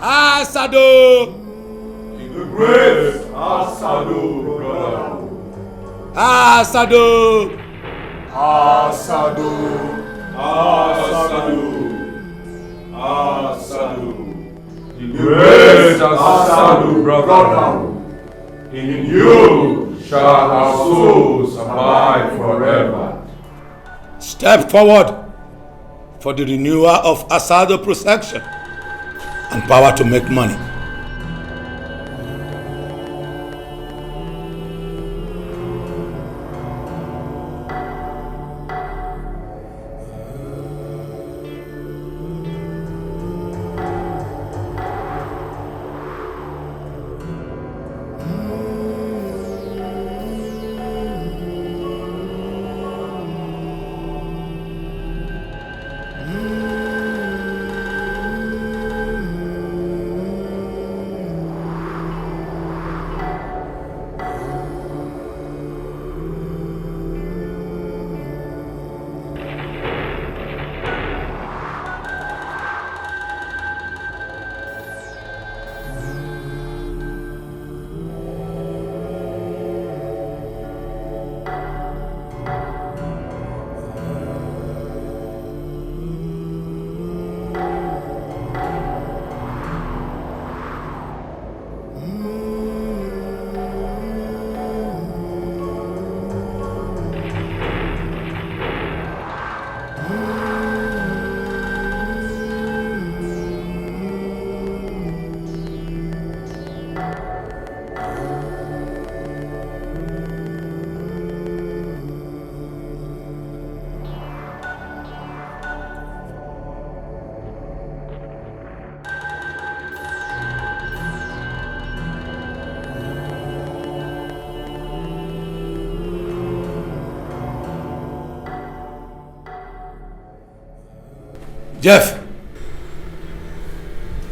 Asado! The great Asado, brother. Asado! Asado. Asado. Asado. The great Asado, brother. In you shall our souls abide forever. Step forward for the renewal of Asado protection and power to make money. Jeff,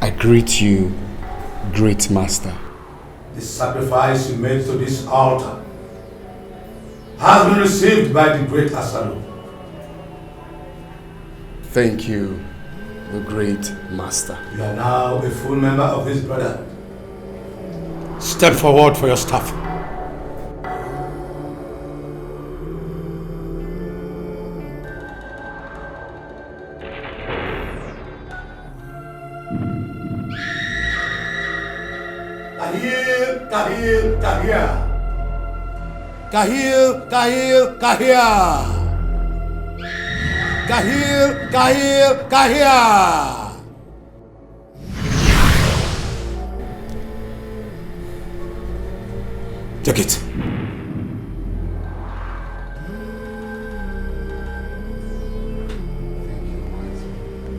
I greet you, great master. the sacrifice you made to this altar has been received by the great Asado. Thank you, the great master. You are now a full member of this brotherhood. Step forward for your staff. Kahir, Kahir, Kahir, Kahir. Kahir, Kahir, Kahir. Take it.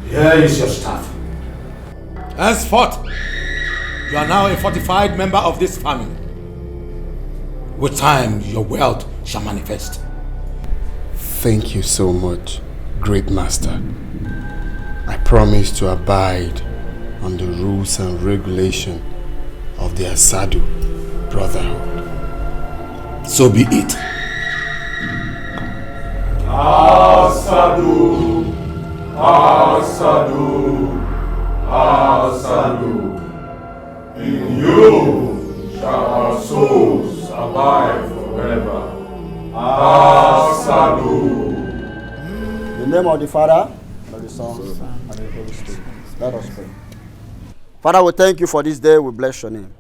Here is your staff. Henceforth, you are now a fortified member of this family. With time, your wealth shall manifest. Thank you so much, great master. I promise to abide on the rules and regulation of the Asado Brotherhood. So be it. Asado. Asado. Asado. In you shall our souls abide forever. Asado. In the name of the Father, and of the Son, and of the Holy Spirit. Let us pray. Father, we thank you for this day. We bless your name.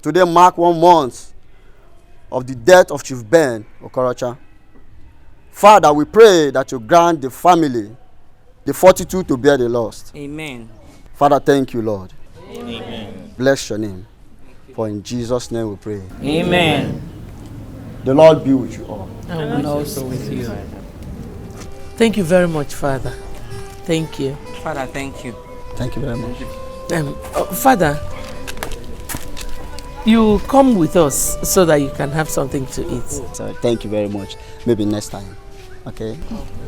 Today mark 1 month of the death of Chief Ben Okorocha. Father, we pray that you grant the family the fortitude to bear the loss. Amen. Father, thank you, Lord. Amen. Bless your name. For in Jesus' name we pray. Amen. The Lord be with you all. And also with you. Thank you very much, Father. Thank you. Father, thank you. Thank you very much. Father, you come with us so that you can have something to eat. So, thank you very much. Maybe next time. Okay?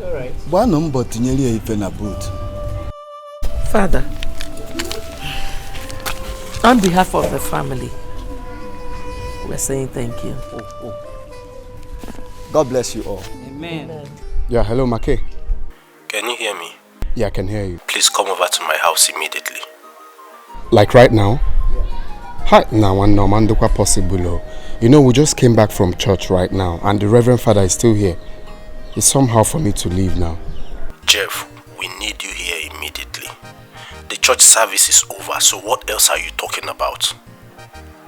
All right. Father, on behalf of the family, we're saying thank you. God bless you all. Amen. Yeah, hello, Make. Can you hear me? Yeah, I can hear you. Please come over to my house immediately. Like right now? Hi, now and Normandokwa possible. You know, we just came back from church right now, and the Reverend Father is still here. It's somehow for me to leave now. Jeff, we need you here immediately. The church service is over, so what else are you talking about?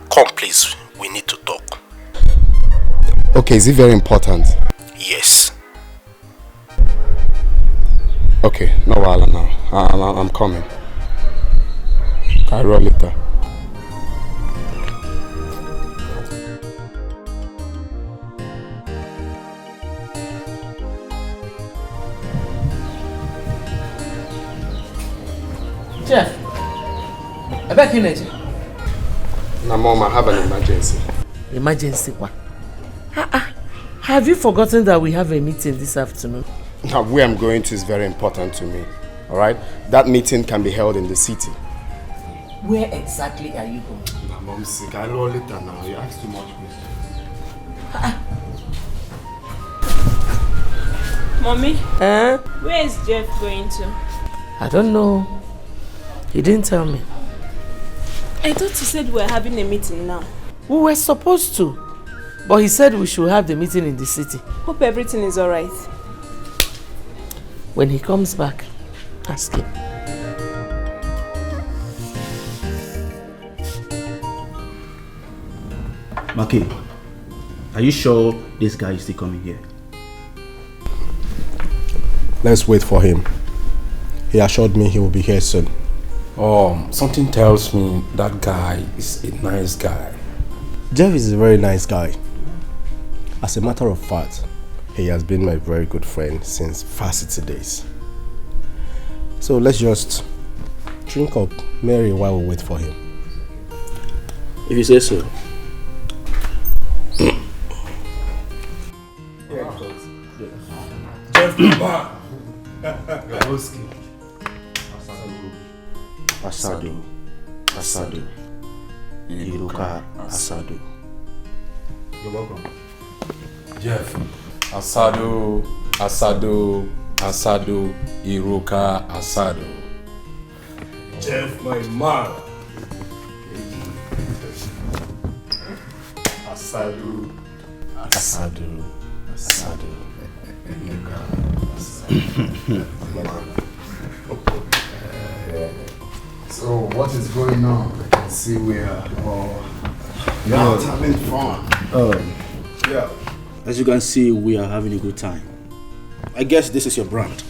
Come please, we need to talk. Okay, is it very important? Yes. Okay, no while now. I'm coming. I'll roll later. Jeff, I back in Naija. Now, Mom, I have an emergency. Emergency what? Have you forgotten that we have a meeting this afternoon? Now, where I'm going to is very important to me. Alright? That meeting can be held in the city. Where exactly are you going? Now, Mom's sick. I'll roll later now. You ask too much questions. Mommy? Huh? Where is Jeff going to? I don't know. He didn't tell me. I thought you said we were having a meeting now. We were supposed to. But he said we should have the meeting in the city. Hope everything is alright. When he comes back, ask him. Maki, are you sure this guy is still coming here? Let's wait for him. He assured me he will be here soon. Something tells me that guy is a nice guy. Jeff is a very nice guy. As a matter of fact, he has been my very good friend since varsity days. So let's just drink up Mary while we wait for him. If you say so. Asado. Iruka Asado. You're welcome. Jeff. Asado, Iruka, Asado. Jeff, my man. Asado. So what is going on? I can see we are having fun. Yeah. As you can see, we are having a good time. I guess this is your brand.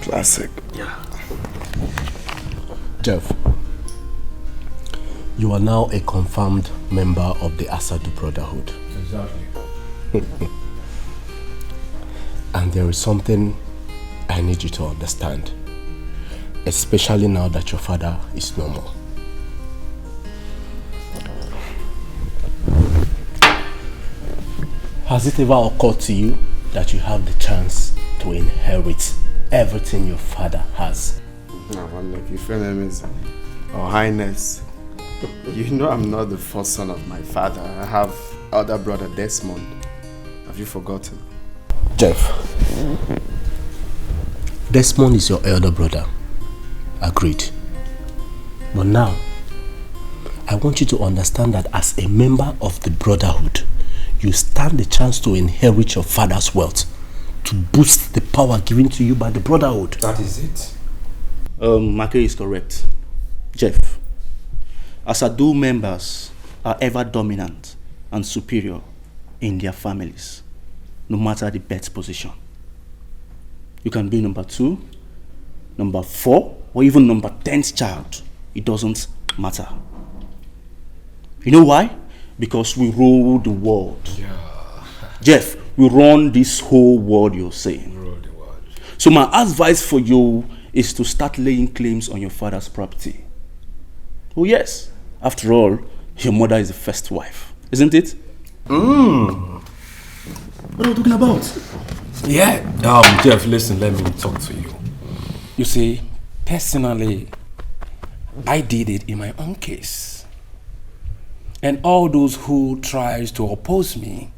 Classic. Yeah. Jeff, you are now a confirmed member of the Asadu Brotherhood. Exactly. And there is something I need you to understand, especially now that your father is no more. Has it ever occurred to you that you have the chance to inherit everything your father has? No, if your name is Your Highness, you know I'm not the first son of my father. I have elder brother Desmond. Have you forgotten? Jeff, Desmond is your elder brother. Agreed. But now, I want you to understand that as a member of the Brotherhood, you stand the chance to inherit your father's wealth, to boost the power given to you by the Brotherhood. That is it. Make is correct. Jeff, Asadu members are ever dominant and superior in their families, no matter the birth position. You can be number 2, number 4, or even number 10th child. It doesn't matter. You know why? Because we rule the world. Yeah. Jeff, we run this whole world, you're saying. Rule the world. So my advice for you is to start laying claims on your father's property. Oh yes, after all, your mother is the first wife, isn't it? What are you talking about? Yeah. Jeff, listen, let me talk to you. You see, personally, I did it in my own case. And all those who tries to oppose me,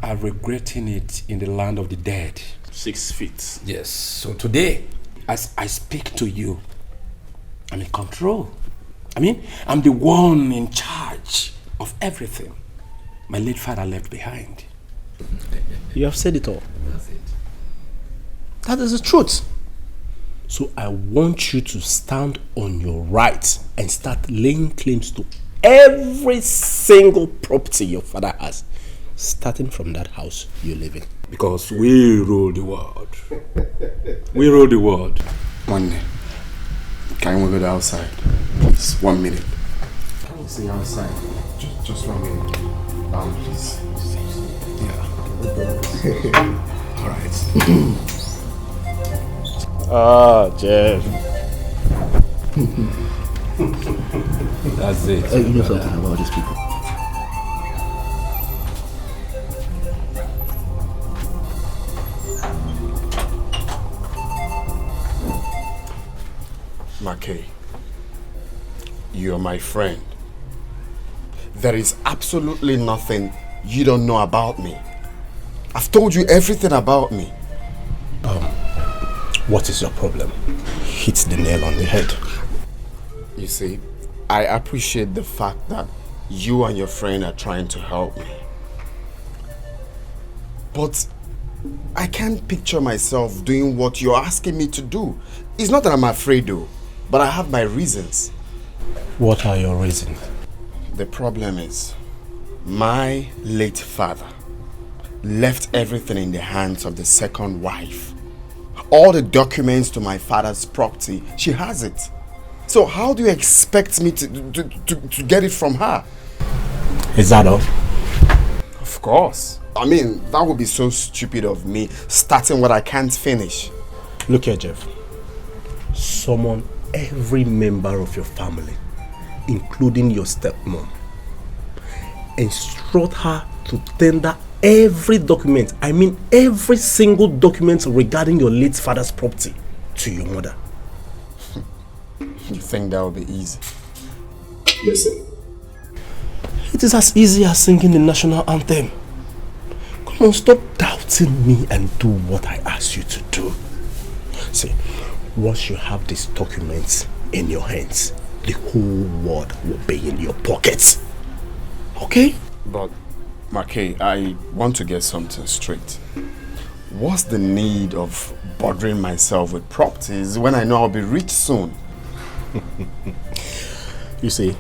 are regretting it in the land of the dead. 6 feet. Yes. So today, as I speak to you, I'm in control. I mean, I'm the one in charge of everything my late father left behind. You have said it all. That's it. That is the truth. So I want you to stand on your rights and start laying claims to every single property your father has, starting from that house you live in. Because we rule the world. We rule the world. Onny, can we go outside? Please, 1 minute. Can we see outside? Just 1 minute. Please. Yeah. All right. Jeff. That's it. You know something about these people? Mackay, you're my friend. There is absolutely nothing you don't know about me. I've told you everything about me. What is your problem? Hit the nail on the head. You see, I appreciate the fact that you and your friend are trying to help me. But I can't picture myself doing what you're asking me to do. It's not that I'm afraid though, but I have my reasons. What are your reasons? The problem is, my late father left everything in the hands of the second wife. All the documents to my father's property, she has it. So how do you expect me to get it from her? Is that all? Of course. I mean, that would be so stupid of me, starting what I can't finish. Look here, Jeff. Summon every member of your family, including your stepmom. Instruct her to tender every document, I mean every single document regarding your late father's property to your mother. You think that will be easy? Listen. It is as easy as singing the national anthem. Come on, stop doubting me and do what I ask you to do. See, once you have these documents in your hands, the whole world will be in your pockets. Okay? But, Mackay, I want to get something straight. What's the need of bothering myself with properties when I know I'll be rich soon? You see,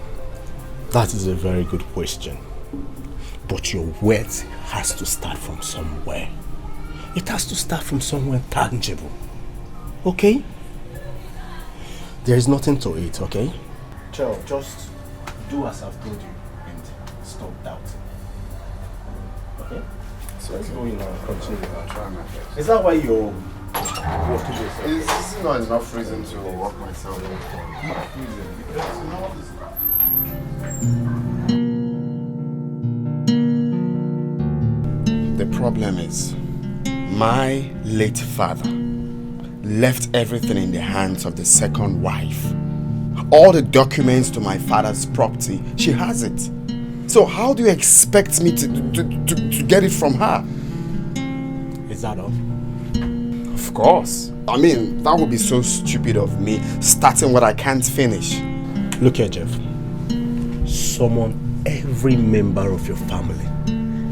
that is a very good question. But your wealth has to start from somewhere. It has to start from somewhere tangible. Okay? There is nothing to it, okay? Chill, just do as I've told you and stop doubting. Okay? So let's go in and continue. I'll try my best. Is that why you're walking yourself? This is not enough reason to walk myself in. Enough reason. Because you know what this. The problem is, my late father left everything in the hands of the second wife. All the documents to my father's property, she has it. So how do you expect me to get it from her? Is that all? Of course. I mean, that would be so stupid of me, starting what I can't finish. Look here, Jeff. Summon every member of your family,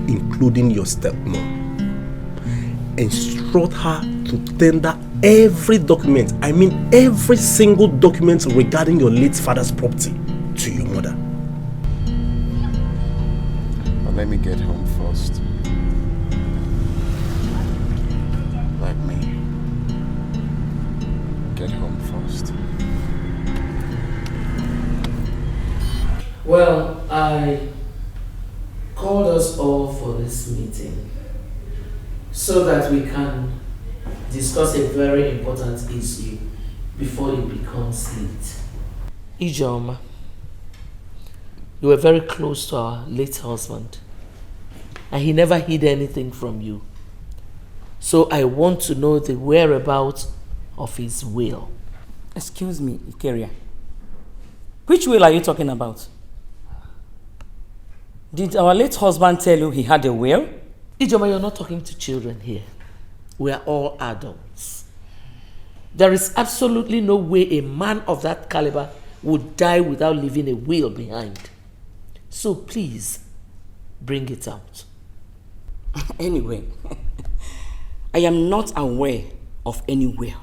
including your stepmom. Instruct her to tender every document, I mean every single document regarding your late father's property to your mother. But let me get home first. Let me get home first. Well, I called us all for this meeting so that we can discuss a very important issue before it becomes late. Ijoma, you were very close to our late husband and he never hid anything from you. So I want to know the whereabouts of his will. Excuse me, Ikeria. Which will are you talking about? Did our late husband tell you he had a will? Ijoma, you're not talking to children here. We are all adults. There is absolutely no way a man of that caliber would die without leaving a will behind. So please, bring it out. Anyway, I am not aware of any will.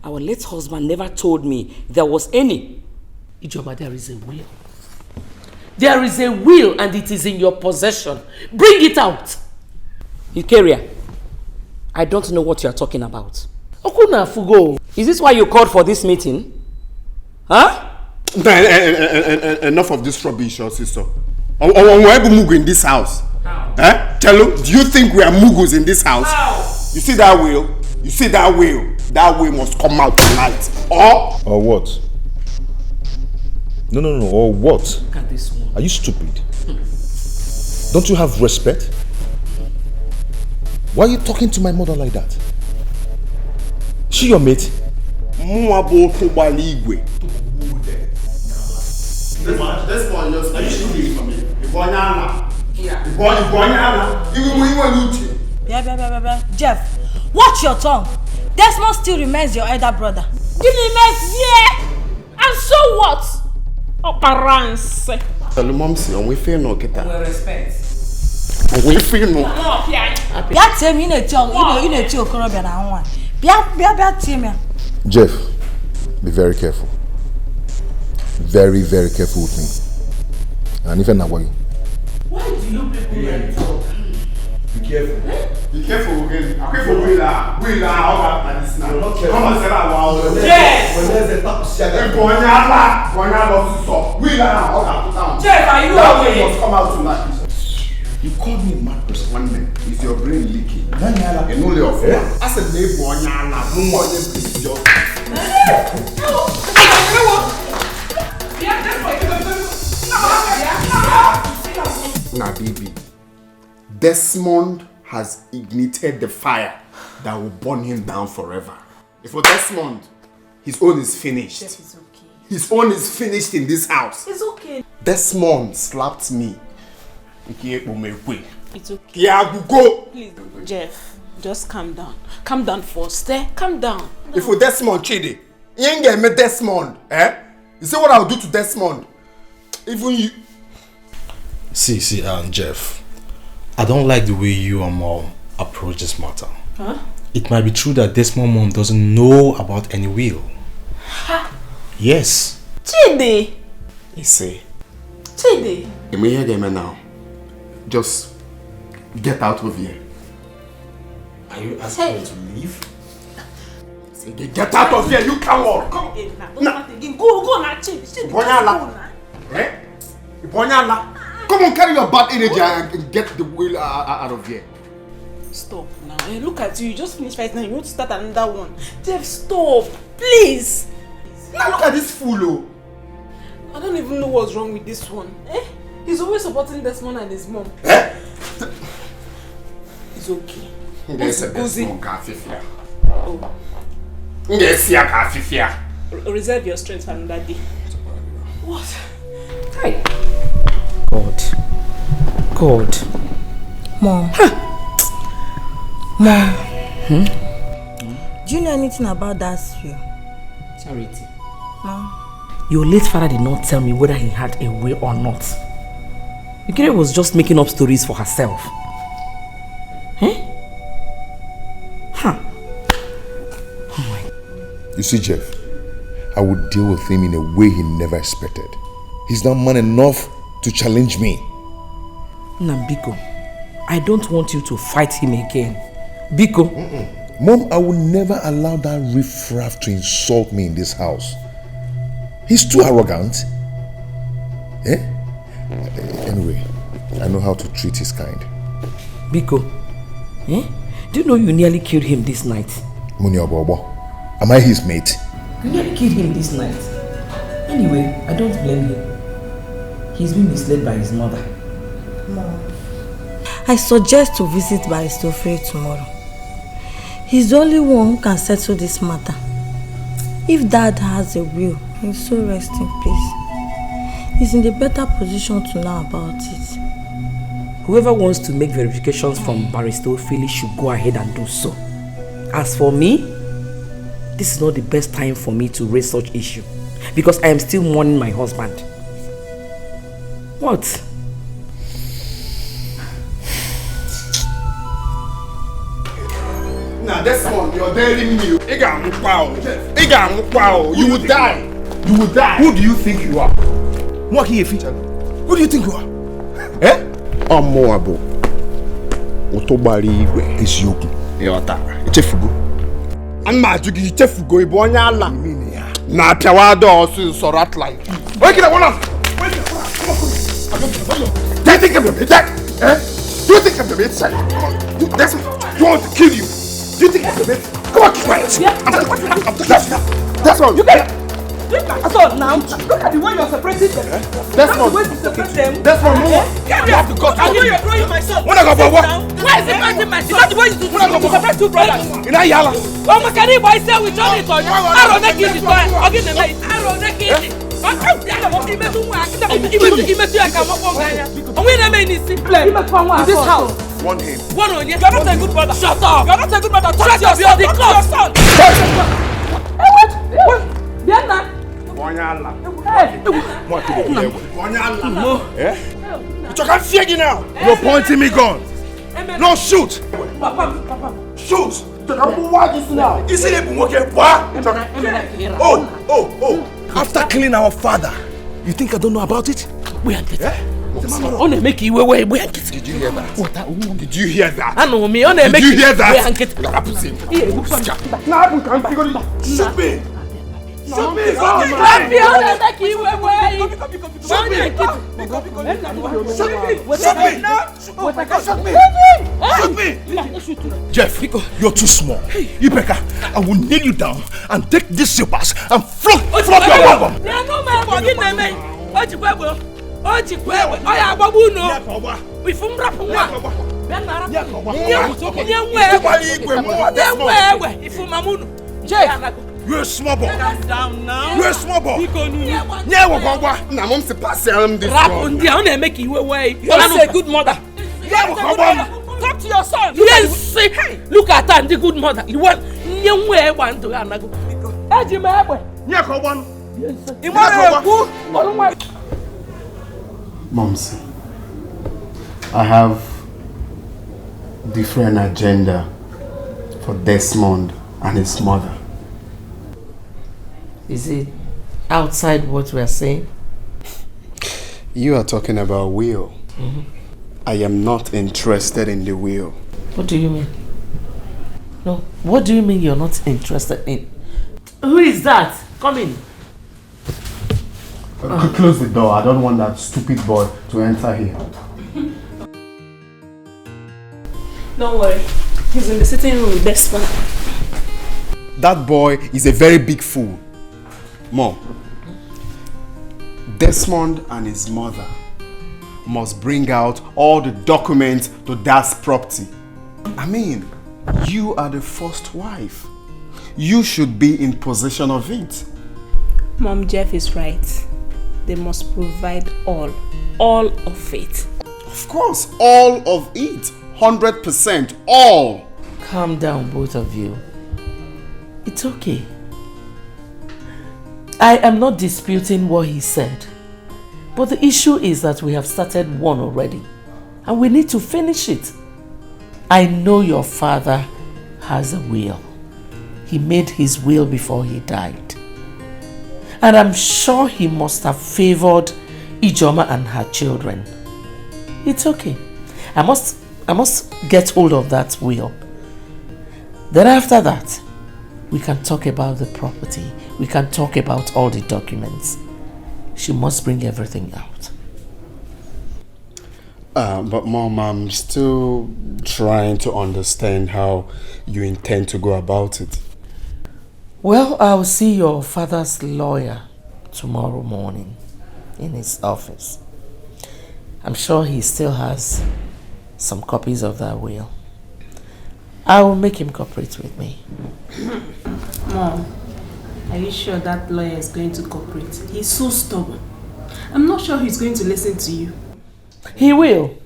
Our late husband never told me there was any. Ijoma, there is a will. There is a will and it is in your possession. Bring it out. Ikeria, I don't know what you are talking about. Okuna Fugo. Is this why you called for this meeting? Huh? Enough of this rubbish, your sister. We're Mugu in this house. Eh? Chelo, do you think we are Mugus in this house? How? You see that will? You see that will? That will must come out tonight. Or what? No. Or what? Look at this one. Are you stupid? Don't you have respect? Why are you talking to my mother like that? She your mate? This one just. Are you stupid for me? Jeff, watch your tongue. Desmond still remains your elder brother. And so what? Operance. Tell mom see on we feel no kita. We respect. We feel no. Bia tell me in a tongue, in a tongue, Korobia na one. Bia tell me. Jeff, be very careful. Very, very careful with me. And even now, why? Why do you people like talk? Be careful. Be careful again. I'm careful. We are. How about this now? Come on, say that wow. Yes. When there's a top share. Gonya stop. We are. How about Jeff, are you okay? Must come out tonight. You called me a mad person one minute. Is your brain leaking? And only of you. I said, "Neighbor, Gonya, no more than this job." Now, baby, Desmond has ignited the fire that will burn him down forever. If for Desmond, his own is finished. Jeff is okay. His own is finished in this house. It's okay. Desmond slapped me. It's okay. Yeah, go. Please, Jeff, just calm down. Calm down first, eh? Calm down. If for Desmond, Chidi, you ain't get me Desmond, eh? You see what I'll do to Desmond? Even you. See, Jeff, I don't like the way you and Mom approach this matter. Huh? It might be true that Desmond Mom doesn't know about any will. Ha! Yes. Chidi! You see. Chidi! You may hear them now. Just get out of here. Are you asking me to leave? Say, get out of here, you coward! Come on! Go now, Chidi! Come on, carry your bad energy and get the will out of here. Stop now. Hey, look at you. You just finished fighting and you want to start another one. Jeff, stop. Please. Now look at this fool. Oh. I don't even know what's wrong with this one. Eh? He's always supporting Desmond and his mom. Eh? It's okay. There's a Desmond Gafifia. Oh. Gafifia. Reserve your strength for another day. What? Hi. God. Mom. Mom. Do you know anything about that will? Charity. Mom. Your late father did not tell me whether he had a will or not. Ikere was just making up stories for herself. Eh? Huh. Oh my. You see, Jeff, I would deal with him in a way he never expected. He's not man enough to challenge me. Biko, I don't want you to fight him again. Biko. Mom, I will never allow that riffraff to insult me in this house. He's too arrogant. Eh? Anyway, I know how to treat his kind. Biko, eh? Do you know you nearly killed him this night? Munya Bobo, am I his mate? You nearly killed him this night. Anyway, I don't blame him. He's been misled by his mother. Mom, I suggest to visit Baristofre tomorrow. He's the only one who can settle this matter. If Dad has a will, he'll so rest in peace. He's in a better position to know about it. Whoever wants to make verifications from Barrister Philly should go ahead and do so. As for me, this is not the best time for me to raise such issue because I am still mourning my husband. What? Now this one, you're daring me. You will die. You will die. Who do you think you are? Who do you think you are? Eh? Omoabo. Otobari igwe eziokwu. Yotara. Ichefugo. Anma jugi ichefugo ibo onya ala. Na piawa do osu so rat like. Wake it up, one. Do you think I'm the bitch? Eh? Do you think I'm the bitch? That's you want to kill you. Do you think I'm the bitch? Come on, keep quiet. That's all. You get it. So now, look at the way you're separating them. That's not. The way you separate them. That's not more. Yeah, You have to cut. I know you're throwing my son. When I go for what? Why is it fighting my son? That's the way you separate two brothers. In a yala. Oh, my God, boy, say we turn it on. I don't make it. I'll give them it. I don't make it. This house. One him. One on you. You're not a good brother. Shut up. You're not a good brother. Trust yourself. Talk to your son. Hey, what? Bianna. You're pointing me gun. No, shoot. Shoot. You see them working? Oh. After killing our father, you think I don't know about it? We are getting. Only make you away. We are getting. Did you hear that? Did you hear that? I know me. Only Did make you hear that? We are getting. Shoot me. Shoot me! Jeff, you're too small. Ibeka, I will nail you down and take these slippers and flog your bum. Jeff, you're a small boy. Calm down now. You're a small boy. Yeah, now mom's to pass him this one. Don't make you away. You're a good mother. Talk to your son. Yes, look at her, the good mother. You want young way one to Anago. Moms, I have different agenda for Desmond and his mother. Is it outside what we are saying? You are talking about will. Mm-hmm. I am not interested in the will. What do you mean? No, what do you mean you're not interested in? Who is that? Come in. Close the door. I don't want that stupid boy to enter here. Don't worry. He's in the sitting room with best friend. That boy is a very big fool. Mom, Desmond and his mother must bring out all the documents to that property. I mean, you are the first wife. You should be in possession of it. Mom, Jeff is right. They must provide all of it. Of course, all of it. 100%, all. Calm down, both of you. It's okay. I am not disputing what he said. But the issue is that we have started one already. And we need to finish it. I know your father has a will. He made his will before he died. And I'm sure he must have favored Ijoma and her children. It's okay. I must get hold of that will. Then after that, we can talk about the property. We can talk about all the documents. She must bring everything out. But Mom, I'm still trying to understand how you intend to go about it. Well, I'll see your father's lawyer tomorrow morning in his office. I'm sure he still has some copies of that will. I will make him cooperate with me. Mom, are you sure that lawyer is going to cooperate? He's so stubborn. I'm not sure he's going to listen to you. He will.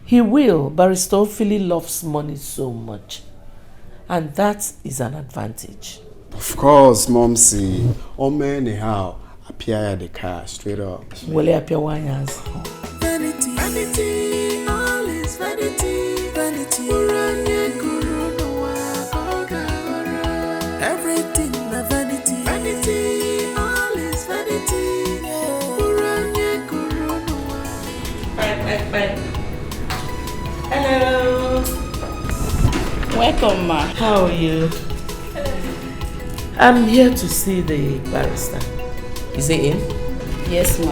He will. Barrister Ophelia loves money so much. And that is an advantage. Of course, Momsy. Anyhow, appear at the car straight up. Will you appear one years? Vanity, vanity, all is vanity, vanity. Everything na vanity, vanity, all is vanity. Bye. Hello. Welcome, ma. How are you? I'm here to see the barrister. Is he in? Yes, ma.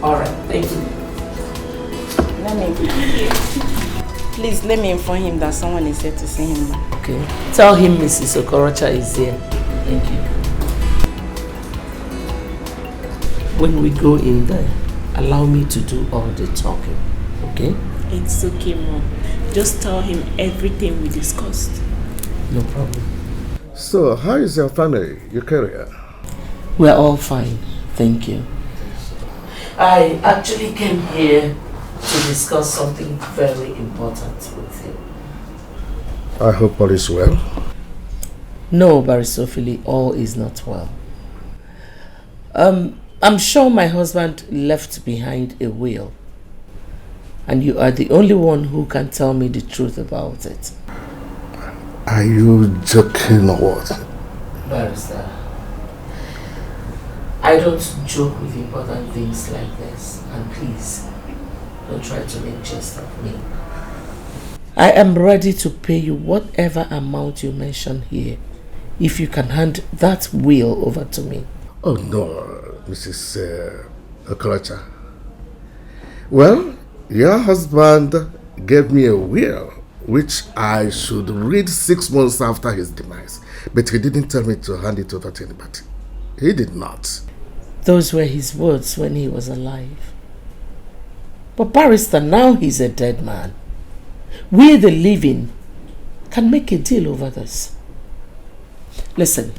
All right, thank you. Please let me inform him that someone is here to see him, ma. Okay. Tell him Mrs. Okorocha is here. Thank you. When we go in there, allow me to do all the talking, okay? It's okay, Mom. Just tell him everything we discussed. No problem. So, how is your family, your career? We're all fine, thank you. I actually came here to discuss something very important with you. I hope all is well. No, Barrister Ophelia, all is not well. I'm sure my husband left behind a will. And you are the only one who can tell me the truth about it. Are you joking or what? Barrister, I don't joke with important things like this. And please, don't try to make jest of me. I am ready to pay you whatever amount you mention here, if you can hand that will over to me. Oh no, Mrs. Okorocha. Well, your husband gave me a will which I should read 6 months after his demise, but he didn't tell me to hand it over to anybody. He did not. Those were his words when he was alive. But barrister, now he's a dead man. We, the living, can make a deal over this. Listen,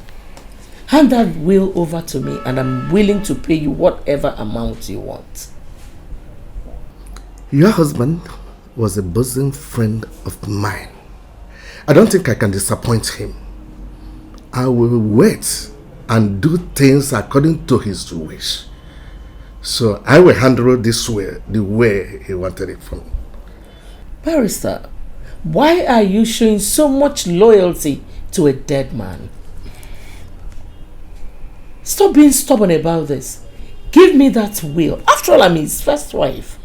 hand that will over to me and I'm willing to pay you whatever amount you want. Your husband was a bosom friend of mine. I don't think I can disappoint him. I will wait and do things according to his wish. So I will handle this way, the way he wanted it from me. Barrister, why are you showing so much loyalty to a dead man? Stop being stubborn about this. Give me that will. After all, I'm his first wife.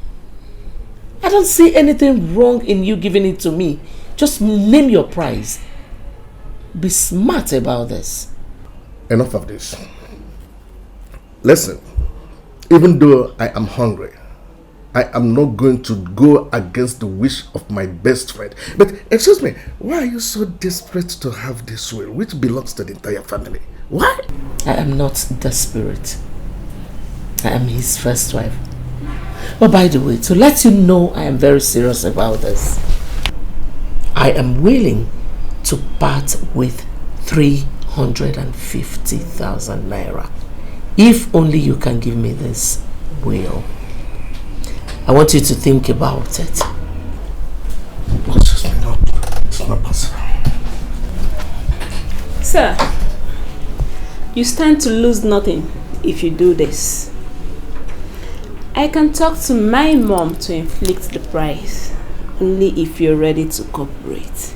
I don't see anything wrong in you giving it to me. Just name your price. Be smart about this. Enough of this. Listen, even though I am hungry, I am not going to go against the wish of my best friend. But excuse me, why are you so desperate to have this will, which belongs to the entire family? Why? I am not desperate. I am his first wife. But by the way, to let you know I am very serious about this, I am willing to part with 350,000 naira. If only you can give me this will. I want you to think about it. It's not possible. Sir, you stand to lose nothing if you do this. I can talk to my mom to inflict the price, only if you're ready to cooperate.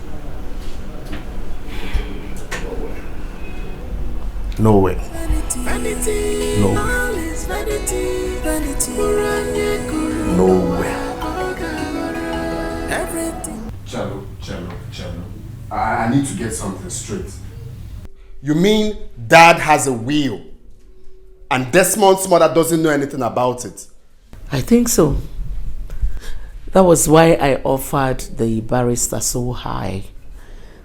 No way. Vanity, No way. all is vanity, vanity. No way. Everything. Chalo. I need to get something straight. You mean Dad has a will and Desmond's mother doesn't know anything about it? I think so. That was why I offered the barrister so high,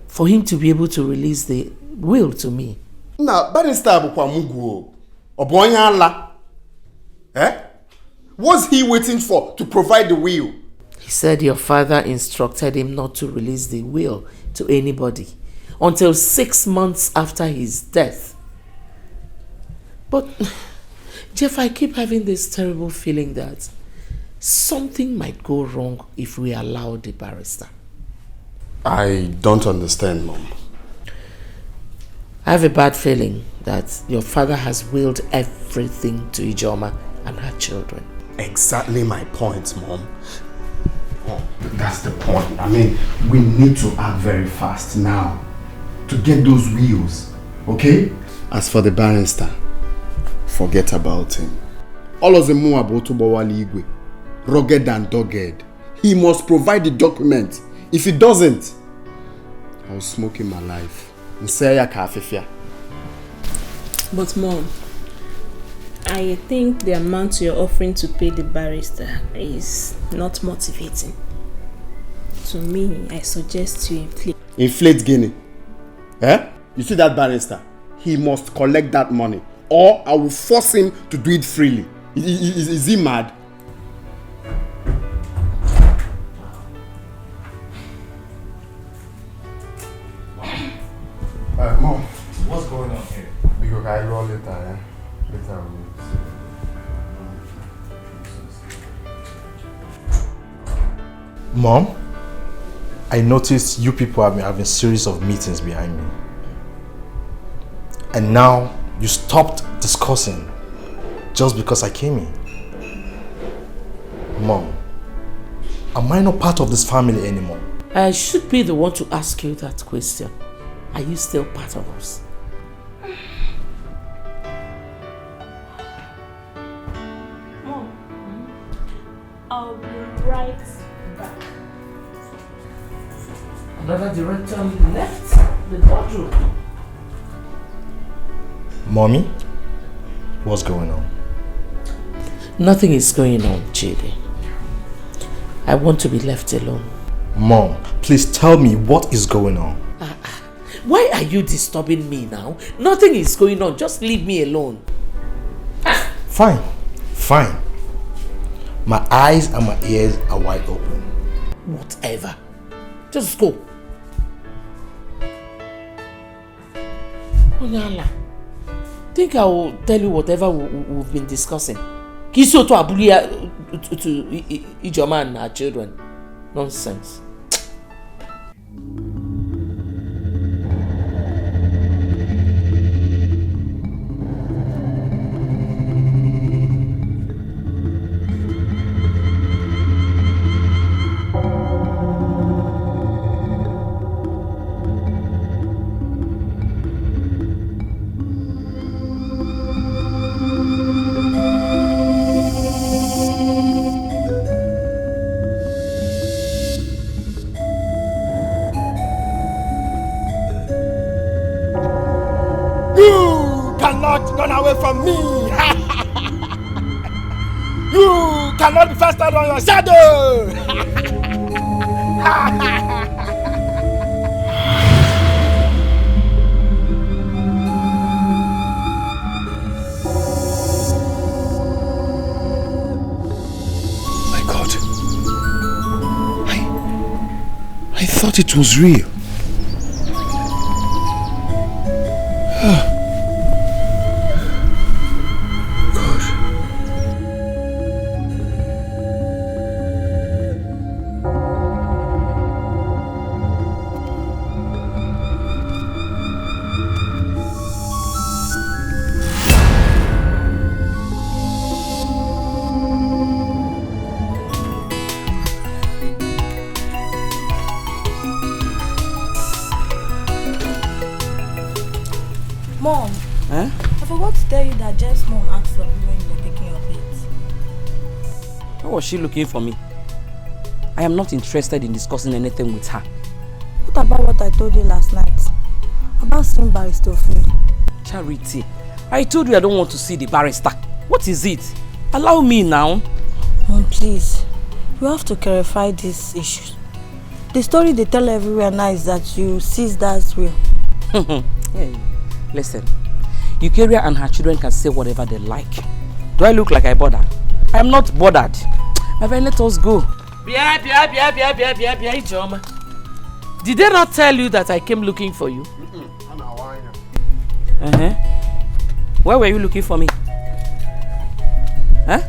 for him to be able to release the will to me. Now, barrister bukwa mugu obonya ala. What's he waiting for to provide the will? He said your father instructed him not to release the will to anybody until 6 months after his death. But, Jeff, I keep having this terrible feeling that something might go wrong if we allow the barrister. I don't understand, Mom. I have a bad feeling that your father has willed everything to Ijoma and her children. Exactly my point, Mom. Oh, that's the point. I mean, we need to act very fast now to get those wheels, okay? As for the barrister, forget about him. All of them know about Igwe. Rugged and dogged. He must provide the document. If he doesn't, I'll smoke him alive. But Mom, I think the amount you're offering to pay the barrister is not motivating. To me, I suggest you inflate. Inflate Guinea. Eh? You see that barrister? He must collect that money, or I will force him to do it freely. Is he mad? Mom, what's going on here? Because I roll later, eh? Later we'll see. Mom, I noticed you people have been having a series of meetings behind me. And now you stopped discussing just because I came in. Mom, am I not part of this family anymore? I should be the one to ask you that question. Are you still part of us? Mom, I'll be right back. Another director left the boardroom. Mommy, what's going on? Nothing is going on, JD. I want to be left alone. Mom, please tell me what is going on. Why are you disturbing me now? Nothing is going on. Just leave me alone. Fine, fine. My eyes and my ears are wide open. Whatever. Just go. Onyala, think I will tell you whatever we've been discussing. Kiso to Abulia to Ijoma and her children. Nonsense. Run away from me! You cannot be faster than your shadow! My God. I thought it was real. Mom, I forgot to tell you that Jeff's mom asked for you when you were taking your plate. Why was she looking for me? I am not interested in discussing anything with her. What about what I told you last night? About seeing Barrister Phil? Charity, I told you I don't want to see the barrister. What is it? Allow me now. Mom, please. You have to clarify this issue. The story they tell everywhere now is that you seized that will. Hey. Listen, Eukarya and her children can say whatever they like. Do I look like I bother? I am not bothered. My friend, let us go. Ijoma. Did they not tell you that I came looking for you? Where were you looking for me? Huh?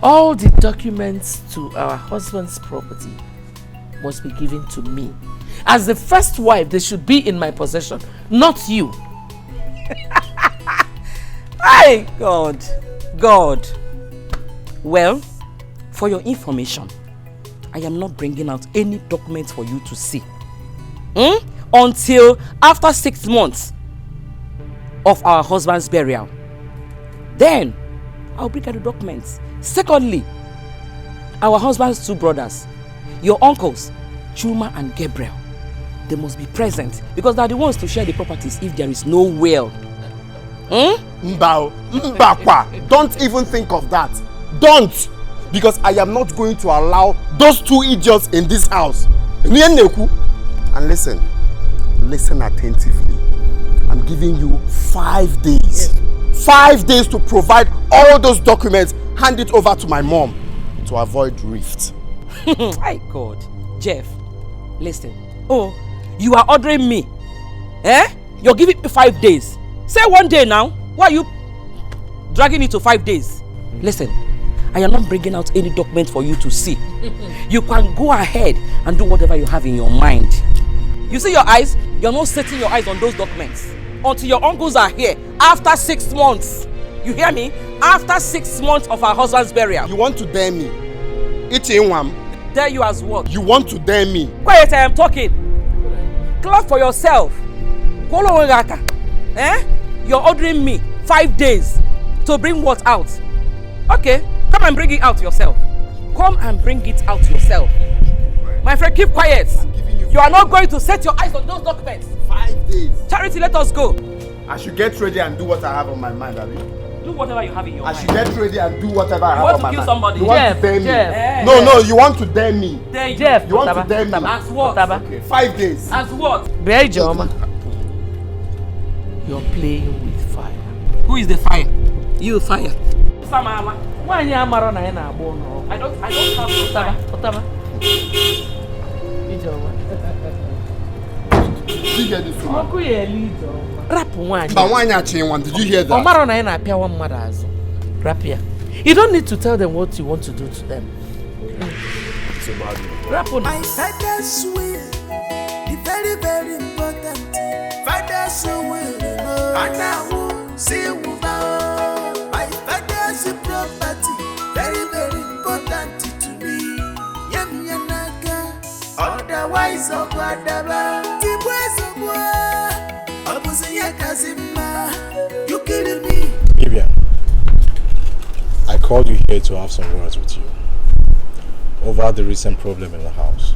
All the documents to our husband's property must be given to me. As the first wife, they should be in my possession, not you. Hey, God. God. Well, for your information, I am not bringing out any documents for you to see. Until after 6 months of our husband's burial. Then, I'll bring out the documents. Secondly, our husband's 2 brothers, your uncles, Chuma and Gabriel, they must be present because they are the ones to share the properties if there is no will. Mbakwa, don't even think of that. Don't! Because I am not going to allow those 2 idiots in this house. And listen attentively. I'm giving you 5 days. Yes. 5 days to provide all those documents, hand it over to my mom to avoid rift. My God. Jeff, listen. Oh, you are ordering me. You're giving me 5 days. Say 1 day now. Why are you dragging it to 5 days? Listen, I am not bringing out any document for you to see. You can go ahead and do whatever you have in your mind. You see your eyes? You're not setting your eyes on those documents until your uncles are here after 6 months. You hear me? After 6 months of our husband's burial. You want to dare me? Dare you as what? You want to dare me? Quiet, I am talking. Clap for yourself. You're ordering me 5 days to bring what out? Okay, come and bring it out yourself. Come and bring it out yourself. My friend, keep quiet. You are not going to set your eyes on those documents. 5 days. Charity, let us go. I should get ready and do what I have on my mind, Abi. Do whatever you have in your mind. I should get ready and do whatever I have on my mind. You want to kill somebody? You want to dare me? No, you want to dare me. Jeff, you want to dare me. As what? Okay. 5 days. As what? You're playing with fire. Who is the fire? You fire. Samala. Why you amaro na na agbo no? I don't have Otaba. Did you hear this one? Rap one. But why not chain one? Did you hear that? Omaro na na apia one mother azu. Rap here. You don't need to tell them what you want to do to them. It's about you. Rap on. My father's will, the very, very important. Father's will, and I will see my father's property, very, very important to me. Yamianaga, otherwise, you killing me. Vivian, I called you here to have some words with you over the recent problem in the house.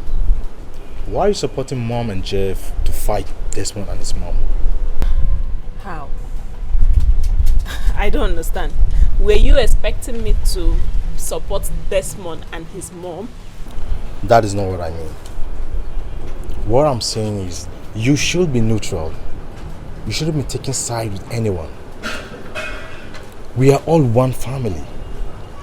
Why are you supporting Mom and Jeff to fight Desmond and his mom? How? I don't understand. Were you expecting me to support Desmond and his mom? That is not what I mean. What I'm saying is, you should be neutral. You shouldn't be taking side with anyone. We are all one family.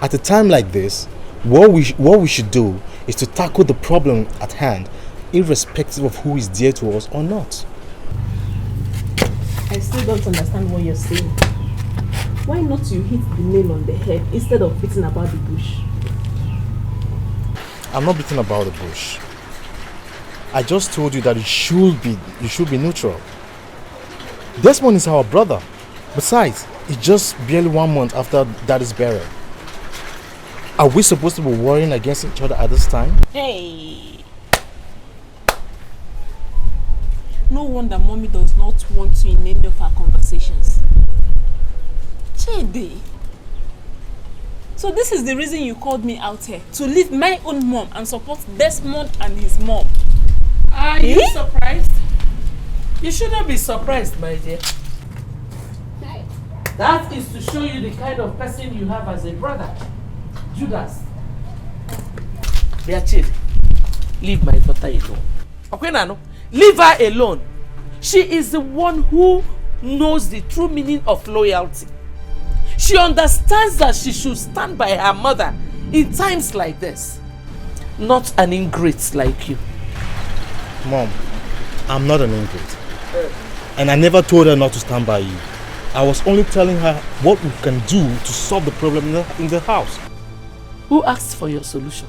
At a time like this, what we should do is to tackle the problem at hand, irrespective of who is dear to us or not. I still don't understand what you're saying. Why not you hit the nail on the head instead of beating about the bush? I'm not beating about the bush. I just told you that you should be neutral. Desmond is our brother. Besides, it's just barely 1 month after Daddy's burial. Are we supposed to be worrying against each other at this time? Hey! No wonder Mommy does not want you in any of our conversations. Chidi. So this is the reason you called me out here, to leave my own mom and support Desmond and his mom. Are you surprised? You shouldn't be surprised, my dear. That is to show you the kind of person you have as a brother. Judas. Beatrice, leave my daughter alone. Okay, Nano? Leave her alone. She is the one who knows the true meaning of loyalty. She understands that she should stand by her mother in times like this. Not an ingrate like you. Mom, I'm not an ingrate. And I never told her not to stand by you. I was only telling her what we can do to solve the problem in the house. Who asked for your solution?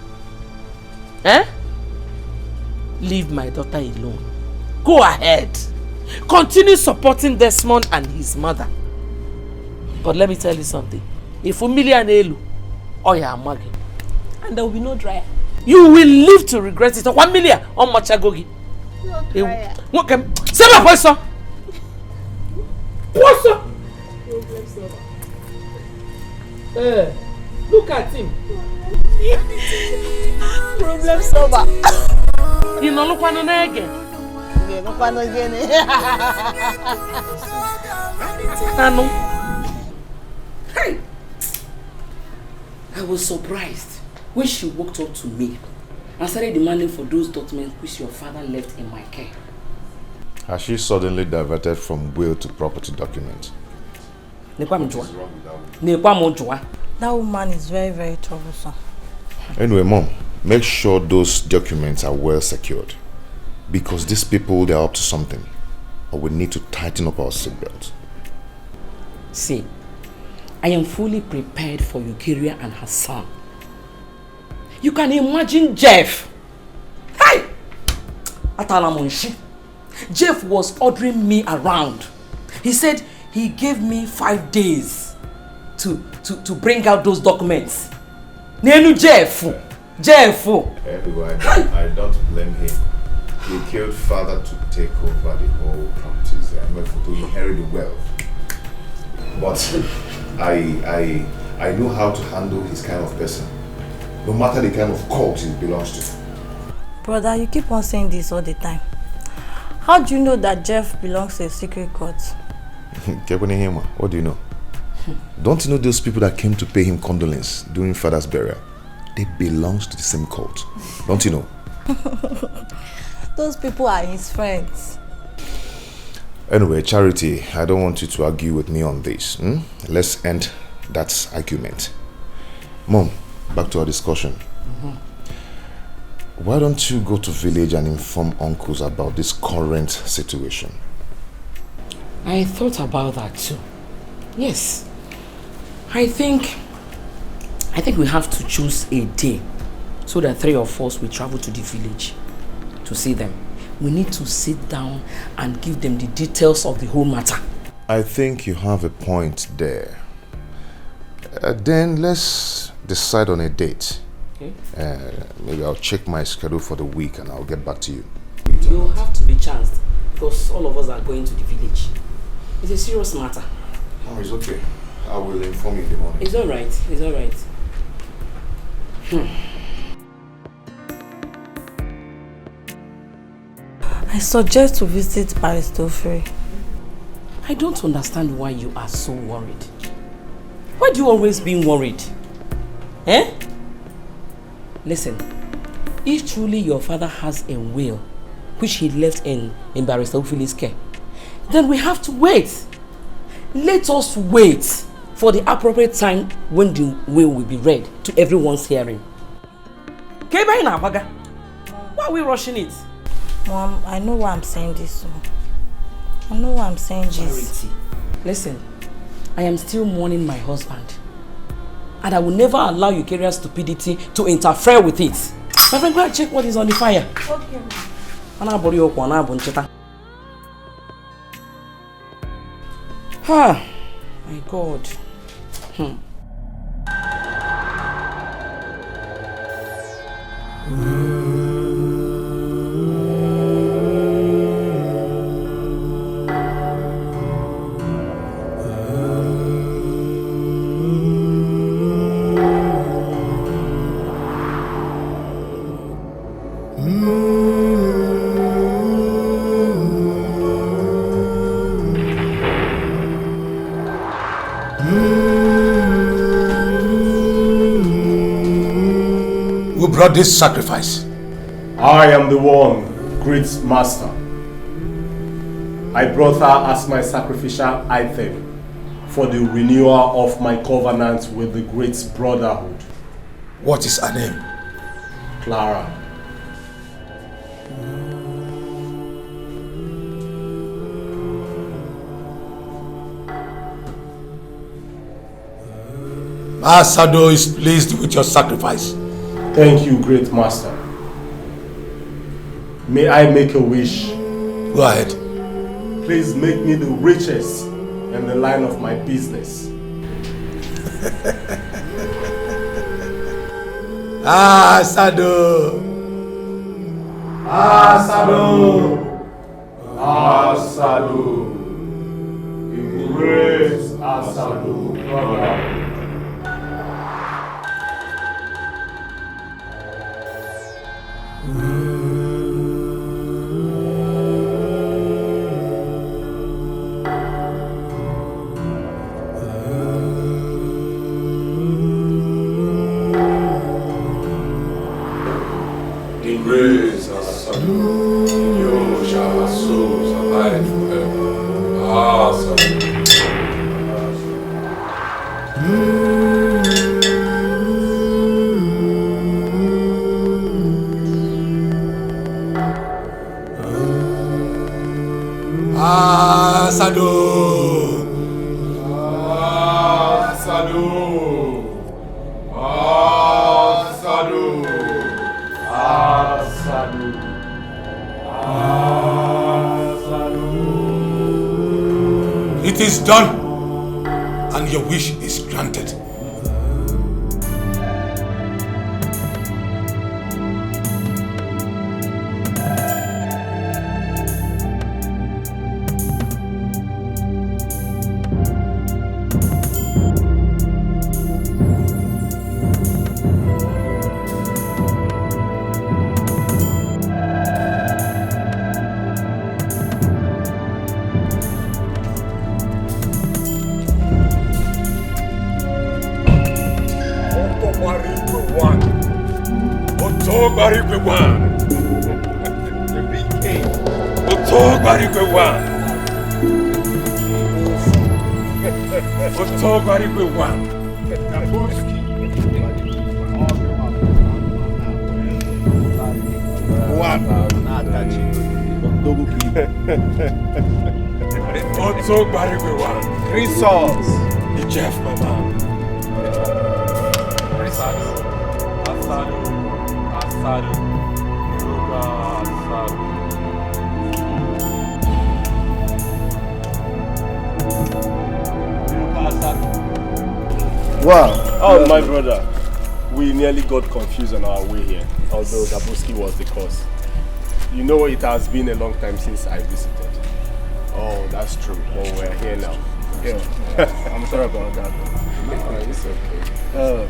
Eh? Leave my daughter alone. Go ahead. Continue supporting Desmond and his mother. But let me tell you something. If Elu, or your magi, and there will be no dryer. You will live to regret it. 1 million on Machagogi. No dryer. Okay. Say my voice, sir. What's up? Look at him. Problem solver. You know, look one again. Look one again. Hey! I was surprised when she walked up to me and started demanding for those documents which your father left in my care. Has she suddenly diverted from will to property document? That woman is very, very troublesome. Anyway, Mom, make sure those documents are well secured. Because these people, they're up to something. Or we need to tighten up our seatbelts. See, I am fully prepared for Eukaria and her son. You can imagine Jeff. Hey! Jeff was ordering me around. He said he gave me 5 days to bring out those documents. Nenu Jeff. Everyone, I don't blame him. He killed father to take over the whole properties. I mean, to inherit the wealth. But I know how to handle his kind of person. No matter the kind of cult he belongs to. Brother, you keep on saying this all the time. How do you know that Jeff belongs to a secret cult? What do you know? Don't you know those people that came to pay him condolence during father's burial? They belong to the same cult. Don't you know? Those people are his friends. Anyway, Charity, I don't want you to argue with me on this. Let's end that argument. Mom, back to our discussion. Why don't you go to village and inform uncles about this current situation? I thought about that too. Yes. I think we have to choose a day so that 3 of us will travel to the village to see them. We need to sit down and give them the details of the whole matter. I think you have a point there. Then let's decide on a date. Okay. Maybe I'll check my schedule for the week and I'll get back to you. You'll have to be chanced because all of us are going to the village. It's a serious matter. Oh, it's okay. I will inform you in the morning. It's alright. It's alright. I suggest to visit Baristofre. I don't understand why you are so worried. Why do you always be worried? Eh? Listen, if truly your father has a will which he left in Baristofre's care, then we have to wait. Let us wait for the appropriate time when the will be read to everyone's hearing. Why are we rushing it? Mom, I know why I'm saying this. I know why I'm saying this. Charity. Listen, I am still mourning my husband. And I will never allow Eucaria's stupidity to interfere with it. My friend, go and check what is on the fire. Okay. Ah, my God. Brought this sacrifice. I am the one, great master. I brought her as my sacrificial item for the renewal of my covenant with the great Brotherhood. What is her name? Clara. Asado is pleased with your sacrifice. Thank you, great master. May I make a wish? Go ahead. Please make me the richest in the line of my business. Asado! Asado! Asado! The great Asado brother. It is done, and your wish is granted. Three souls. The Jeff, my man. Wow. Oh, my brother. We nearly got confused on our way here, although Dabuski was the cause. You know, it has been a long time since I visited. Oh, that's true. But we're here now. Yeah. I'm sorry about that. It's okay.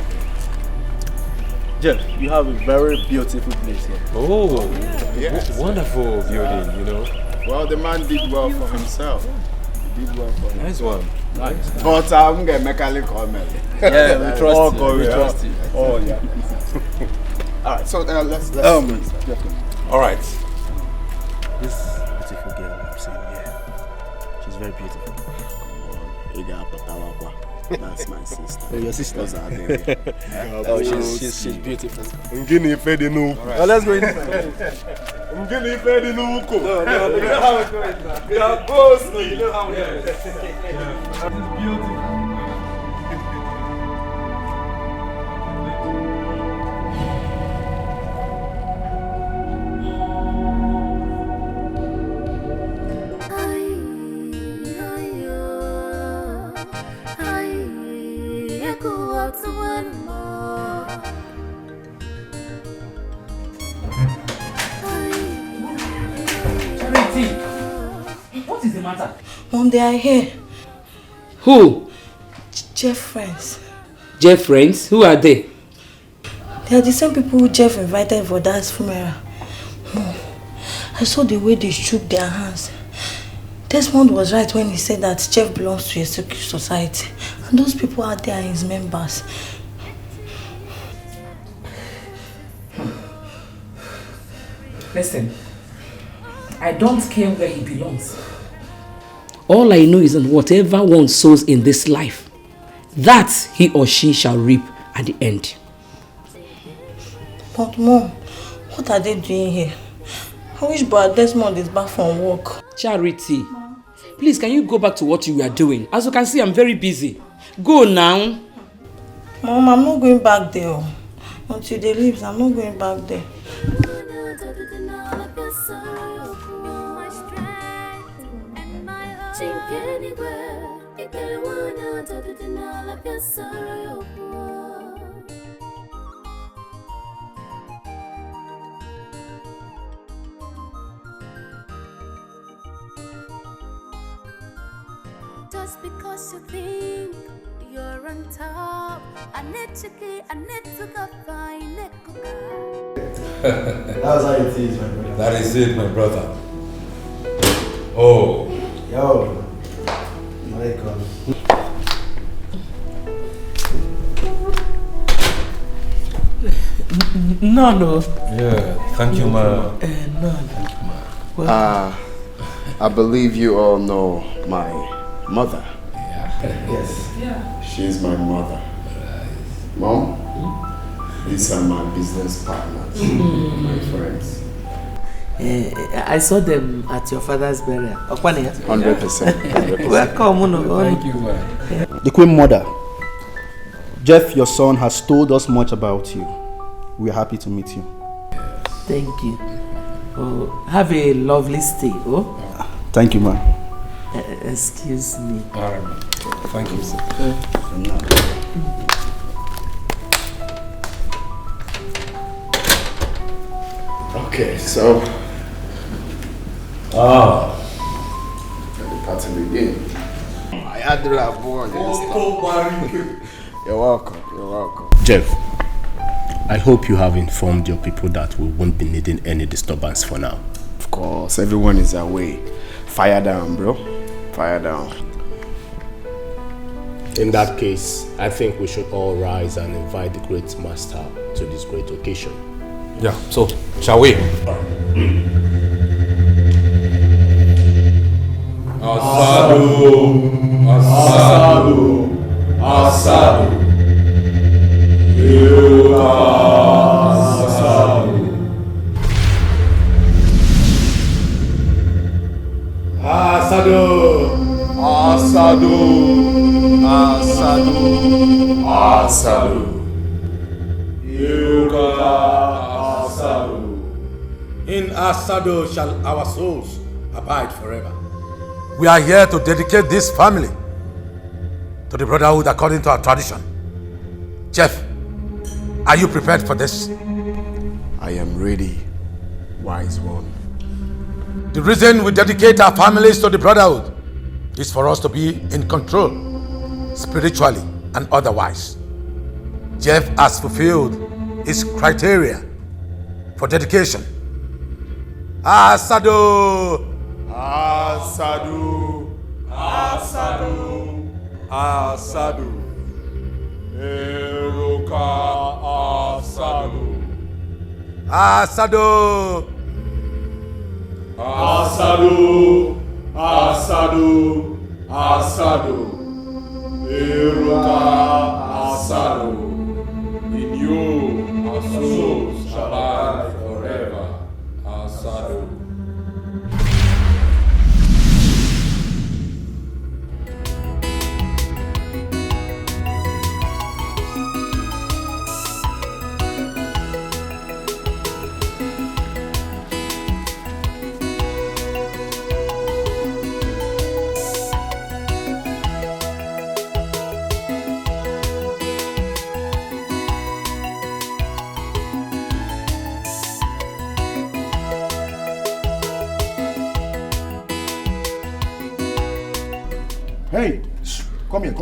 Jeff, you have a very beautiful place here. Oh, yes. Wonderful building, you know. Well, the man did well for himself. He did well for himself. Nice one. Nice. But I'm going to make a comment. Yeah, we trust you. We trust you. Oh, yeah. Alright, so let's All right. This beautiful girl I'm seeing here, she's very beautiful. That's my sister. Oh, your sister? Oh, she's beautiful. Right. Let's go inside. No, you know how it goes. We are both, you know how it goes. It's beautiful. What is the matter? Mom, they are here. Who? Jeff friends. Jeff friends? Who are they? They are the same people who Jeff invited for Dad's funeral. Mom, I saw the way they shook their hands. Desmond was right when he said that Jeff belongs to a secret society. And those people out there are his members. Listen, I don't care where he belongs. All I know is that whatever one sows in this life, that he or she shall reap at the end. But Mom, what are they doing here? I wish Brother Desmond is back from work. Charity, please can you go back to what you were doing? As you can see, I'm very busy. Go now. Mom, I'm not going back there. Until they leave, I'm not going back there. Just because you think you're on top, I need to go find it. That's how it is, my brother. That is it, my brother. Oh. Yo. My God. No. Yeah, thank you, ma. I believe you all know my mother. Yes. Yeah. She's my mother. Mom, these are my business partners, my friends. I saw them at your father's burial. 100%. Welcome. Thank you, man. The Queen Mother, Jeff, your son, has told us much about you. We are happy to meet you. Thank you. Oh, have a lovely stay. Oh. Thank you, ma'am. Excuse me. All right. Thank you, sir. Okay, so let the party begin. I had to have born. You're welcome. You're welcome. Jeff, I hope you have informed your people that we won't be needing any disturbance for now. Of course, everyone is away. Fire down, bro. Fire down. In that case, I think we should all rise and invite the great master to this great occasion. Yeah, so, shall we? Asadu, Asadu, Asadu, Asadu, Asadu, Asadu, Asadu, Asadu. In Asadu shall our souls abide forever. We are here to dedicate this family to the Brotherhood according to our tradition. Jeff, are you prepared for this? I am ready, wise one. The reason we dedicate our families to the Brotherhood is for us to be in control, spiritually and otherwise. Jeff has fulfilled his criteria for dedication. Asadu! Asadu! Asadu! Asadu! Eruka Asadu! Asadu! Asadu! Asadu! Asadu! Eruka Asadu! In you our souls shall abide forever. Asadu. Hey, come here.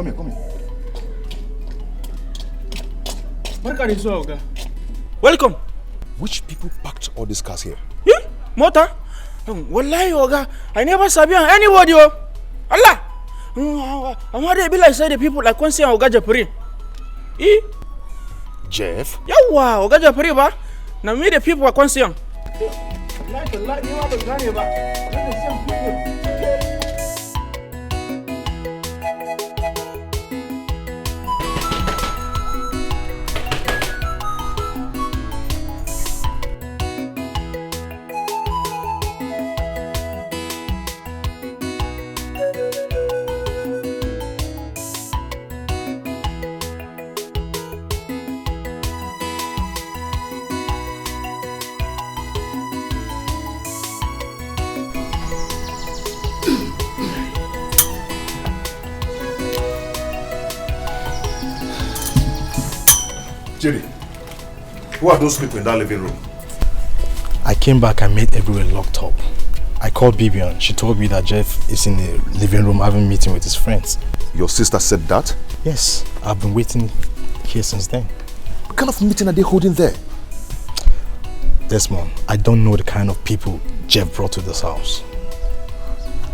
Welcome. Which people packed all these cars here? Yeah, Mota. Wallahi, Oga. I never sabi anybody. Allah. I'm not be like say the people like Kwansi and Oga Japuri. Jeff? Yawa, Oga Japuri ba. Na me the people are Kwansi. Jerry, who are those people in that living room? I came back and made everywhere locked up. I called Bibian. She told me that Jeff is in the living room having a meeting with his friends. Your sister said that? Yes, I've been waiting here since then. What kind of meeting are they holding there? Desmond, I don't know the kind of people Jeff brought to this house.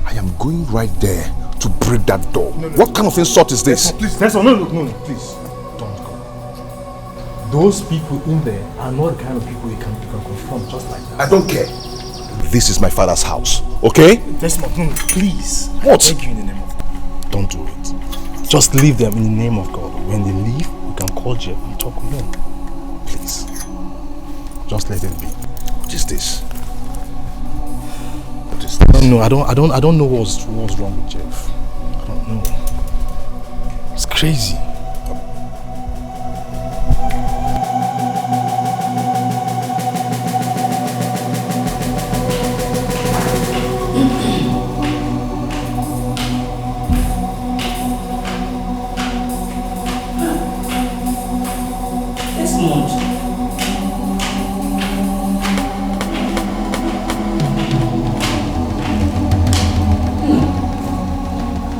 I am going right there to break that door. What kind of insult is this? Please, Desmond, no, please. Don't go. Those people in there are not the kind of people you can confront just like that. I don't care. This is my father's house, okay? Desmond, no, please. What? I beg you in the name of God. Don't do it. Just leave them in the name of God. When they leave, you can call Jeff and talk with them. Please. Just let it be. What is this? What is this? I don't know what's wrong with Jeff. I don't know. It's crazy.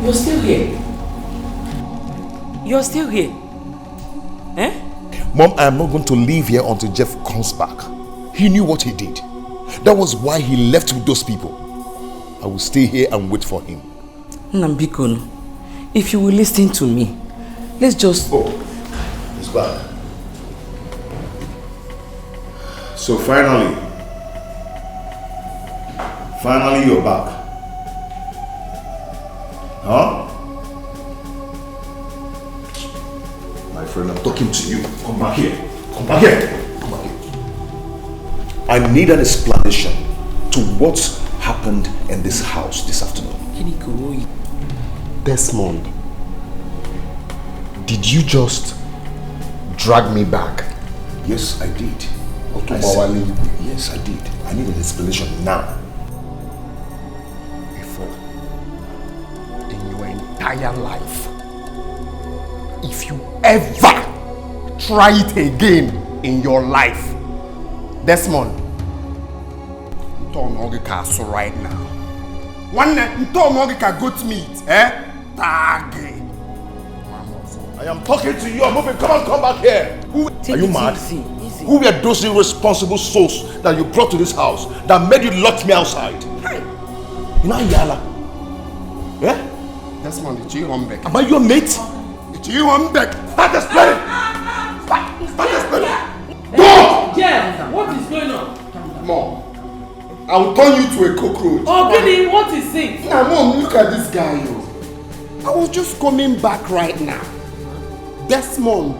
You're still here. You're still here. Eh? Mom, I am not going to leave here until Jeff comes back. He knew what he did. That was why he left with those people. I will stay here and wait for him. Nambikon, if you will listen to me, let's just... Oh, he's back. So finally you're back. Huh? My friend, I'm talking to you. Come back here. Come back here. Come back here. I need an explanation to what happened in this house this afternoon. Desmond, did you just drag me back? Yes, I did. Yes, I did. I need an explanation now. Entire life, if you ever try it again in your life, Desmond, so right now. One goat meat, eh? I am talking to you. I'm moving. Come back here. Are you mad? Who were those irresponsible souls that you brought to this house that made you lock me outside? You know Yala? Yeah? Desmond, it's you home back. Am I your mate? It's you home back. Start explaining. Start explaining. Go! Jeff, what is going on? Mom, I will turn you to a cockroach. Oh, Billy, what is it? Now, Mom, look at this guy. I was just coming back right now. Desmond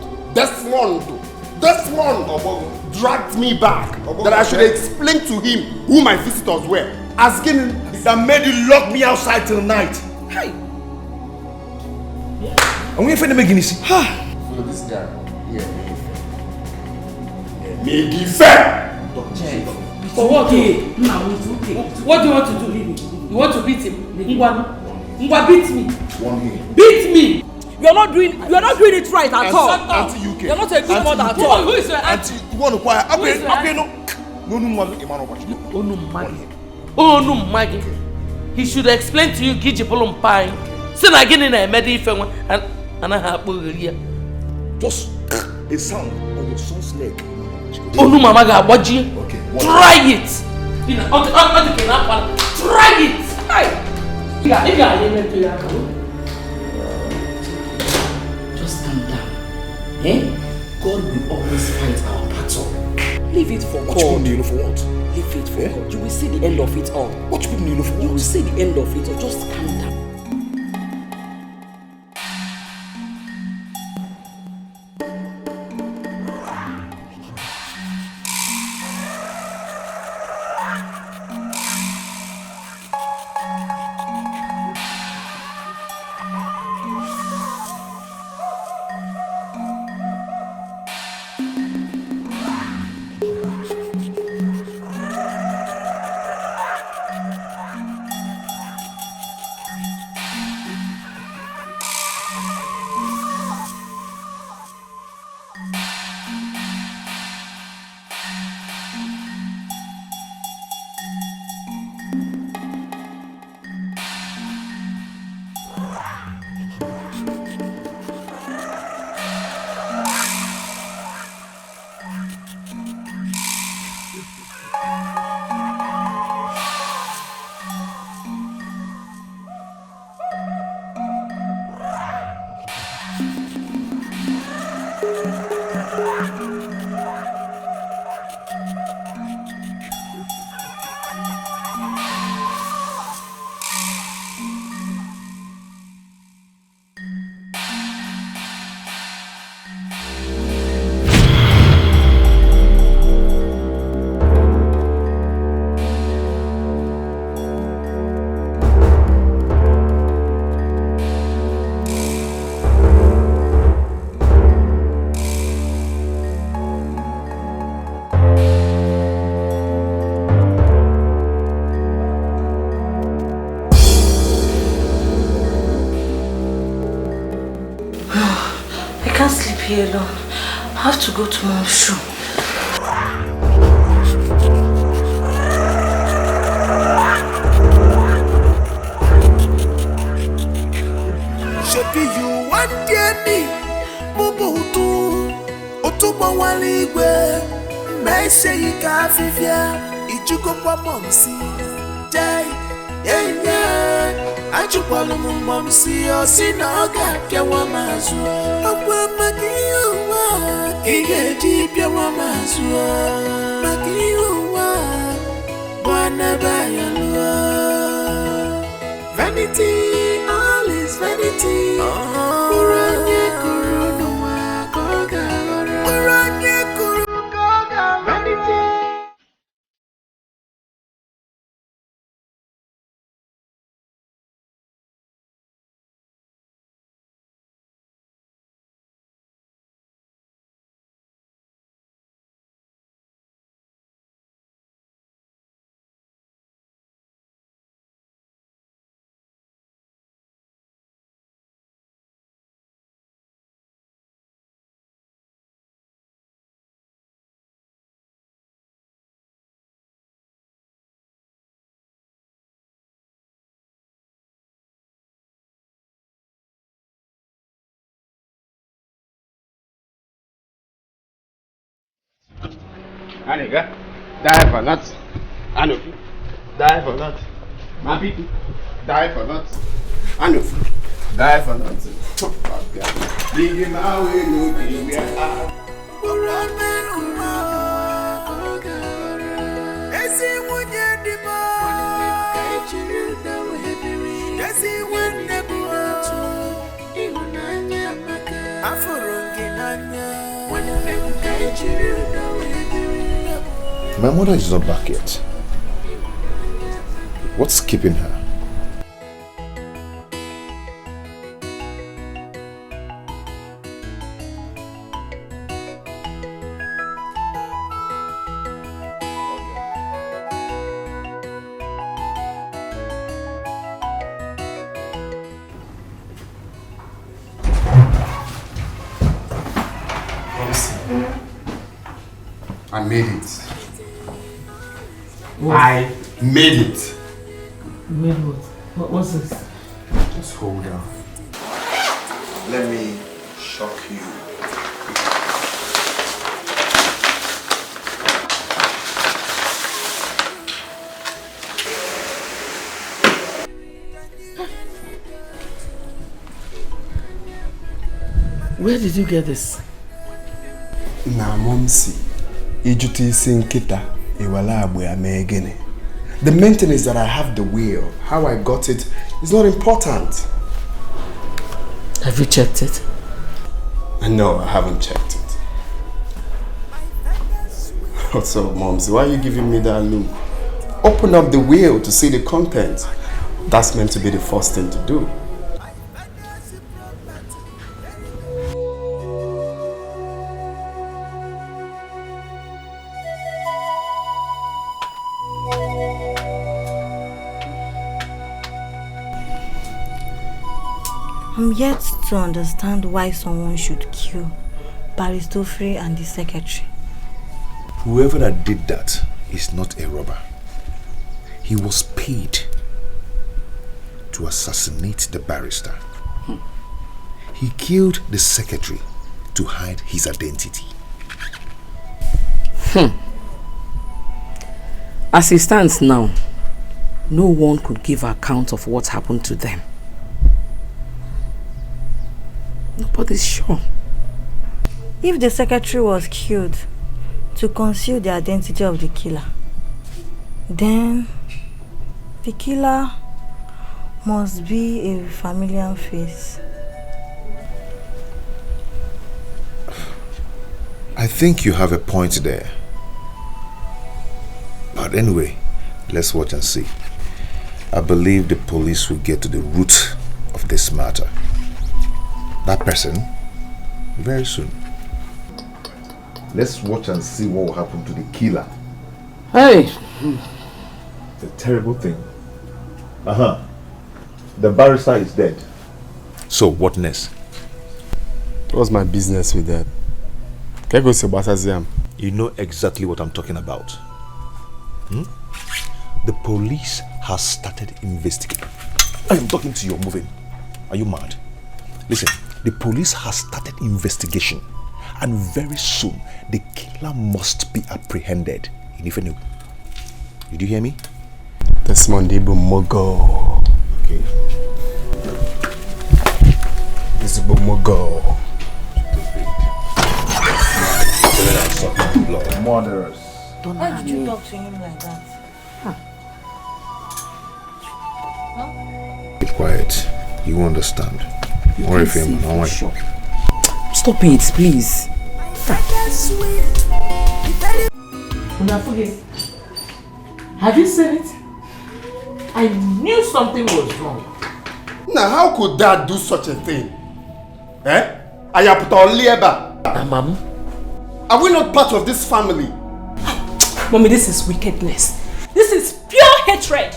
dragged me back that I should explain to him who my visitors were. Asking him that made you lock me outside till night. Hey. I'm waiting for the beginning. So this guy, Megi fair. For what? What do you want to do? You want to beat him? Ngwa, beat me. Beat me. You're not doing it right at all. Auntie UK. You're not a good mother at all. Who is your auntie? You want to quiet? No, Maggie. He should explain to you Kijipolum Pine. Say again in a medical and I have just a sound on your son's neck. Oh no, Mama, what you? Okay. Try it. Try it. Just calm down. Eh? God will always fight our battle. Leave it for God. What you for what? Leave it for God. You will see the end of it all. What you put for? You will see the end of it all. Just calm down. here alone. I have to go to Mom's show. Shebi you want me, Mubutu, Otubo Waligwe, Mese Ikafifia, Ichuko Momsi, Jai, Achupalo Momsi, Osinoga, Piawamazu, Akwamakiwa, Igeji Piawamazu, Makiwa, Buanabayalua, Vanity, all is vanity. Uranye kurunuwa kogara. Uranye kurunuwa vanity. Aniga, die for nuts. Anufi, die for nuts. My people, die for nuts. Anufi, die for nuts. Leave him away, no be we are. My mother is not back yet. What's keeping her? I made it. What? I made it. You made what? What's this? Just hold on. Let me shock you. Where did you get this? Na momsi, ijuti sinkita, iwala abwe amegene. The main thing is that I have the will. How I got it is not important. Have you checked it? No, I haven't checked it. What's up, momsi? Why are you giving me that look? Open up the will to see the content. That's meant to be the first thing to do. I'm yet to understand why someone should kill Baristofre and the secretary. Whoever that did that is not a robber. He was paid to assassinate the barrister. He killed the secretary to hide his identity. As it stands now, no one could give account of what happened to them. Nobody's sure. If the secretary was killed to conceal the identity of the killer, then the killer must be a familiar face. I think you have a point there. But anyway, let's watch and see. I believe the police will get to the root of this matter. That person very soon. Let's watch and see what will happen to the killer. Hey! It's a terrible thing. The barrister is dead. So what next? What's my business with that? Can I go to Basaziam? You know exactly what I'm talking about. The police has started investigating. I am talking to you, moving. Are you mad? Listen, the police has started investigation, and very soon the killer must be apprehended. Did you hear me? This Monday, Mogo. Okay. This is Mogo. Murderers. Why did you talk to him like that? Be quiet. You understand. You Worry can't for him. see Don't worry. for sure. Stop it, please. Have you seen it? I knew something was wrong. Now, how could Dad do such a thing? Eh? Mom? Are we not part of this family? Mommy, this is wickedness. This is pure hatred.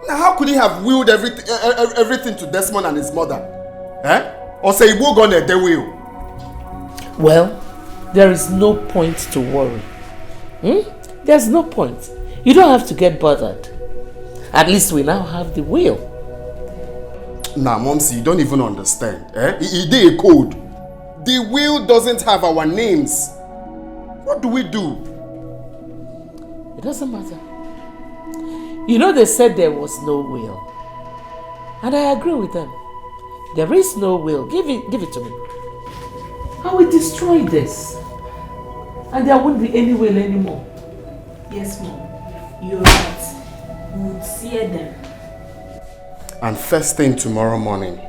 Now, how could he have willed everything to Desmond and his mother? Eh? Or say he will go on their will? Well, there is no point to worry. There's no point. You don't have to get bothered. At least we now have the will. Nah, Momsy, you don't even understand. Eh? He did a code. The will doesn't have our names. What do we do? It doesn't matter. You know they said there was no will. And I agree with them. There is no will. Give it to me. I will destroy this. And there won't be any will anymore. Yes, Mom. You're right. We would sear them. And first thing tomorrow morning,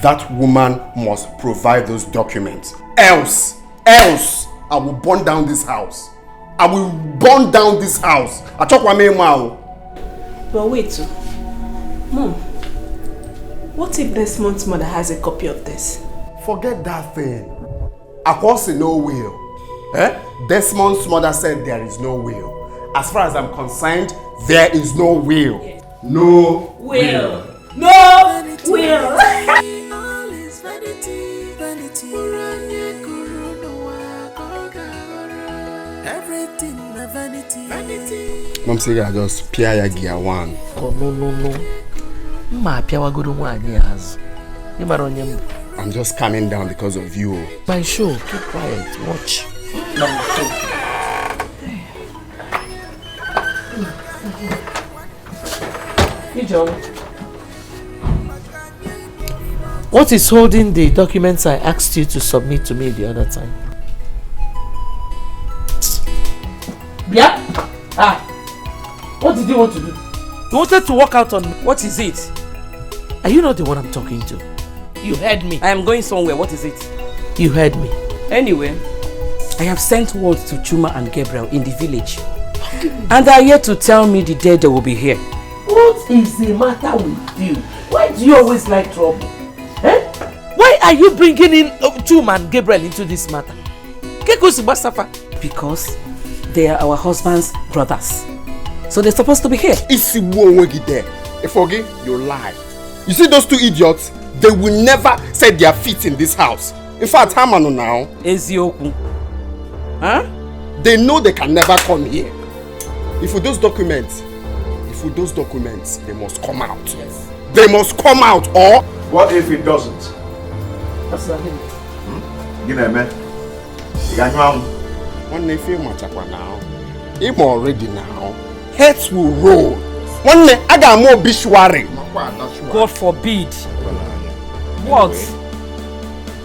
that woman must provide those documents. Else, I will burn down this house. I will burn down this house. But wait, Mom. What if Desmond's mother has a copy of this? Forget that thing. Across no will. Eh? Desmond's mother said there is no will. As far as I'm concerned, there is no will. No will. No will. All is vanity, vanity. Everything a vanity, vanity. Mom said I just pia gear one. Oh no. I'm just calming down because of you. My show, keep quiet, watch. Hey John. What is holding the documents I asked you to submit to me the other time? Yeah? What did you want to do? You wanted to walk out on me. What is it? Are you not the one I'm talking to? You heard me. I am going somewhere. What is it? You heard me. Anyway, I have sent word to Chuma and Gabriel in the village. And they are here to tell me the day they will be here. What is the matter with you? Why do you always like trouble? Eh? Why are you bringing in Chuma and Gabriel into this matter? Because they are our husband's brothers. So they're supposed to be here. If you forget, you lie. You see those two idiots? They will never set their feet in this house. In fact, Hamano now. Ezioku. Huh? They know they can never come here. If with those documents, they must come out. Yes. They must come out, or what if it doesn't? That's not him. You know, man. One nephew now. I'm already now. Heads will roll. One day I got more obituary. God forbid. What?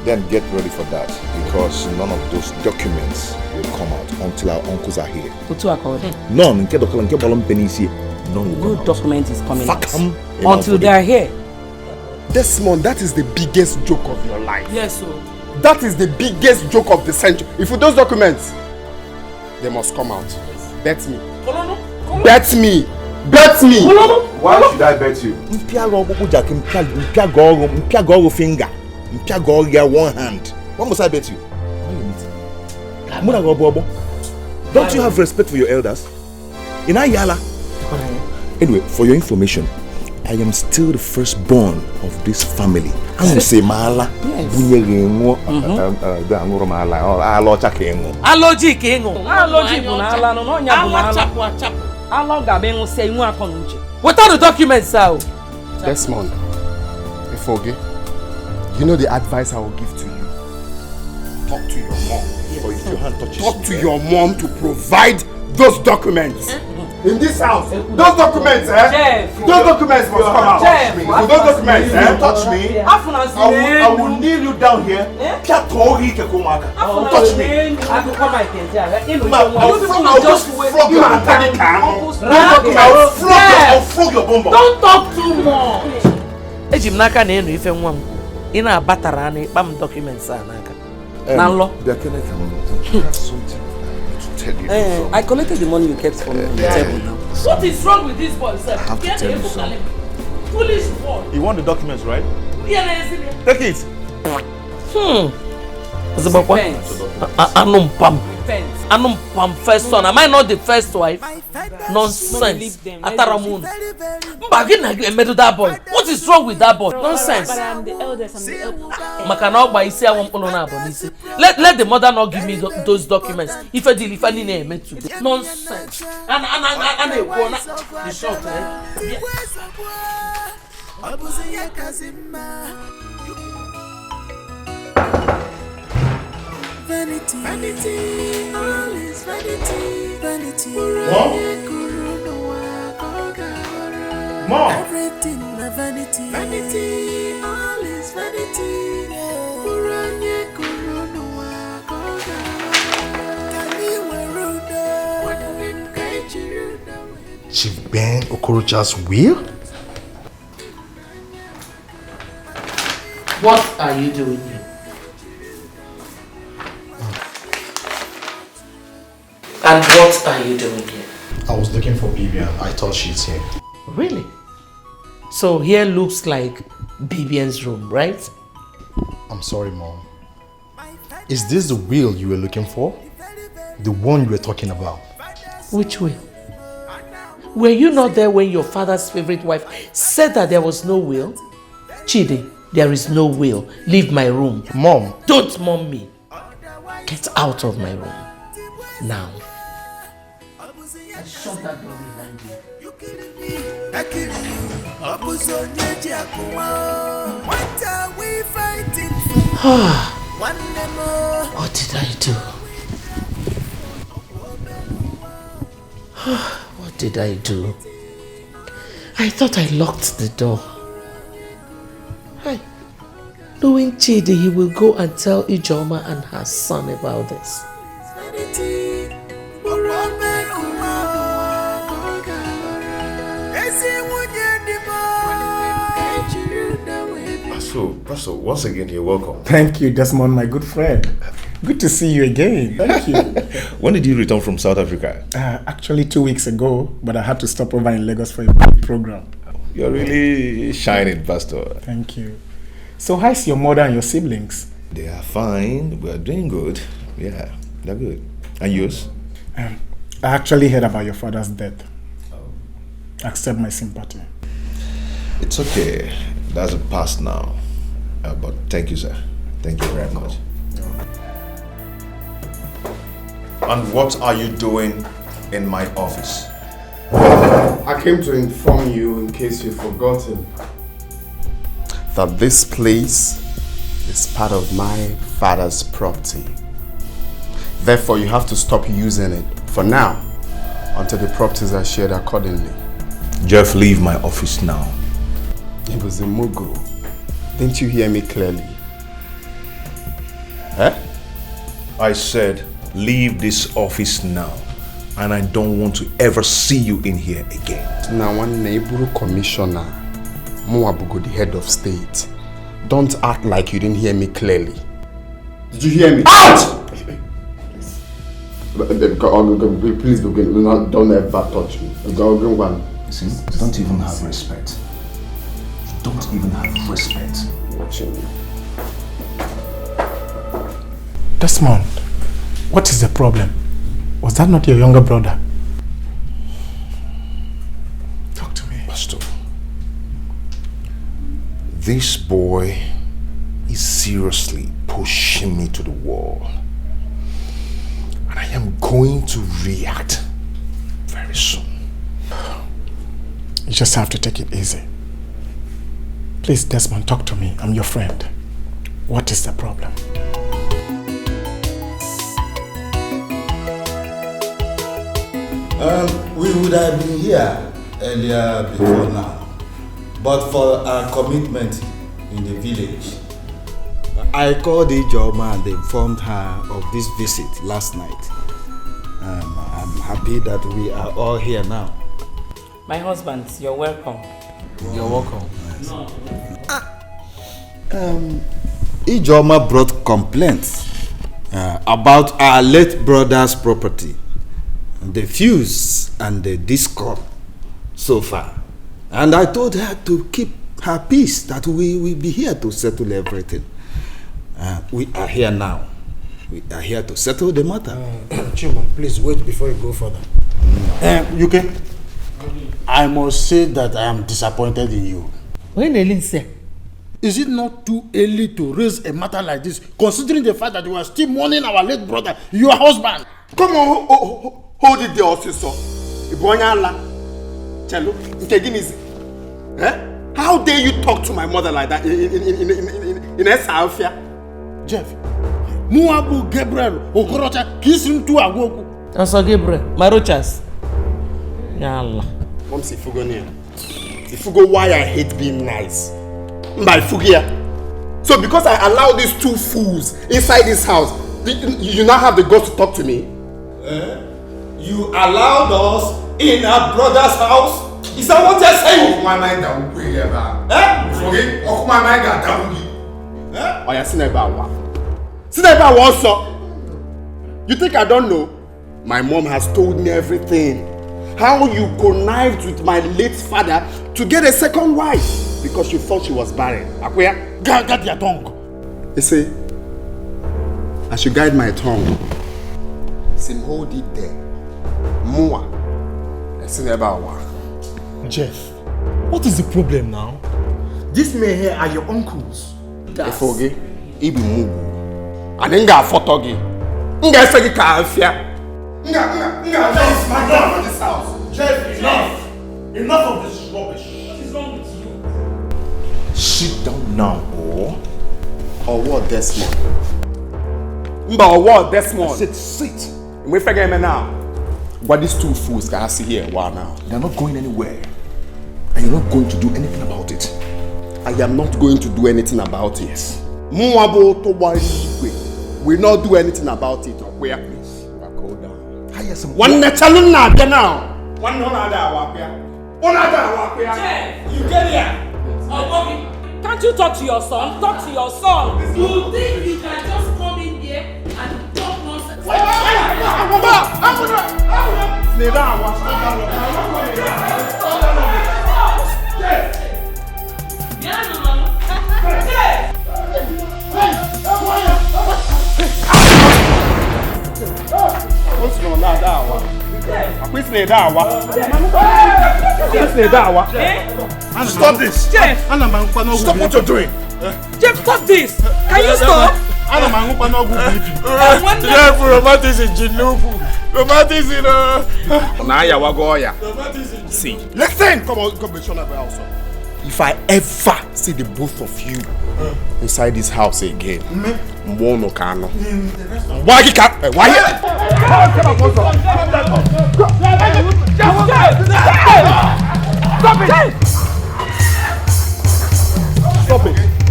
Then get ready for that, because none of those documents will come out until our uncles are here. None. No document is coming out until they are here. Desmond, that is the biggest joke of your life. Yes, sir. That is the biggest joke of the century. If with those documents, they must come out. Bet me. Bet me. Bet me. Why should I bet you? Finger. One hand. What must I bet you? Don't you have respect for your elders? In Ayala. Anyway, for your information, I am still the firstborn of this family. I will say Mala. Aloji kengo. Aloji bunala no nya bunala. Alo gabe ngo say mu akonunche. What are the documents now? Desmond, Ifoge, you know the advice I will give to you. Talk to your mom. Or if your hand touches talk to your mom to provide those documents. In this house, those documents, Jeff, those documents must come out. Jeff, so those documents, touch me. I will kneel you down here. Touch me. I'll just flog your mechanic car. I'll flog your bomb. Don't talk too much. Ejimnaka na enu ife nwa m. Ina abatara na ikpam documents anaka. Na nlo. I collected the money you kept for me on the table now. What is wrong with this boy, sir? I have to tell you something. Foolish boy. You want the documents, right? Yeah, take it. Anum pam first son. Am I not the first wife? Nonsense. Ataramun. That boy. What is wrong with that boy? Nonsense. But I'm the eldest. I'm the eldest. Let the mother not give me those documents. If I did, if I need meant to. Nonsense. And the short. Vanity, vanity, all is vanity, vanity. Mom! Everything a vanity, vanity, all is vanity. Chief Ben Okorocha's will? What are you doing here? And what are you doing here? I was looking for Bibian. I thought she's here. Really? So here looks like Bibian's room, right? I'm sorry, Mom. Is this the will you were looking for? The one you were talking about? Which will? Were you not there when your father's favorite wife said that there was no will? Chidi, there is no will. Leave my room. Mom! Don't mom me. Get out of my room. Now. Shut that door behind you. What are we fighting for? What did I do? What did I do? I thought I locked the door. Knowing Chidi, he will go and tell Ijoma and her son about this. Pastor, once again, you're welcome. Thank you, Desmond, my good friend. Good to see you again. Thank you. When did you return from South Africa? Actually 2 weeks ago, but I had to stop over in Lagos for a big program. You're really shining, Pastor. Thank you. So how's your mother and your siblings? They are fine. We are doing good. Yeah, they're good. And yours? I actually heard about your father's death. Accept my sympathy. It's okay. That's a past now. But thank you, sir. Thank you very much. And what are you doing in my office? I came to inform you, in case you've forgotten, that this place is part of my father's property. Therefore, you have to stop using it for now, until the properties are shared accordingly. Jeff, leave my office now. It was a mugu. Didn't you hear me clearly? Eh? I said, leave this office now. And I don't want to ever see you in here again. Now, one neighbor commissioner, Moabugo, the head of state, don't act like you didn't hear me clearly. Did you hear me? Out! Please, don't ever touch me. Listen, you don't even have respect. You don't even have respect. Watching you. Desmond, what is the problem? Was that not your younger brother? Talk to me. Pastor, This boy is seriously pushing me to the wall. And I am going to react very soon. You just have to take it easy. Please, Desmond, talk to me. I'm your friend. What is the problem? We would have been here earlier before now, but for our commitment in the village. I called Ijoma and informed her of this visit last night. I'm happy that we are all here now. My husband, you're welcome. You're welcome. Ijoma brought complaints about our late brother's property, the fuse and the discord so far. And I told her to keep her peace, that we will be here to settle everything. We are here now. We are here to settle the matter. Chima, please wait before you go further. UK, I must say that I am disappointed in you. When Elin said, is it not too early to raise a matter like this, considering the fact that you are still mourning our late brother, your husband? Come on, hold it there, sister. How dare you talk to my mother like that in Esafia? Jeff, Muabu Gabriel, Okorocha, kissing to Agoku. Also Gabriel, my rochas. Yalla. Mom, see Fugo near. See Fugo, why I hate being nice. By Fugia. So because I allow these two fools inside this house, you now have the guts to talk to me? You allowed us in our brother's house? Is that what you're saying? Off my mind that we forget. Off my mind that Oh yeah, Sineba also. You think I don't know? My mom has told me everything. How you connived with my late father to get a second wife because you thought she was barren. Akwea, guide your tongue. You see, I should guide my tongue. Sim hold it there. Mua. Jeff, what is the problem now? These men here are your uncles. Efoge, Ibi Mugu. And Nga Fotogi. Nga Segi Kaafia. Nga my God for this house. Jeff, enough. Enough of this rubbish. What is wrong with you? Sit down now, or what, Desmond? Mba, or what, Desmond? Sit. We forget me now. What these two fools can I see here? Wow, now. They're not going anywhere. And you're not going to do anything about it. I am not going to do anything about it. Muabo to will not do anything about it. Where, please? Go down. One natural now. One Jeff, you get here. Oh, Bobby, can't you talk to your son? Talk to your son. You think you can just come in here and talk nonsense? Stop this! Jeff! Stop what you're doing! Jeff, stop this! Can you stop? Jeff, romantics in Jinubu. Romantics in Naya Wagoya. See, listen! Come on, also. If I ever see the both of you inside this house again, Mbono Kano. Why you can't? Why?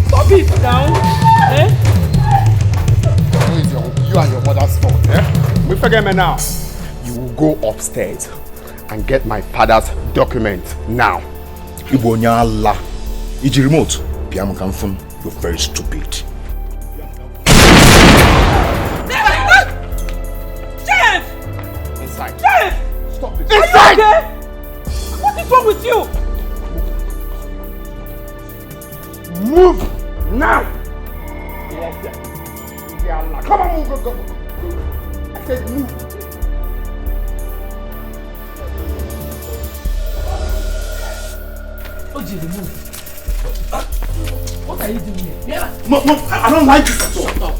Stop it now. You and your mother's fault, We forget me now. You will go upstairs and get my father's document now. Ibonyala. Iji remote. Piano Confronting. You're very stupid. Jeff! Inside. Jeff! Stop it. Inside! Okay? What is wrong with you? Move now! Come on, move, go. I said move. Oji, move. What are you doing here? Yeah. Mom, I don't like this at all. Shut up.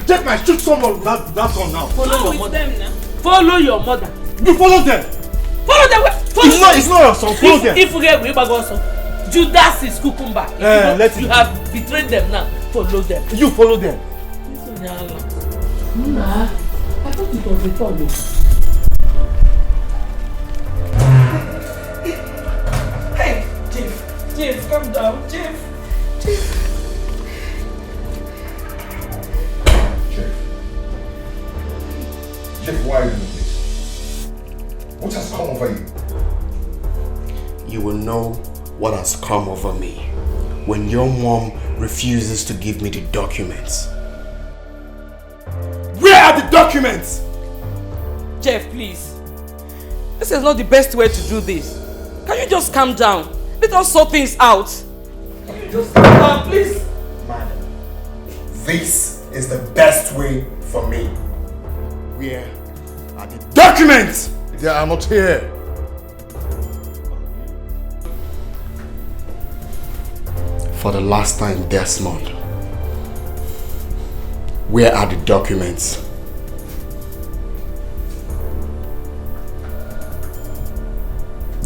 Jeff might shoot someone that's on now. Follow your mother. Them now. Follow your mother. You follow them. Follow them. It's not your son. Follow them. If we get Judas is cucumber. If you have betrayed them now. Follow them. You follow them. Nah, I thought it was a follow. Hey, Chief, calm down, Chief. Jeff, why are you doing this? What has come over you? You will know what has come over me when your mom refuses to give me the documents. Where are the documents? Jeff, please. This is not the best way to do this. Can you just calm down? Let us sort things out. Can you just calm down, please? Madam, this is the best way for me. Where are the documents? They are not here. For the last time, Desmond. Where are the documents?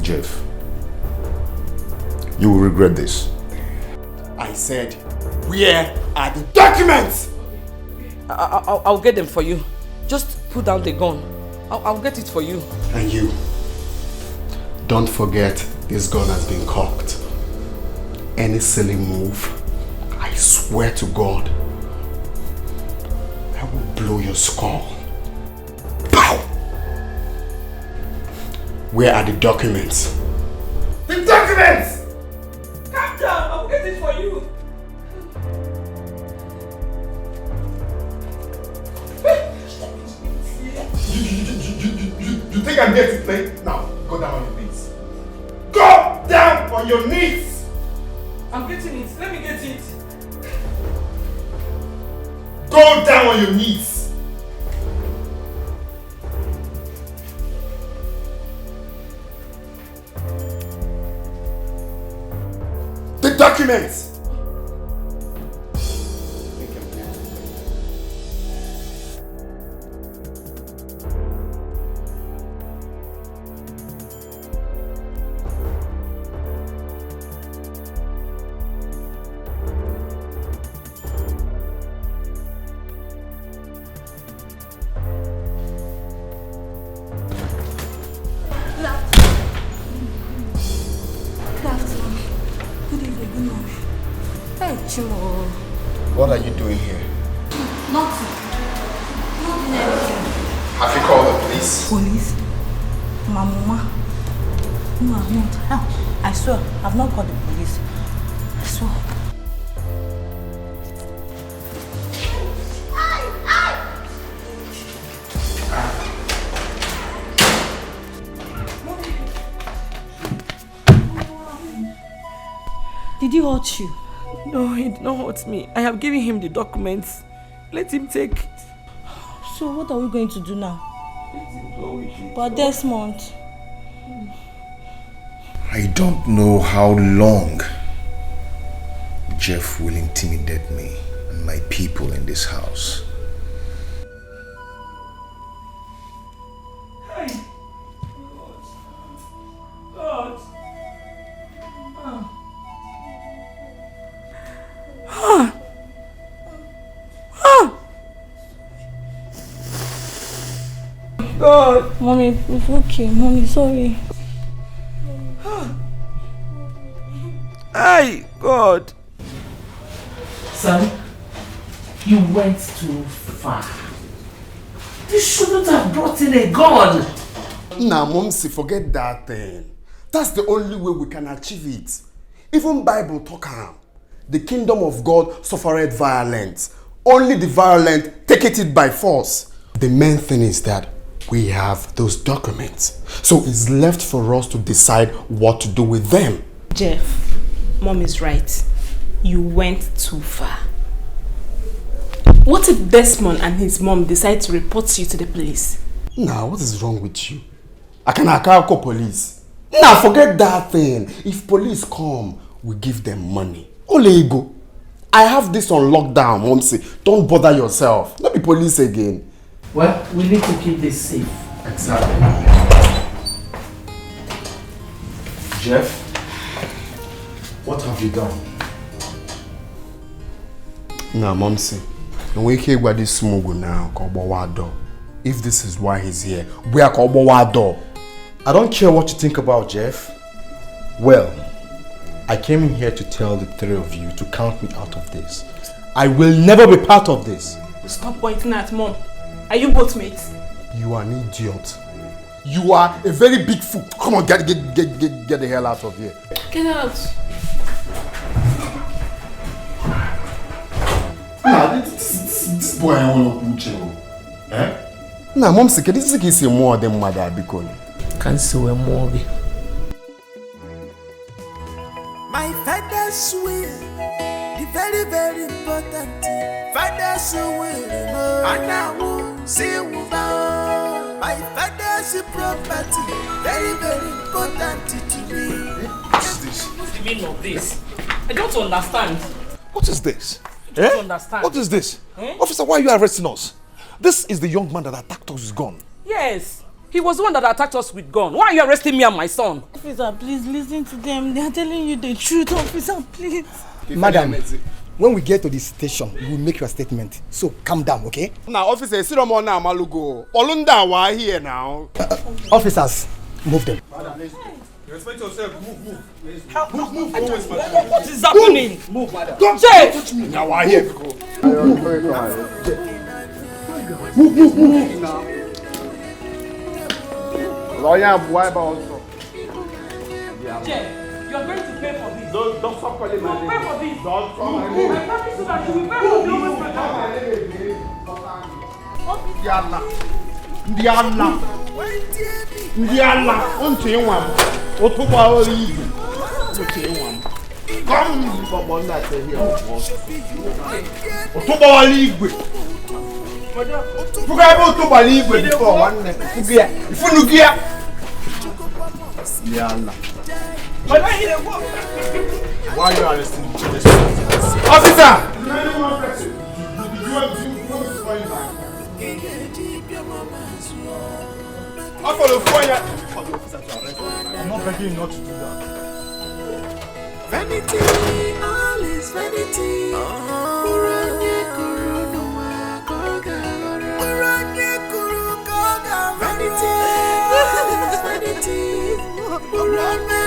Jeff, you will regret this. I said, where are the documents? I'll get them for you. Just put down the gun. I'll get it for you. And you, don't forget this gun has been cocked. Any silly move, I swear to God, I will blow your skull. Pow! Where are the documents? The documents! Calm down, I'll get it for you. You think I'm here to play? Now, go down on your knees. Go down on your knees! I'm getting it. Let me get it. Go down on your knees! The documents! What are you doing here? Nothing. Not doing anything. Have you called the police? Police? My mama? No, I've not. I swear, I've not called the police. I swear. Did he hurt you? No, he did not hurt me. I have given him the documents. Let him take it. So what are we going to do now? But Desmond... I don't know how long Jeff will intimidate me and my people in this house. God. God. Mommy, it's okay. Mommy, sorry. Hey, God. Son, you went too far. You shouldn't have brought in a gun. Nah, Momsi, forget that thing. That's the only way we can achieve it. Even Bible talk am. The kingdom of God suffereth violence. Only the violent take it by force. The main thing is that we have those documents. So it's left for us to decide what to do with them. Jeff, Mom is right. You went too far. What if Desmond and his mom decide to report you to the police? Nah, what is wrong with you? I can call police. Nah, forget that thing. If police come, we give them money. Olego, I have this on lockdown, Momsy. Don't bother yourself. Not be police again. Well, we need to keep this safe. Exactly. Jeff, what have you done? Nah, Momsy. We can't go this smogo now. If this is why he's here, we are called. I don't care what you think about Jeff. Well, I came in here to tell the three of you to count me out of this. I will never be part of this. Stop pointing at Mom. Are you both mates? You are an idiot. You are a very big fool. Come on, get the hell out of here. Get out. Nah, this boy I want to chill. Eh? Nah, Mom said this is more than mother because. Can't see where more be. My father's will, the very, very important thing. Father's will, and I will see you bow. My father's property, very, very important to me. What's this? What's the meaning of this? I don't understand. What is this? I don't understand. What is this? Eh? Officer, why are you arresting us? This is the young man that attacked us with gun. Yes, he was the one that attacked us with gun. Why are you arresting me and my son? Officer, please listen to them. They are telling you the truth, officer, please. Madam, when we get to the station, we will make your statement. So calm down, okay? Now, officer, sit on now, Malugo. Olunda, why here now? Officers, move them. Respect yourself. Move. Move. What is happening? Move, madam. Don't touch me. Now, why here? Move. Lawyer, why about Jeff, you are going to pay for this. Don't stop calling my name. Pay for this. Don't call my I name. promise you that you will pay for the Ndiala, onto one. Otuba ori. Come, Bobo, na say here. Otuba ori. Fuga bo otuba ori before one neck. Fugia. Ifunugia. Ndiala. Why are you arresting me? Officer! I follow I'm not begging you not to do that. Vanity, all is vanity. Uranye kuru no koga. Uranye kuru koga. Vanity, all is vanity. Uranye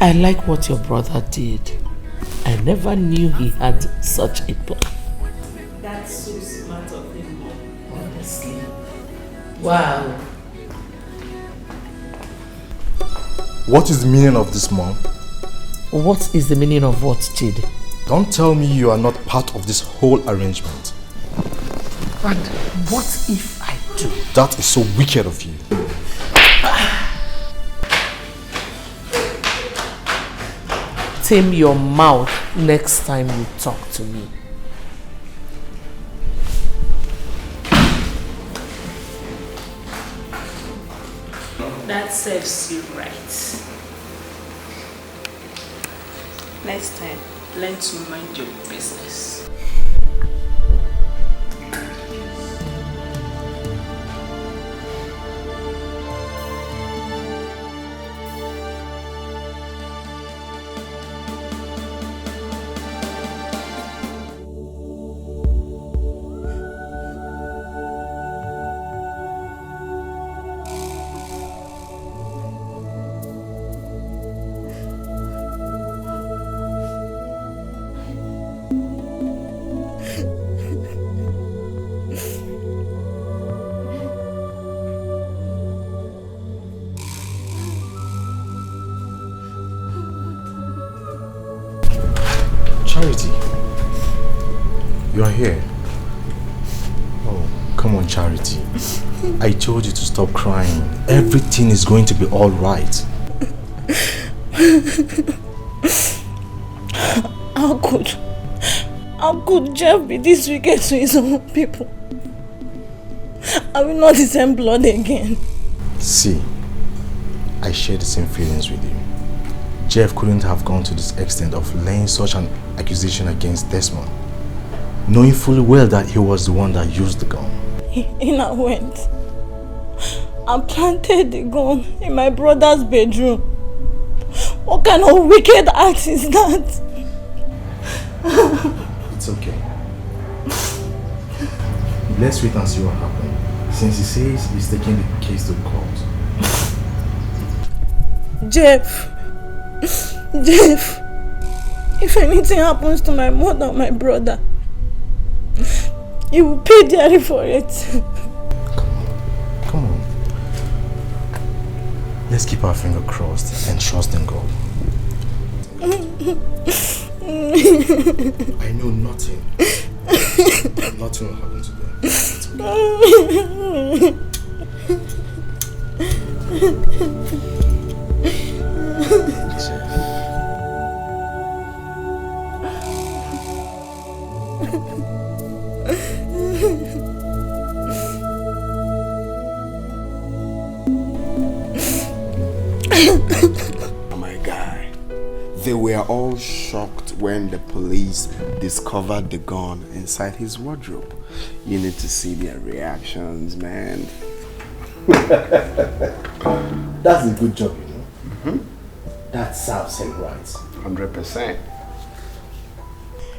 I like what your brother did. I never knew he had such a plan. That's so smart of him, honestly. Wow. What is the meaning of this, Mom? What is the meaning of what, Chidi? Don't tell me you are not part of this whole arrangement. And what if I do? That is so wicked of you. Tame your mouth next time you talk to me. That serves you right. Next time, learn to mind your business. Charity, you are here. Oh, come on, Charity. I told you to stop crying. Everything is going to be all right. How could Jeff be this wicked to his own people? I will not descend blood again. See, I share the same feelings with you. Jeff couldn't have gone to this extent of laying such an accusation against Desmond, knowing fully well that he was the one that used the gun. Ina went and planted the gun in my brother's bedroom. What kind of wicked act is that? It's okay. Let's wait and see what happens. Since he says he's taking the case to court. Jeff, if anything happens to my mother or my brother, you will pay dearly for it. Come on. Let's keep our finger crossed and trust in God. I know nothing. Nothing will happen to them. It's My guy, they were all shocked when the police discovered the gun inside his wardrobe. You need to see their reactions, man. That's a good job, you know. That serves him right. 100%.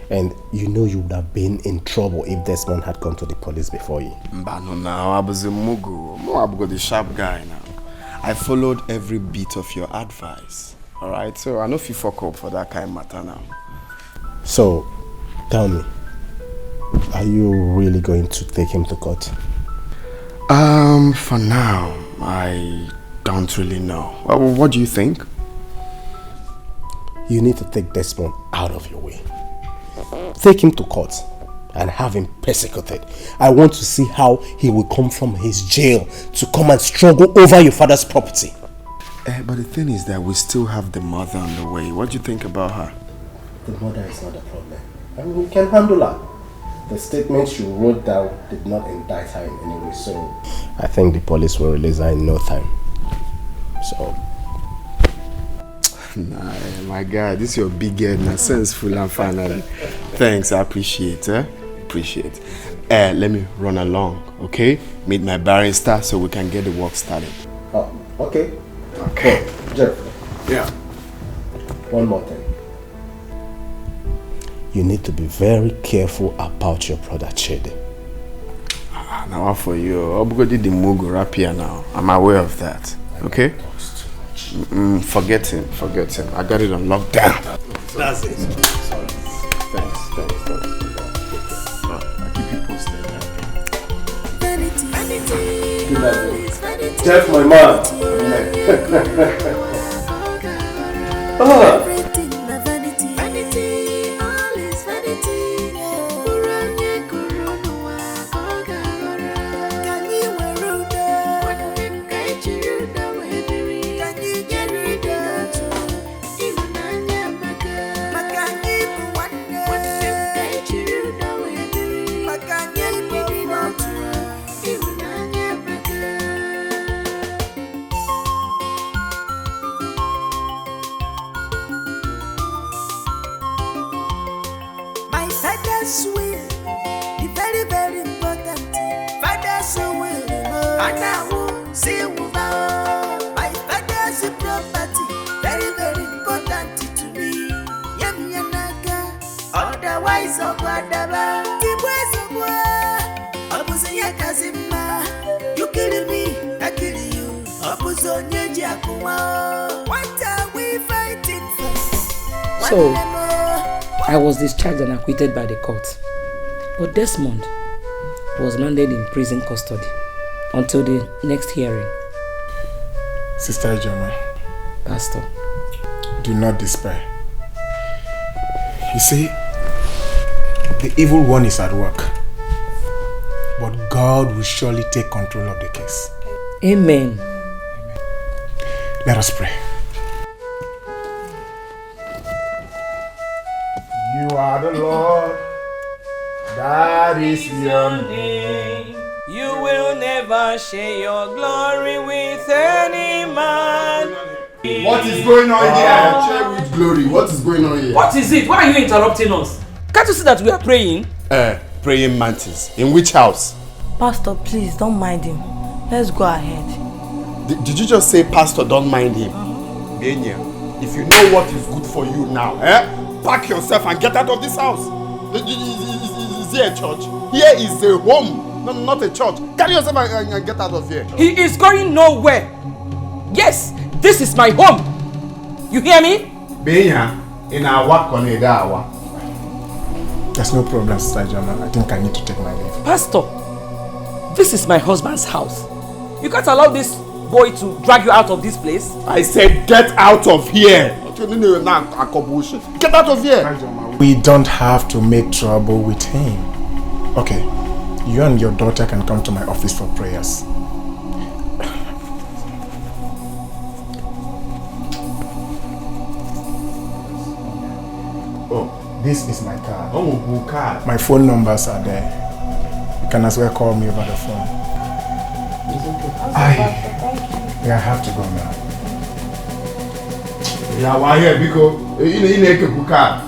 And you know you would have been in trouble if Desmond had come to the police before you. Mbano now, I was a mugu. I'm the sharp guy now. I followed every bit of your advice. Alright, so I know if you fuck up for that kind of matter now. So, tell me, are you really going to take him to court? For now, I don't really know. What do you think? You need to take Desmond out of your way. Take him to court and have him persecuted. I want to see how he will come from his jail to come and struggle over your father's property. But the thing is that we still have the mother on the way. What do you think about her? The mother is not a problem. I mean, we can handle her. The statement she wrote down did not indict her in any way, so I think the police will release her in no time. So... Nah, my God, this is your big head now, sensible and finally. Thanks, I appreciate it. Appreciate. Let me run along, okay? Meet my barrister so we can get the work started. Oh, okay. Okay. Jeff. Yeah. One more thing. You need to be very careful about your brother Chede. Now what for you? I'm going to do the Mugu rap here now. I'm aware of that. Okay? Forget him. I got it on lockdown. That's it. Sorry. Thanks. I'll keep you posted. Good night. Jeff, my man. So, I was discharged and acquitted by the court. But Desmond was landed in prison custody until the next hearing. Sister Ijoma, Pastor, do not despair. You see, the evil one is at work, but God will surely take control of the case. Amen. Let us pray. You are the Lord, that is your name. You will never share your glory with any man. What is going on here? Share with glory. What is going on here? What is it? Why are you interrupting us? Can't you see that we are praying? Praying mantis. In which house? Pastor, please don't mind him. Let's go ahead. Did you just say, Pastor, don't mind him? Benya, if you know what is good for you now, pack yourself and get out of this house. Is here a church? Here is a home, not a church. Carry yourself and get out of here. He is going nowhere. Yes, this is my home. You hear me? Benya, in our Koneda. There's no problem, Sister Jama. I think I need to take my leave. Pastor, this is my husband's house. You can't allow this boy to drag you out of this place. I said get out of here. Get out of here. We don't have to make trouble with him. Okay, you and your daughter can come to my office for prayers. Oh, this is my card. Oh, card. My phone numbers are there. You can as well call me over the phone. I have to go now. Yeah, why here? Because you need a card.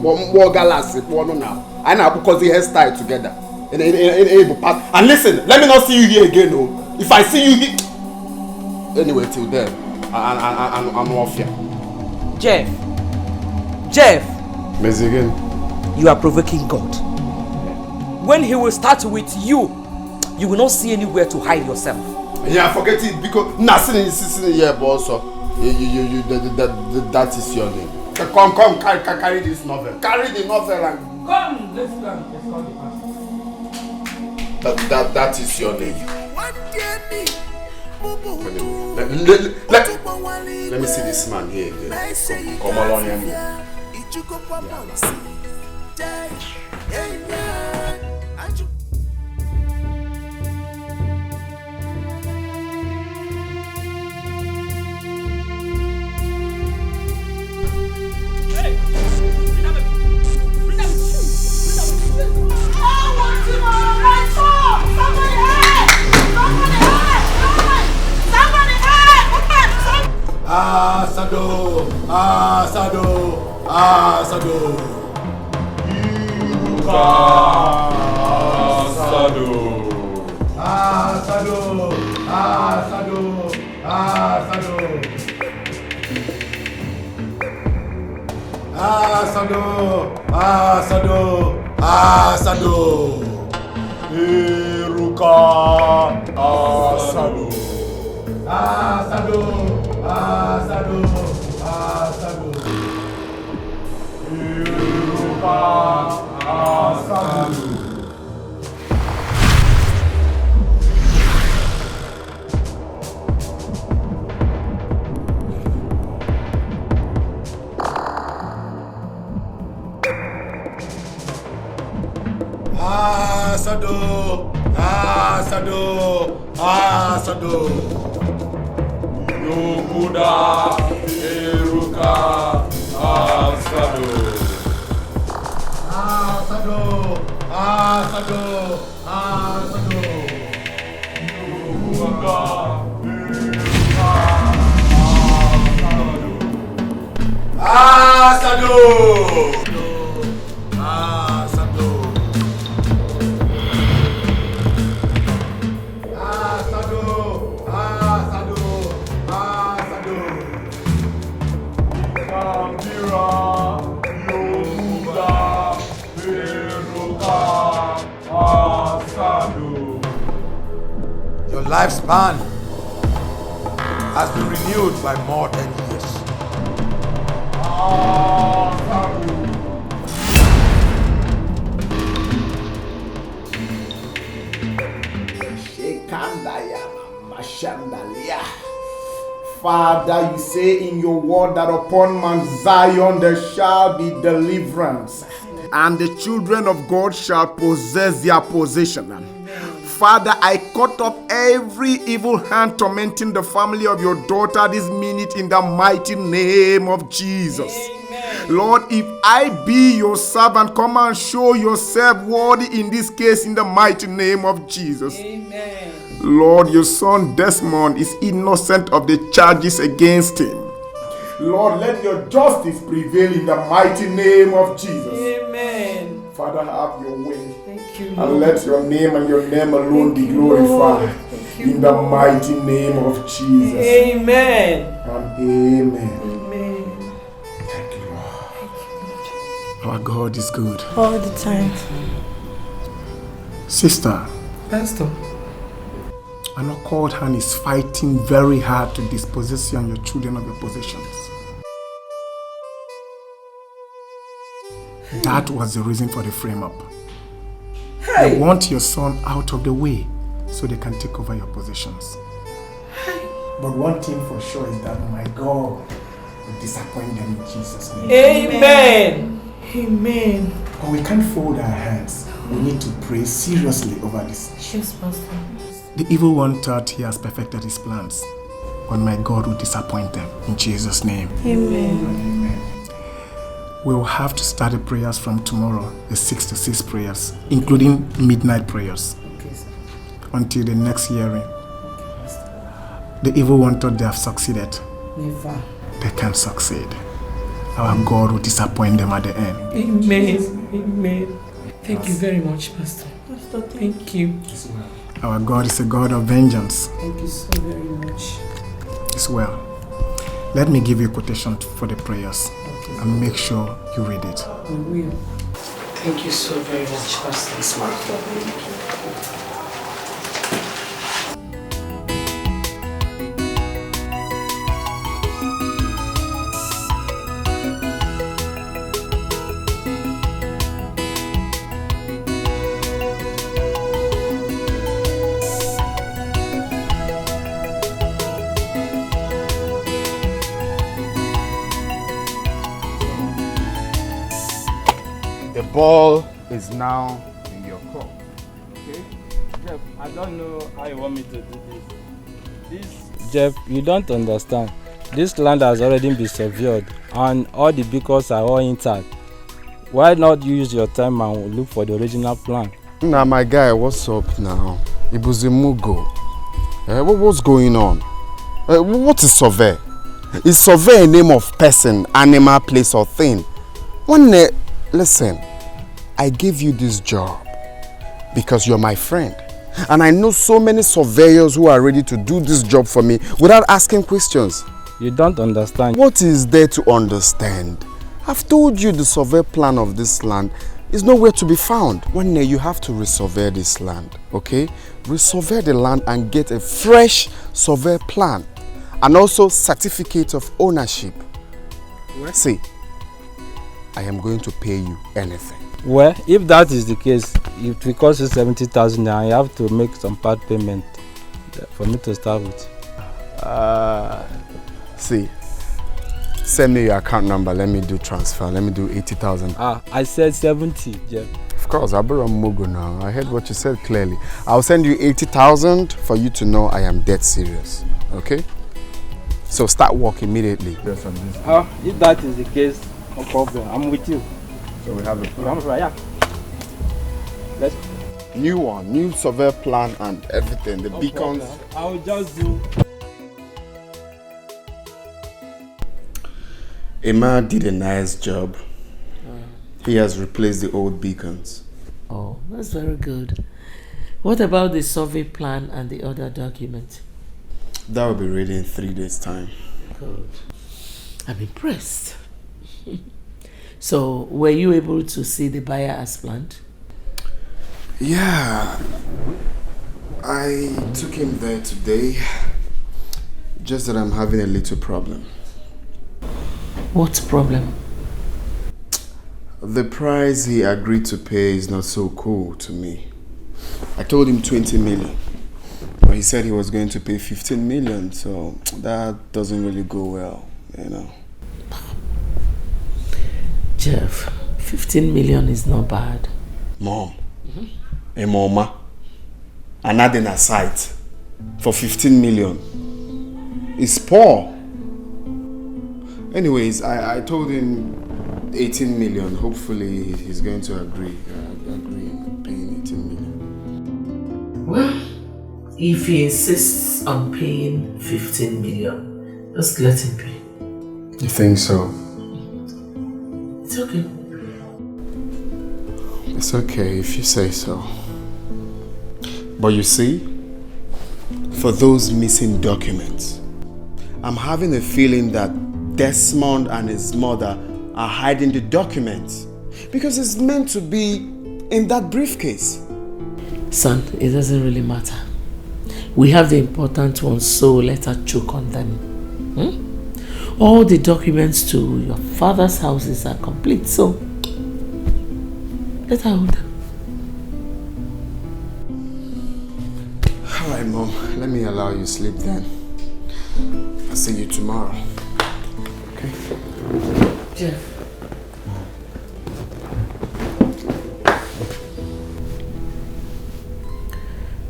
More galas, one now. I know because the hairstyle together. And listen, let me not see you here again. No. If I see you here, anyway, till then, I'm off here. Jeff. Miss again. You are provoking God. When he will start with you, you will not see anywhere to hide yourself. Yeah, forget it because nothing is here, but also that is your name. Come, carry this novel. Carry the novel and come. Let's go. That is your name. Let me see this man here again. Come along here. Asado. Iruka. Yokuda Eruka Asado. Your lifespan has been renewed by more than years. Father, you say in your word that upon Mount Zion there shall be deliverance, and the children of God shall possess their possession. Father, I cut off every evil hand tormenting the family of your daughter this minute in the mighty name of Jesus. Lord, if I be your servant, come and show yourself worthy in this case in the mighty name of Jesus. Amen. Lord, your son Desmond is innocent of the charges against him. Lord, let your justice prevail in the mighty name of Jesus. Amen. Father, have your way. Thank you, And Lord. let your name and your name alone be glorified in the mighty name of Jesus. Amen. And amen. Amen. Thank you, Lord. Our God is good. All the time. Sister, Pastor. an occult hand is fighting very hard to dispossess you and your children of your possessions. That was the reason for the frame-up. They want your son out of the way so they can take over your possessions. But one thing for sure is that my God will disappoint them in Jesus' name. Amen. Amen. But we can't fold our hands. We need to pray seriously over this issue. Yes, Pastor. The evil one thought he has perfected his plans, but my God will disappoint them in Jesus' name. Amen. Amen. We will have to start the prayers from tomorrow, the 6 to 6 prayers, including midnight prayers, until the next hearing. The evil one thought they have succeeded. Never. They can't succeed. Our God will disappoint them at the end. Amen. Amen. Thank you very much, Pastor. Pastor, thank you. Our God is a God of vengeance. Thank you so very much. It's well. Let me give you a quotation for the prayers and make sure you read it. I will. Thank you so very much, Pastor. Thank you. The ball is now in your court. Okay? Jeff, I don't know how you want me to do this. Jeff, you don't understand. This land has already been severed and all the beacons are all intact. Why not use your time and look for the original plan? Now, my guy, what's up now? Ibuzimugo. What's going on? What is survey? Is survey a name of person, animal, place, or thing? Listen, I gave you this job because you're my friend. And I know so many surveyors who are ready to do this job for me without asking questions. You don't understand. What is there to understand? I've told you the survey plan of this land is nowhere to be found. One day you have to resurvey this land, okay? Resurvey the land and get a fresh survey plan and also certificate of ownership. What? See, I am going to pay you anything. Well, if that is the case, it will cost you 70,000 and you have to make some part payment for me to start with. See, send me your account number. Let me do transfer. Let me do 80,000. I said 70, Jeff. Of course, I'll be on Mogo now. I heard what you said clearly. I'll send you 80,000 for you to know I am dead serious. Okay? So start work immediately. Yes, if that is the case, no problem. I'm with you. So we have a plan. Yeah. Let's. New one, new survey plan and everything. The beacons. I'll just do. Emma did a nice job. He has replaced the old beacons. Oh, that's very good. What about the survey plan and the other document? That will be ready in 3 days' time. Good. I'm impressed. So, were you able to see the buyer as planned? Yeah. I took him there today. Just that I'm having a little problem. What problem? The price he agreed to pay is not so cool to me. I told him 20 million. But he said he was going to pay 15 million, so that doesn't really go well, you know. Jeff, 15 million is not bad. Mom, a mama, another in a site for 15 million. It's poor. Anyways, I told him 18 million. Hopefully he's going to agree in paying 18 million. Well, if he insists on paying 15 million, just let him pay. You think so? It's okay. It's okay if you say so. But you see, for those missing documents, I'm having a feeling that Desmond and his mother are hiding the documents because it's meant to be in that briefcase. Son, it doesn't really matter. We have the important ones, so let her choke on them. All the documents to your father's houses are complete, so let her hold them. Alright, Mom, let me allow you sleep then. I'll see you tomorrow. Okay? Jeff.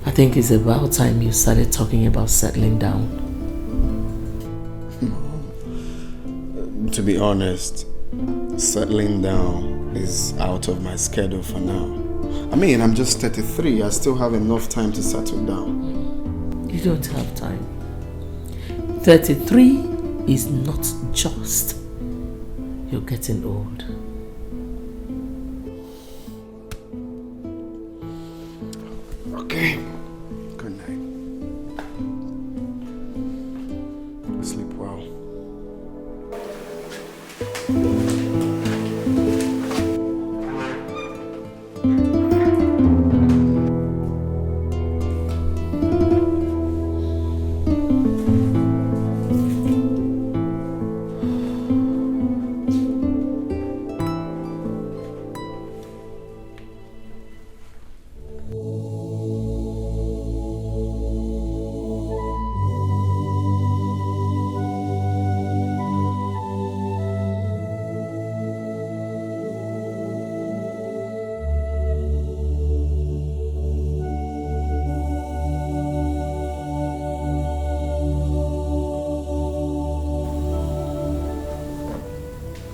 I think it's about time you started talking about settling down. To be honest, settling down is out of my schedule for now. I mean, I'm just 33. I still have enough time to settle down. You don't have time. 33 is not just. You're getting old. Okay. Good night. Sleep well.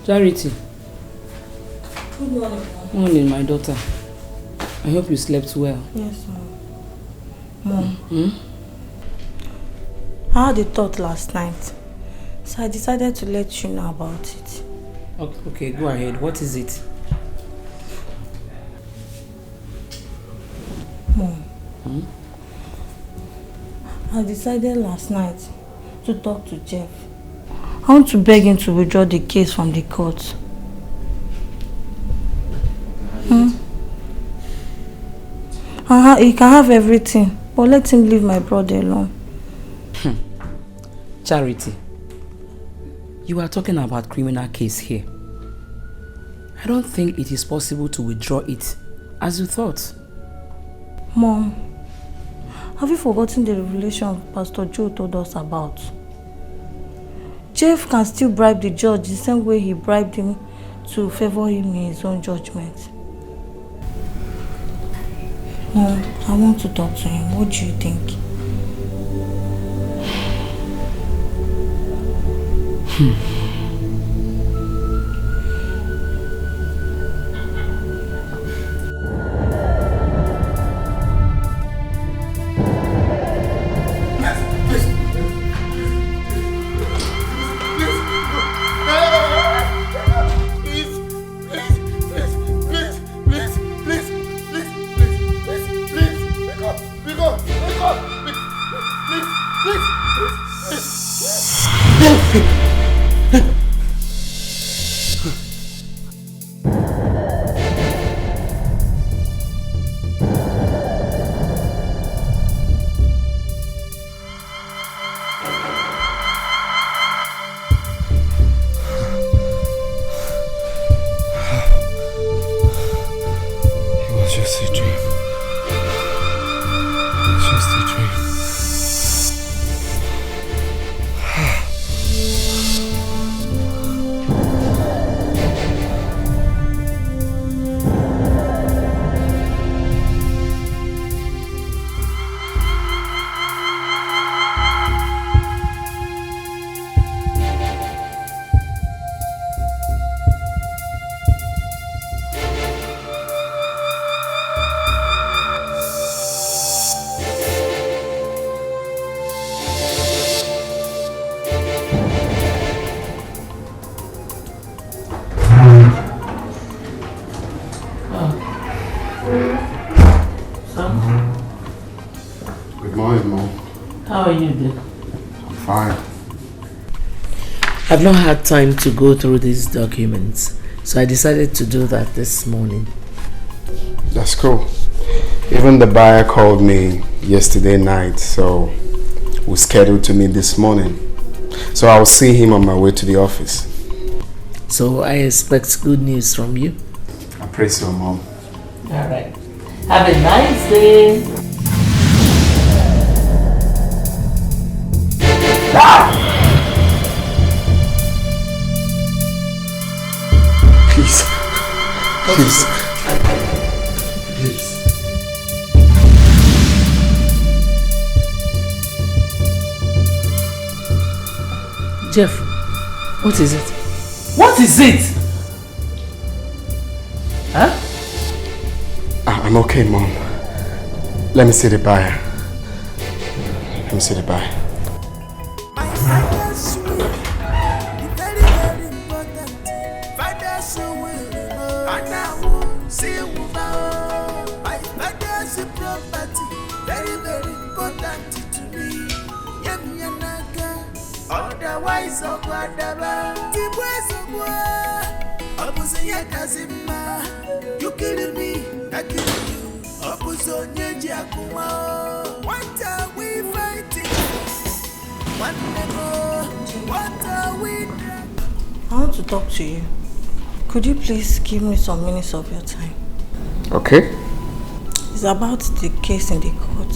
Charity. Good morning, Mom. Morning, my daughter. I hope you slept well. Yes, Mom. Mom. I had a thought last night, so I decided to let you know about it. Okay, go ahead. What is it? Mom. I decided last night to talk to Jeff. I want to beg him to withdraw the case from the court. He can have everything, but let him leave my brother alone. Charity, you are talking about criminal case here. I don't think it is possible to withdraw it as you thought. Mom, have you forgotten the revelation Pastor Joe told us about? Jeff can still bribe the judge the same way he bribed him to favor him in his own judgment. Mom, I want to talk to him. What do you think? Son? Good morning, Mom. How are you doing? I'm fine. I've not had time to go through these documents, so I decided to do that this morning. That's cool. Even the buyer called me yesterday night, so we scheduled to meet this morning. So I'll see him on my way to the office. So I expect good news from you. I pray so, Mom. Alright. Have a nice day. Please. Please. Please. Jeff, what is it? What is it? Huh? I'm okay, Mom. Let me see the buyer. Let me see the buyer. Otherwise, you killing me, I kill you. What are we fighting? What are we? I want to talk to you. Could you please give me some minutes of your time? Okay. It's about the case in the court.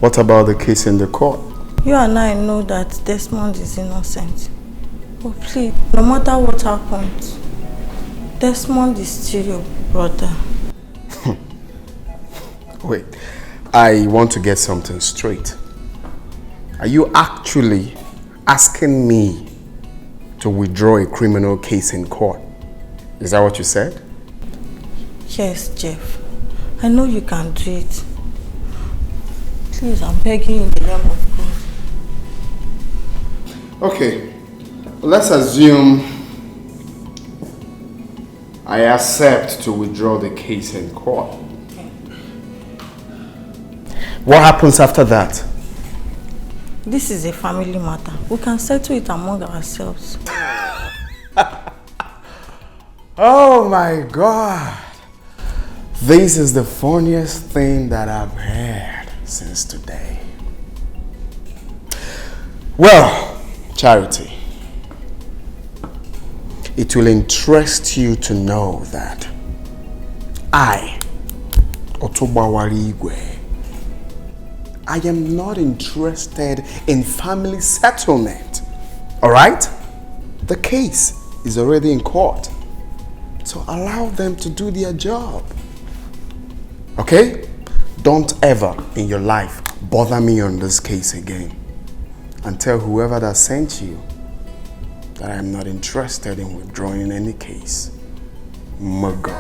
What about the case in the court? You and I know that Desmond is innocent. But please, no matter what happens, Desmond is still your brother. Wait, I want to get something straight. Are you actually asking me to withdraw a criminal case in court? Is that what you said? Yes, Jeff. I know you can do it. Please, I'm begging you in the name of God. Okay, let's assume I accept to withdraw the case in court. What happens after that? This is a family matter. We can settle it among ourselves. Oh my God. This is the funniest thing that I've heard since today. Well, Charity, it will interest you to know that I, Otobawari Igwe, I am not interested in family settlement. All right? The case is already in court. So allow them to do their job. Okay? Don't ever in your life bother me on this case again. And tell whoever that sent you that I am not interested in withdrawing any case. Muggo.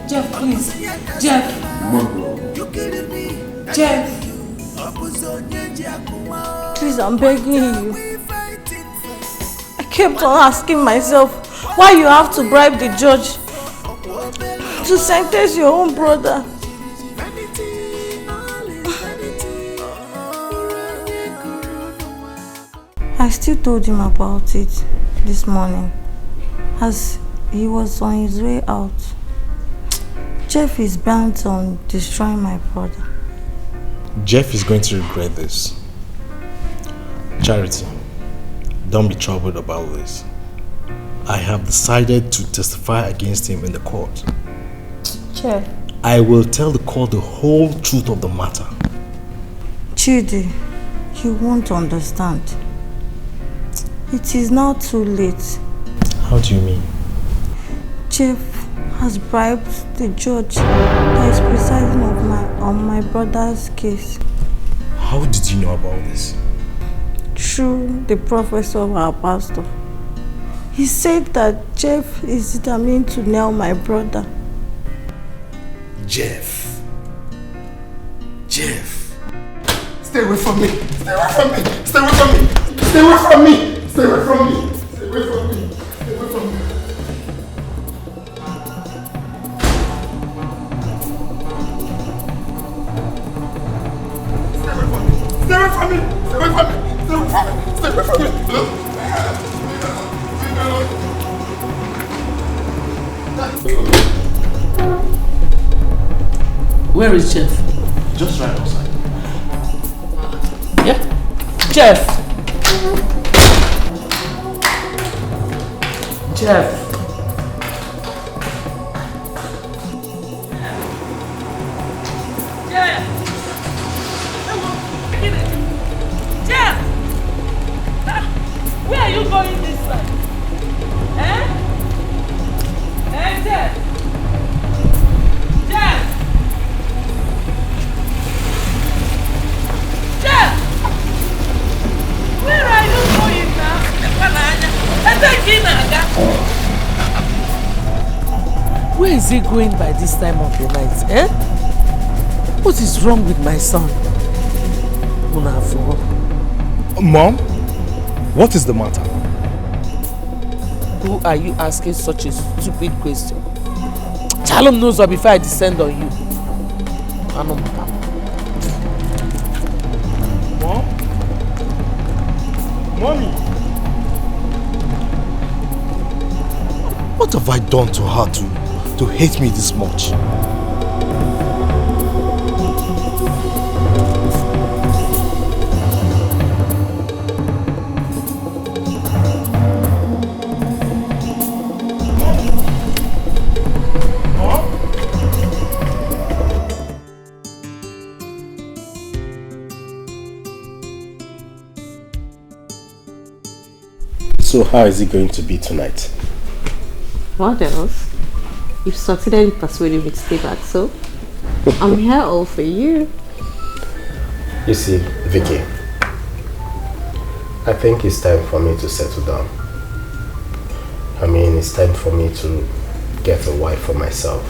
Jeff, please. Jeff. Muggo. Jeff. Please, I'm begging you. I kept on asking myself why you have to bribe the judge to sentence your own brother. I still told him about it this morning as he was on his way out. Jeff is bent on destroying my brother. Jeff is going to regret this. Charity, don't be troubled about this. I have decided to testify against him in the court. Jeff. I will tell the court the whole truth of the matter. Chidi, you won't understand. It is now too late. How do you mean? Jeff has bribed the judge that is presiding on my brother's case. How did you know about this? Through the prophecy of our pastor. He said that Jeff is determined to nail my brother. Jeff. Stay away from me. Stay away from me. Stay away from me. Stay away from me. Stay away from me. Stay away from me. Stay away from me. Where is Jeff? Just right outside. Yeah? Jeff! Jeff! Jeff! Where are you going this side? Eh? Eh, Jeff? Jeff! Jeff! Where are you going now? Where is he going by this time of the night, eh? What is wrong with my son? Mom, what is the matter? Who are you asking such a stupid question? Chalum knows her before I descend on you. Mom? Mommy? What have I done to her to hate me this much? So how is it going to be tonight? What else? You've succeeded in persuading me to stay back, so I'm here all for you. You see, Vicky, I think it's time for me to settle down. I mean, it's time for me to get a wife for myself.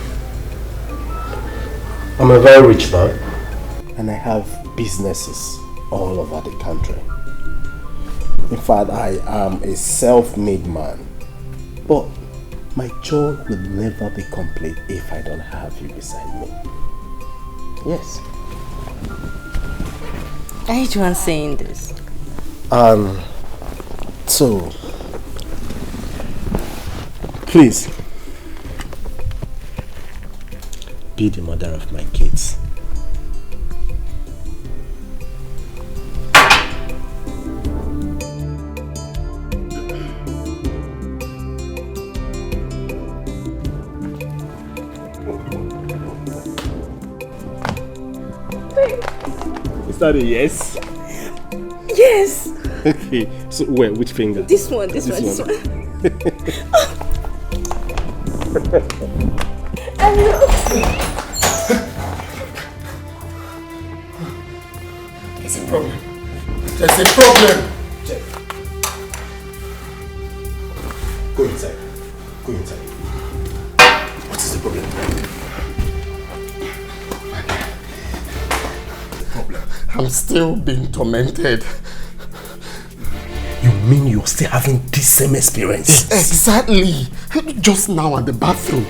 I'm a very rich man, and I have businesses all over the country. In fact, I am a self-made man. But my joy will never be complete if I don't have you beside me. Yes. I hate you saying this. So, please, be the mother of my kids. Is that a yes? Yes. Okay. So where? Which finger? This one. This one. It's a problem. There's a problem. Jeff. Go inside. Go inside. What is the problem? I'm still being tormented. You mean you're still having this same experience? Exactly. Just now at the bathroom.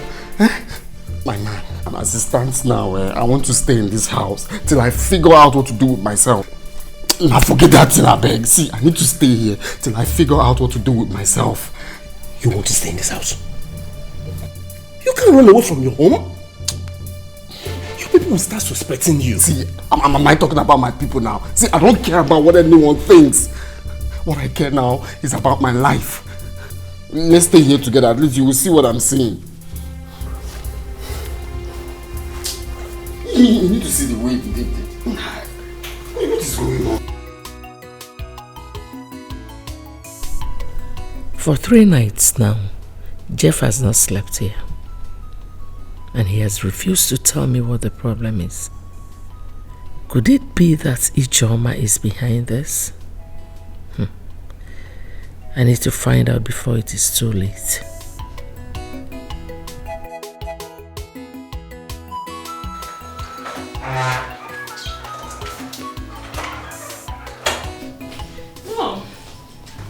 My man, as it stands now, I want to stay in this house till I figure out what to do with myself. Now forget that thing, I beg. See, I need to stay here till I figure out what to do with myself. You want to stay in this house? You can't run away from your home. People will start suspecting you. See, am I talking about my people now? See, I don't care about what anyone thinks. What I care now is about my life. Let's stay here together. At least you will see what I'm saying. You need to see the way he did it. What is going on? For 3 nights now, Jeff has not slept here. And he has refused to tell me what the problem is. Could it be that Ijeoma is behind this? I need to find out before it is too late. No.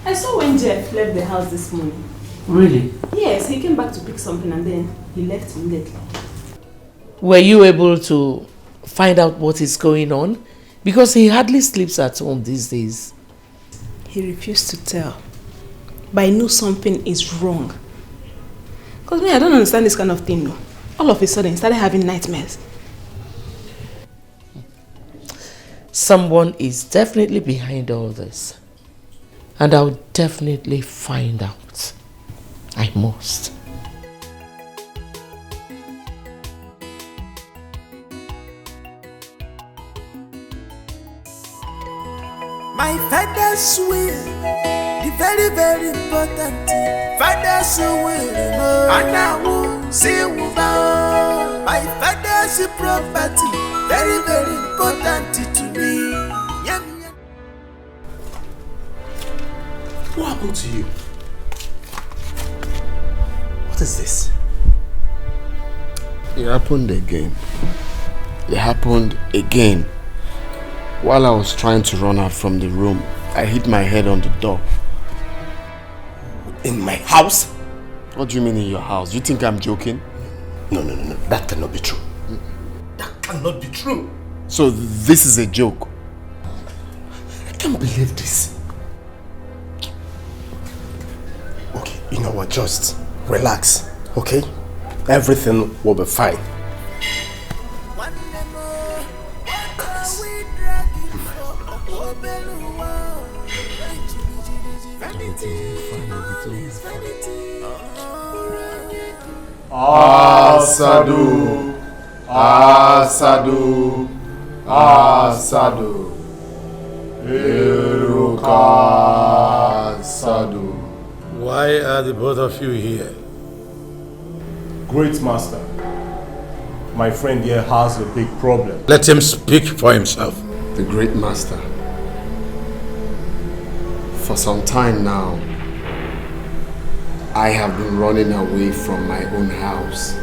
I saw when Jeff left the house this morning. Really? Yes, he came back to pick something and then he left immediately. Were you able to find out what is going on? Because he hardly sleeps at home these days. He refused to tell. But I know something is wrong. Because me, I don't understand this kind of thing, no. All of a sudden, he started having nightmares. Someone is definitely behind all this. And I'll definitely find out. I must. My father's will, the very, very important thing. Father's will, and I will say about my father's property, very, very important to me. What happened to you? What is this? It happened again. It happened again. While I was trying to run out from the room, I hit my head on the door. In my house? What do you mean in your house? You think I'm joking? No. That cannot be true. That cannot be true. So this is a joke? I can't believe this. Okay, you know what? Just relax, okay? Everything will be fine. Asadu, Asadu, Asadu, Iruka, Asadu. Why are the both of you here? Great master, my friend here has a big problem. Let him speak for himself. The great master. For some time now, I have been running away from my own house.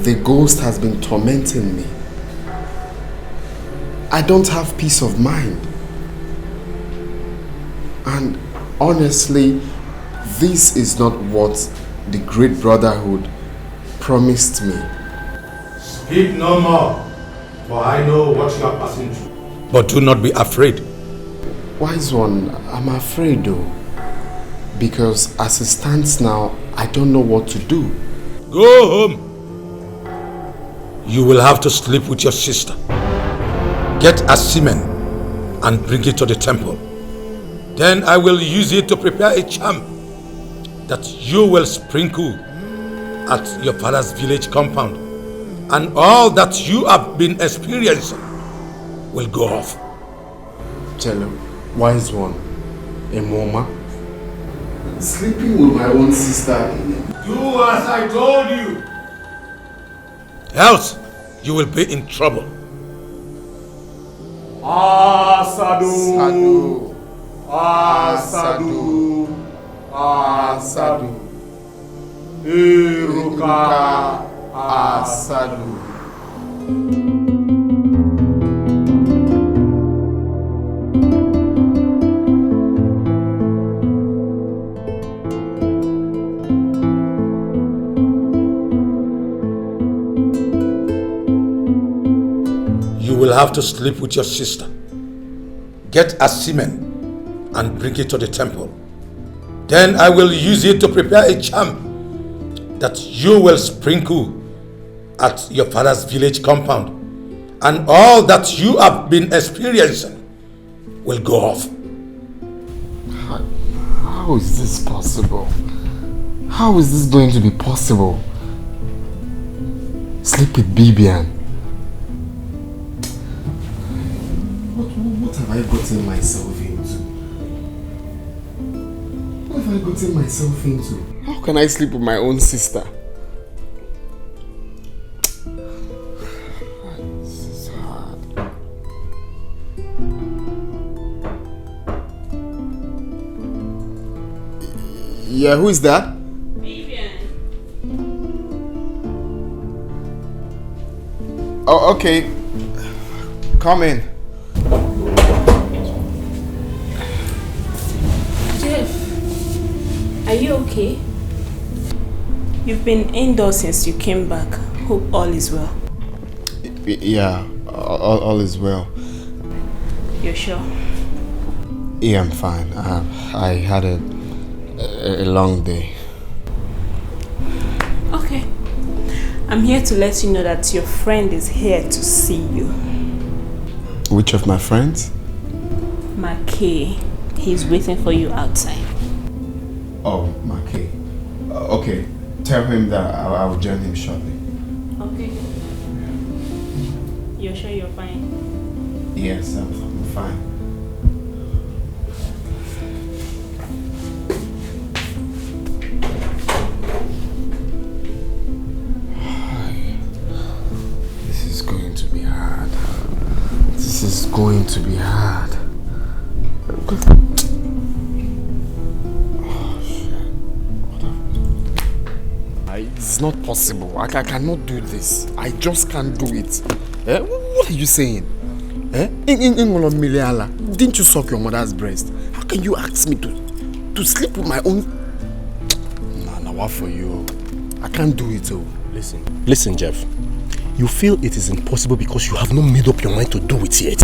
The ghost has been tormenting me. I don't have peace of mind. And honestly, this is not what the Great Brotherhood promised me. Speak no more, for I know what you are passing through. But do not be afraid. Wise one, I'm afraid though. Because as it stands now, I don't know what to do. Go home. You will have to sleep with your sister. Get a semen and bring it to the temple. Then I will use it to prepare a charm that you will sprinkle at your father's village compound. And all that you have been experiencing will go off. Jello, wise one, a mama. Sleeping with my own sister. Do as I told you. Else, you will be in trouble. Asadu. Asadu. Asadu. Iruka. Asadu. You will have to sleep with your sister. Get a semen and bring it to the temple. Then I will use it to prepare a charm that you will sprinkle at your father's village compound. And all that you have been experiencing will go off. How is this possible? How is this going to be possible? Sleep with Bibian. What have I gotten myself into? What have I gotten myself into? How can I sleep with my own sister? This is hard. Yeah, who is that? Oh, okay. Come in. Jeff, are you okay? You've been indoors since you came back. Hope all is well. Yeah, all is well. You're sure? Yeah, I'm fine. I had a long day. Okay. I'm here to let you know that your friend is here to see you. Which of my friends? Mackay. He's waiting for you outside. Oh, Mackay. Okay, tell him that I will join him shortly. Okay. You're sure you're fine? Yes, I'm fine. This is going to be hard. This is going to be hard. It's not possible. I cannot do this. I just can't do it. What are you saying? Didn't you suck your mother's breast? How can you ask me to sleep with my own? Nah, what for you? I can't do it. Oh. Listen, Jeff. You feel it is impossible because you have not made up your mind to do it yet.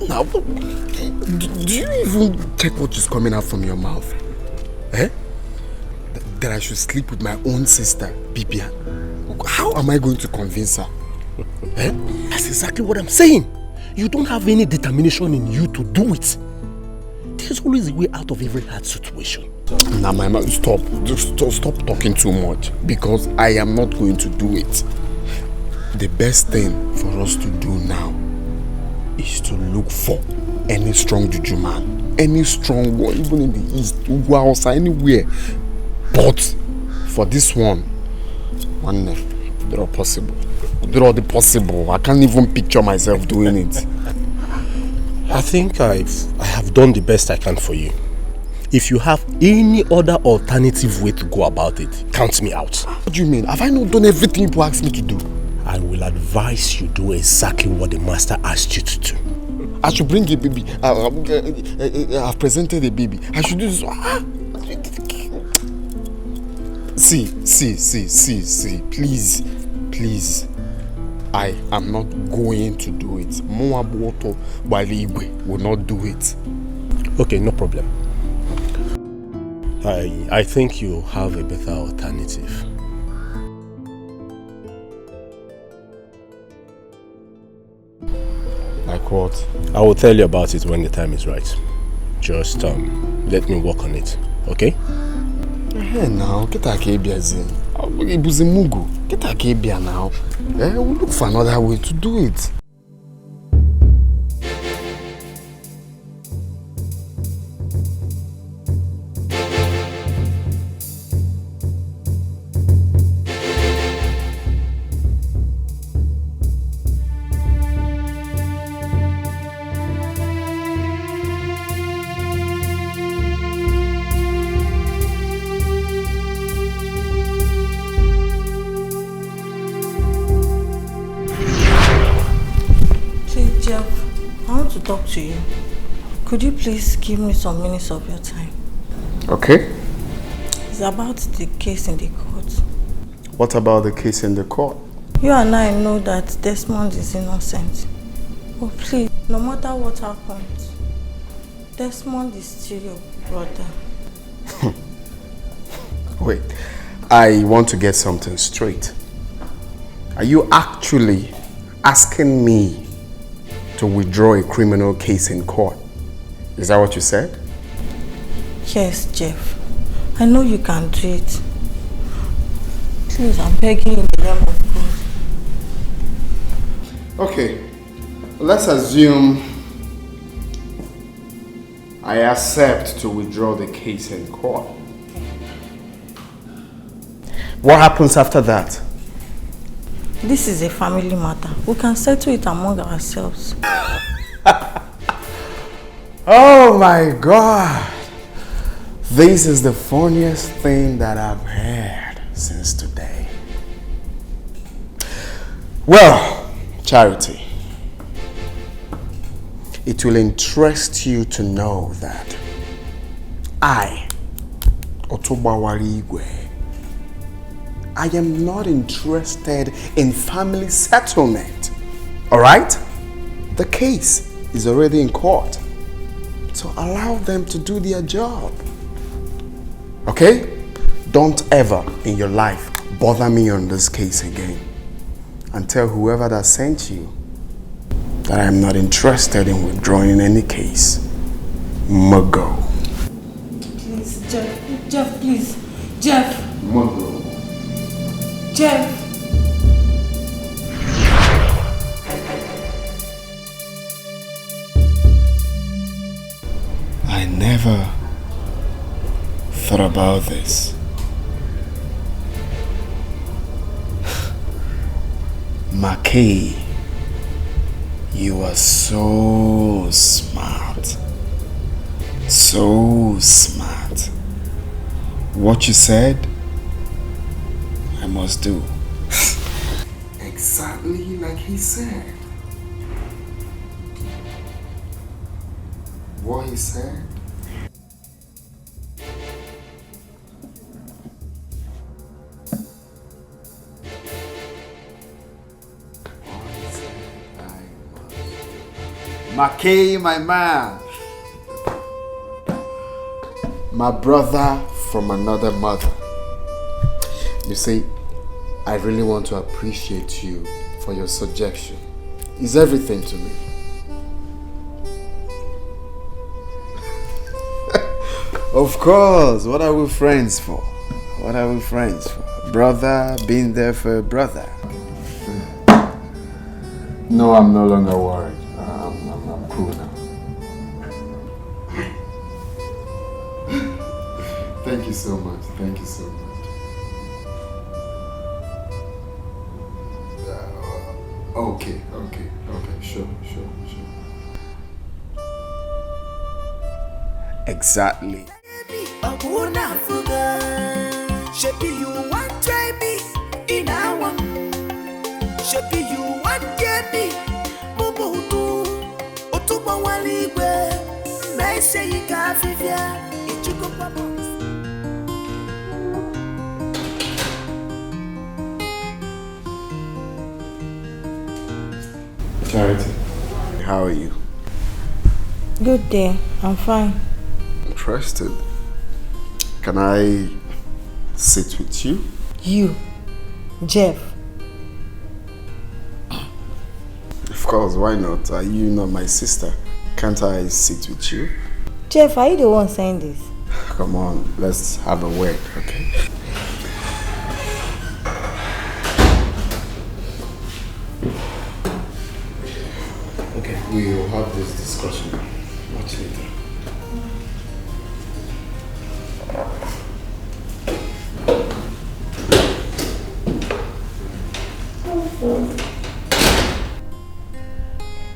Now, do you even check what is coming out from your mouth? That I should sleep with my own sister, Bibia. How am I going to convince her? That's exactly what I'm saying. You don't have any determination in you to do it. There's always a way out of every hard situation. Now, my mom, stop talking too much, because I am not going to do it. The best thing for us to do now is to look for any strong juju man, any strong one, even in the east, Ugwa, anywhere. But for this one, they're all possible. They're all the possible. I can't even picture myself doing it. I think I have done the best I can for you. If you have any other alternative way to go about it, count me out. What do you mean? Have I not done everything you asked me to do? I will advise you do exactly what the master asked you to do. I should bring a baby. I've presented a baby. I should do this. See. Please. I am not going to do it. Moaboto Baligwe will not do it. Okay, no problem. I think you have a better alternative. Like what? I will tell you about it when the time is right. Just let me work on it, okay? Hey now, get a kebia zin. Ibuzimugu. Get a kebia now. We'll look for another way to do it. Talk to you. Could you please give me some minutes of your time? Okay. It's about the case in the court. What about the case in the court? You and I know that Desmond is innocent. Oh please, no matter what happens, Desmond is still your brother. Wait, I want to get something straight. Are you actually asking me to withdraw a criminal case in court? Is that what you said? Yes, Jeff. I know you can do it. Please, I'm begging in the name of God. Okay. Let's assume I accept to withdraw the case in court. What happens after that? This is a family matter. We can settle it among ourselves. Oh my God. This is the funniest thing that I've heard since today. Well, Charity, it will interest you to know that I, Otobawari Igwe, I am not interested in family settlement. Alright? The case is already in court. So allow them to do their job. Okay? Don't ever in your life bother me on this case again. And tell whoever that sent you that I'm not interested in withdrawing any case. Mago. Please, Jeff. Jeff, please. Jeff. Mago. Jeff. I never thought about this. Mackay, you are so smart. So smart. What you said, I must do. Exactly like he said. What he said. Mackay, my man. My brother from another mother. You see, I really want to appreciate you for your suggestion. It's everything to me. Of course, what are we friends for? What are we friends for? Brother, being there for a brother. No, I'm no longer worried. I'm cool now. Thank you so much. Thank you so much. Okay, sure. Exactly. Shebi you want try me in our Shebi you want get me Mubutu Otuba waligwe Mese yika fifia Ichuko pamos Charity, how are you? Good day. I'm fine. Interested. Can I sit with you? You, Jeff. Of course, why not? Are you not my sister? Can't I sit with you? Jeff, are you the one saying this? Come on, let's have a word, okay? Okay, we will have this discussion much later.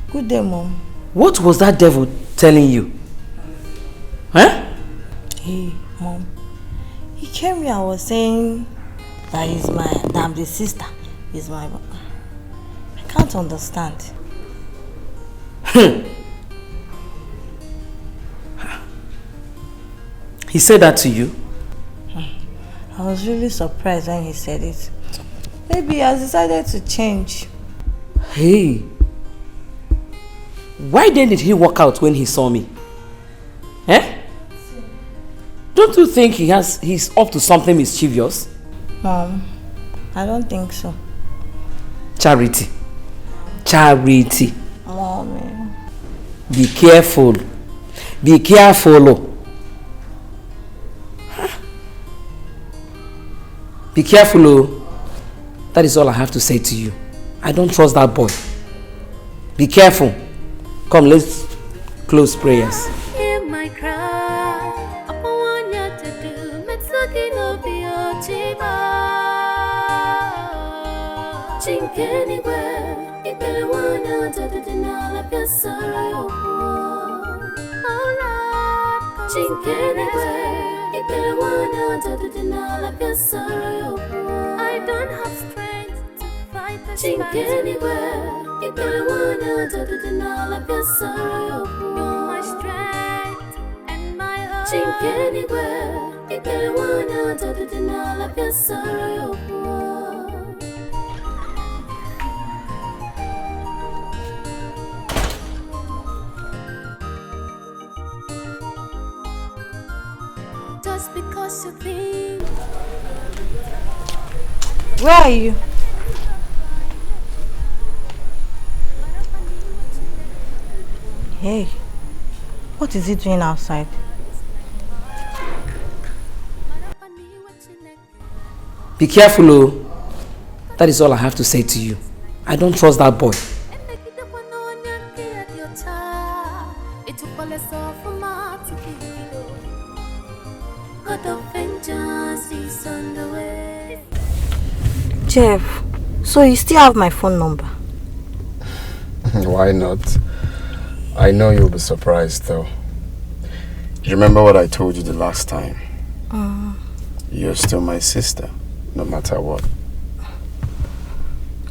Good day, Mom. What was that devil telling you? Huh? Hey, Mom. He came here and was saying that I'm the sister. He's my... I can't understand. He said that to you? I was really surprised when he said it. Maybe he has decided to change. Hey. Why then did he walk out when he saw me? Eh? Don't you think he's up to something mischievous? Mom, I don't think so. Charity. Mommy. Be careful. Be careful. Be careful. That is all I have to say to you. I don't trust that boy. Be careful. Come, let's close prayers. Hear my cry. Apa wanya to do? Metsuki no biochiba. Chinkeni we. Ibele wanya to do dinala kasara yoku. Alright. Chinkeni we. Ibele wanya to do dinala kasara yoku. I don't have strength to fight the Chinkeni we. You're my strength and my hope. Chink anywhere. Just because you think. Where are you? Hey, what is he doing outside? Be careful, oh. That is all I have to say to you. I don't trust that boy. Jeff, so you still have my phone number? Why not? I know you'll be surprised though. You remember what I told you the last time? You're still my sister, no matter what.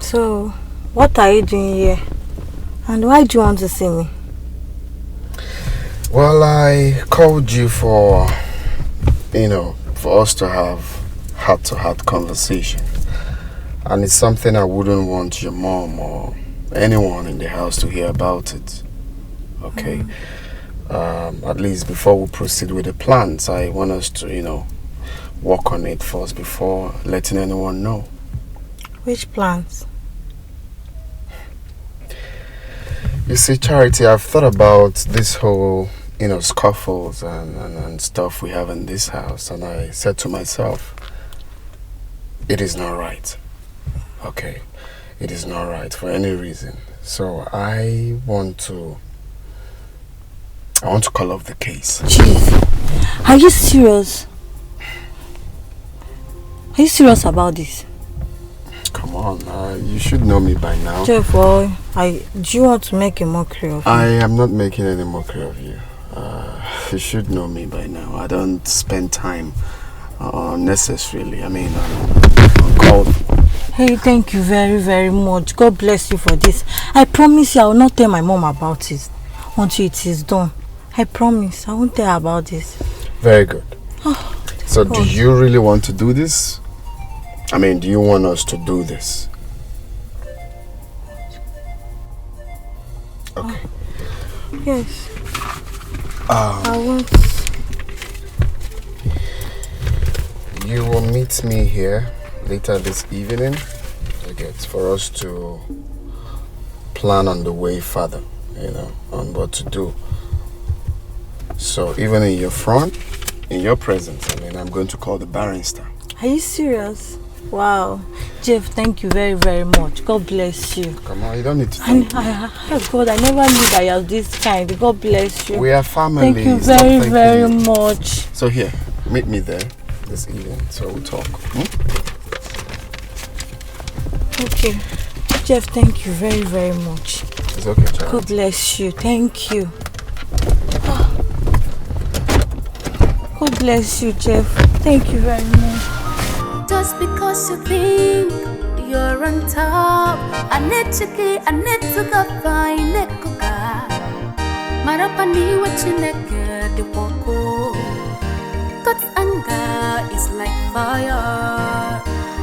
So, what are you doing here? And why do you want to see me? Well, I called you for, for us to have heart-to-heart conversation. And it's something I wouldn't want your mom or anyone in the house to hear about it. Okay? At least before we proceed with the plans, I want us to, work on it first before letting anyone know. Which plans? You see, Charity, I've thought about this whole, scuffles and stuff we have in this house, and I said to myself, it is not right. Okay? It is not right for any reason. So I want to call off the case. Jeez, are you serious? Are you serious about this? Come on, you should know me by now. Jeff, do you want to make a mockery of me? I am not making any mockery of you. You should know me by now. I don't spend time unnecessarily. On calls. Hey, thank you very, very much. God bless you for this. I promise you I will not tell my mom about it until it is done. I promise I won't tell her about this. Very good. So do you really want to do this? Do you want us to do this? Okay. Yes. I want... You will meet me here later this evening. For us to plan on the way further, on what to do. So even in your presence, I'm going to call the barrister. Are you serious? Wow. Jeff, thank you very, very much. God bless you. Come on, you don't need to thank me. God, I never knew that you are this kind. God bless you. We are family. Thank you very, very much. So here, meet me there this evening so we'll talk. Okay. Jeff, thank you very, very much. It's okay, Charlie. God bless you. Thank you. God bless you, Jeff. Thank you very much. Just because you think you're on top, I need to go find a coca. Marapani what you naked the woko. God's anger is like fire.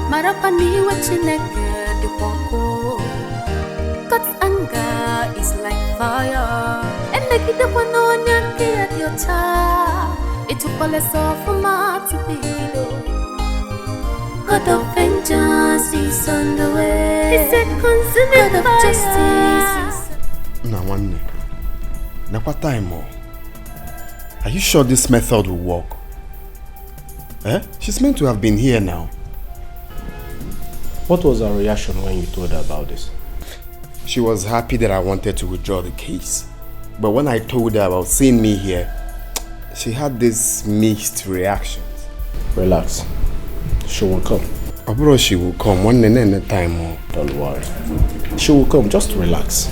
Marapani what you naked the woko. God's anger is like fire. And like it up on your child. It took all us off from my to be. God of vengeance is on the way. He's a consuming God of justice. Now, one day. Now, what time more? Are you sure this method will work? She's meant to have been here now. What was her reaction when you told her about this? She was happy that I wanted to withdraw the case. But when I told her about seeing me here, she had this mixed reactions. Relax. She will come. Abro, she will come. One time more. Don't worry. She will come. Just relax.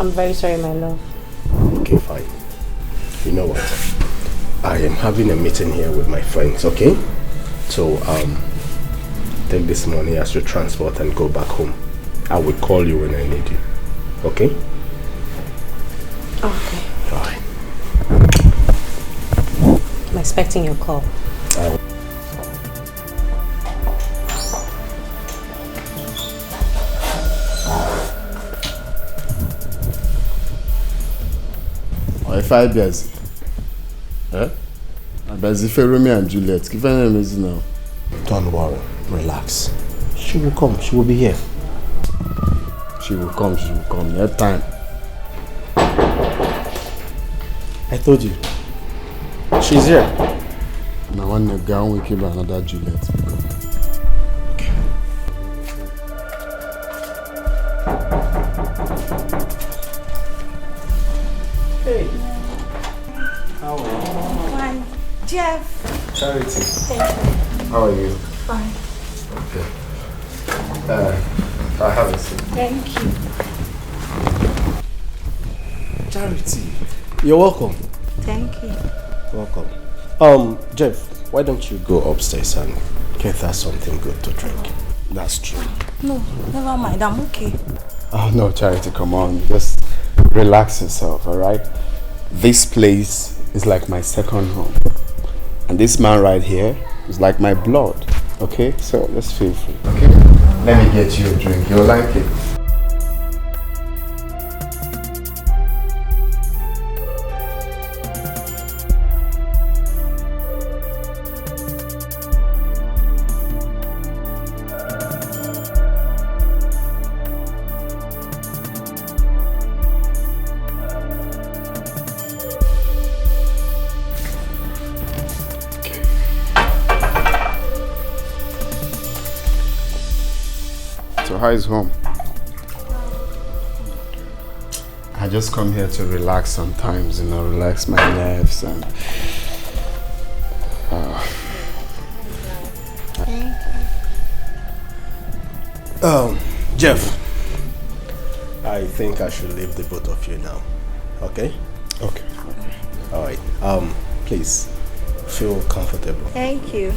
I'm very sorry, my love. Okay, fine. You know what? I am having a meeting here with my friends, okay? So, take this money as your transport and go back home. I will call you when I need you. Okay? Okay. Alright. I'm expecting your call. If I busy, eh? I'm busy for Romeo and Juliet. Give her name is now. Don't worry. Relax. She will come. She will be here. She will come. She will come. That time. I told you. She's here. Now when the gown we keep another Juliet. Okay. Hey. How are you? Fine. Jeff. Charity. Thank you. How are you? Fine. Okay. I have a seat. Thank you. Charity. You're welcome. Thank you. Welcome. Jeff, why don't you go upstairs and get her something good to drink? That's true. No, never mind. I'm okay. Oh no, Charity, come on. Just relax yourself, alright? This place is like my second home. And this man right here is like my blood. Okay? So let's feel free. Okay? Let me get you a drink. You'll like it. How is home? I just come here to relax sometimes, relax my nerves and Jeff, I think I should leave the both of you now. Okay? Okay. Alright. Please feel comfortable. Thank you.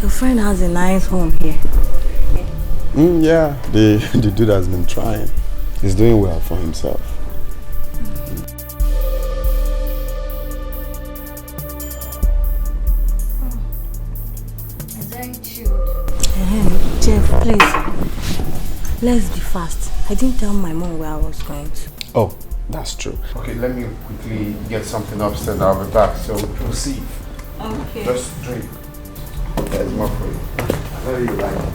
Your friend has a nice home here. Yeah, the dude has been trying. He's doing well for himself. It's very chilled. Jeff, please. Let's be fast. I didn't tell my mom where I was going to. Oh, that's true. Okay, let me quickly get something upstairs. I'll be back. So proceed. Okay. Just drink. There's more for you. I know you like it.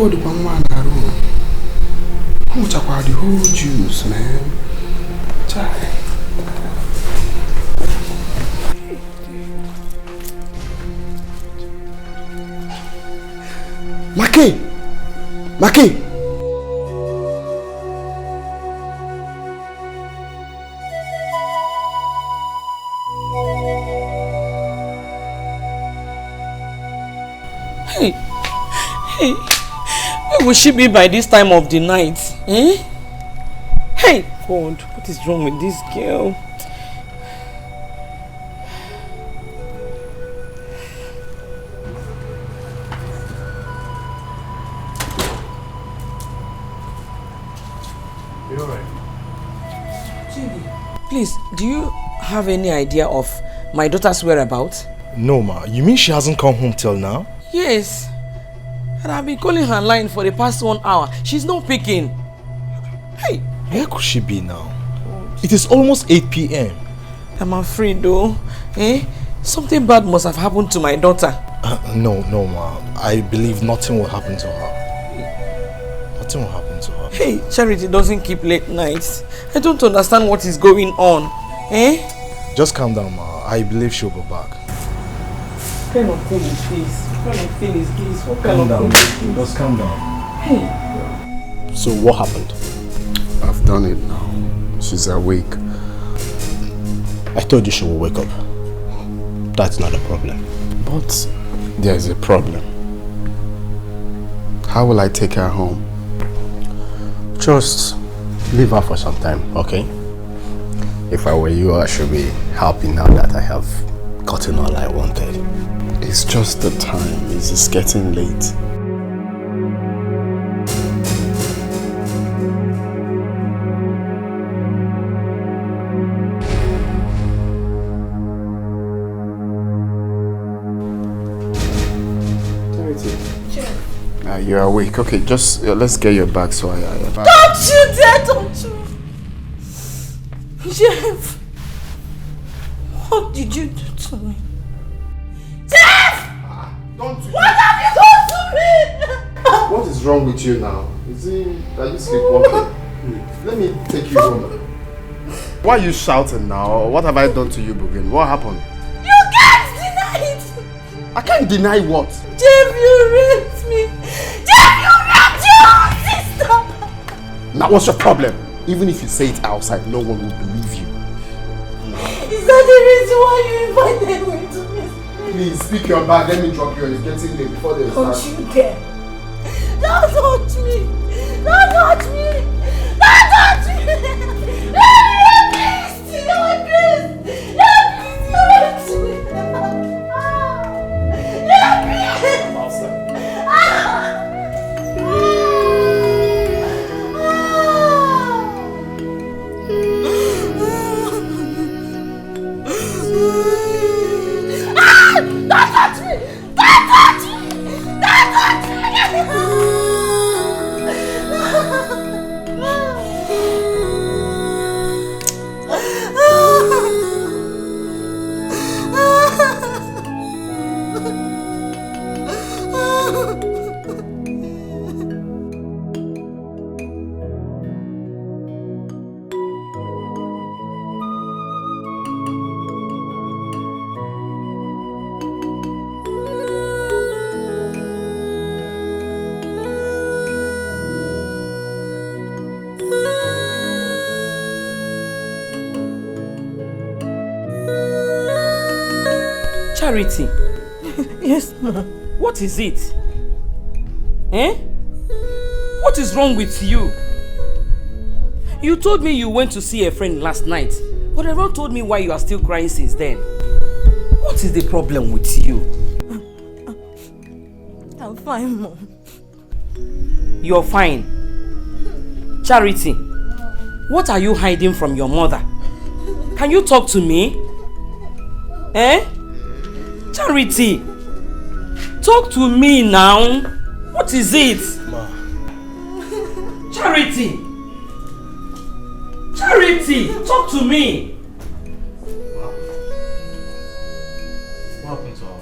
go the one room. Who talk about the whole juice, man? Try. Maki! Maki! Hey, where will she be by this time of the night? Eh? Hey, God, what is wrong with this girl? You alright? Please, do you have any idea of my daughter's whereabouts? No, ma. You mean she hasn't come home till now? Yes. And I've been calling her line for the past 1 hour. She's not picking. Hey. Where could she be now? It is almost 8 p.m. I'm afraid though. Something bad must have happened to my daughter. No, ma. I believe nothing will happen to her. Nothing will happen to her. Hey, Charity doesn't keep late nights. I don't understand what is going on. Just calm down, ma. I believe she'll be back. What kind of thing is this? What kind of thing is this? What kind Calm of down. thing is this? Just calm down. Hey. So what happened? I've done it now. She's awake. I told you she will wake up. That's not a problem. But there's a problem. How will I take her home? Just leave her for some time, okay? If I were you, I should be happy now that I have gotten all I wanted. It's just the time. It's just getting late. You're awake. Okay, just let's get your bag so I Don't you dare, don't you! Jeff! What did you do to me? Jeff! Don't you... What have you done to me? What is wrong with you now? Are you sleepwalking? Let me take you home. Why are you shouting now? What have I done to you, Bugin? What happened? You can't deny it! I can't deny what? Jeff, you raped me! Jeff, you raped your sister! Now what's your problem? Even if you say it outside, no one will believe you. Is that the reason why you invited me to this? Please, speak your bag. Let me drop you. It's getting late before they start. Don't you dare! Don't touch me! Don't touch me! Don't touch me! You're a beast! You're a beast! You're a beast! You're a beast! You're a beast! Don't touch me! Don't touch me! Don't touch me! Charity. Yes, ma'am. What is it? What is wrong with you? You told me you went to see a friend last night, but everyone told me why you are still crying since then. What is the problem with you? I'm fine, Mom. You're fine. Charity, what are you hiding from your mother? Can you talk to me? Charity, talk to me now. What is it? Ma. Charity! Charity, talk to me. What happened to her?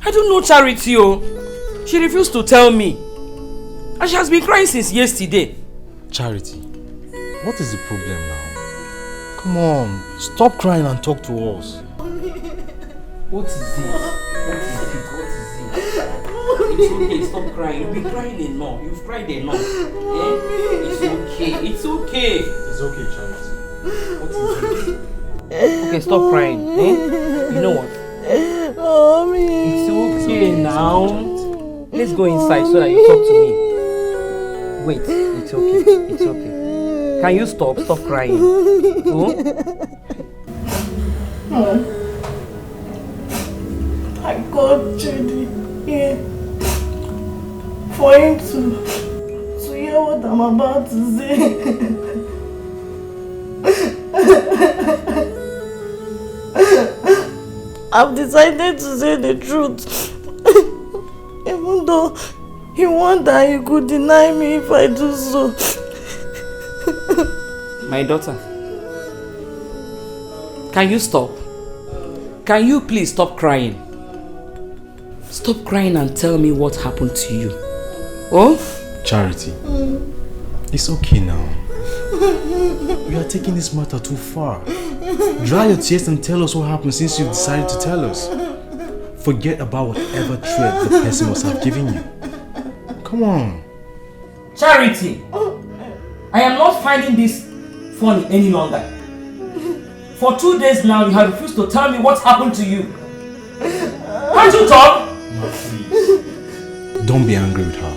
I don't know Charity. She refused to tell me. And she has been crying since yesterday. Charity, what is the problem now? Come on, stop crying and talk to us. What is it? What is it? What is it? It's okay, stop crying. You've been crying enough. You've cried enough. It's okay. It's okay. It's okay, Charity. What is it? Okay, stop crying. You know what? Mommy. It's okay now. Let's go inside so that you talk to me. Wait, it's okay. It's okay. Can you stop? Stop crying. I got Judy here for him to hear what I'm about to say. I've decided to say the truth. Even though he warned that he could deny me if I do so. My daughter, can you stop? Can you please stop crying? Stop crying and tell me what happened to you. Oh? Charity, it's okay now. You are taking this matter too far. Dry your tears and tell us what happened since you've decided to tell us. Forget about whatever threat the person must have given you. Come on. Charity! I am not finding this funny any longer. For 2 days now, you have refused to tell me what happened to you. Can't you talk? No, please. Don't be angry with her.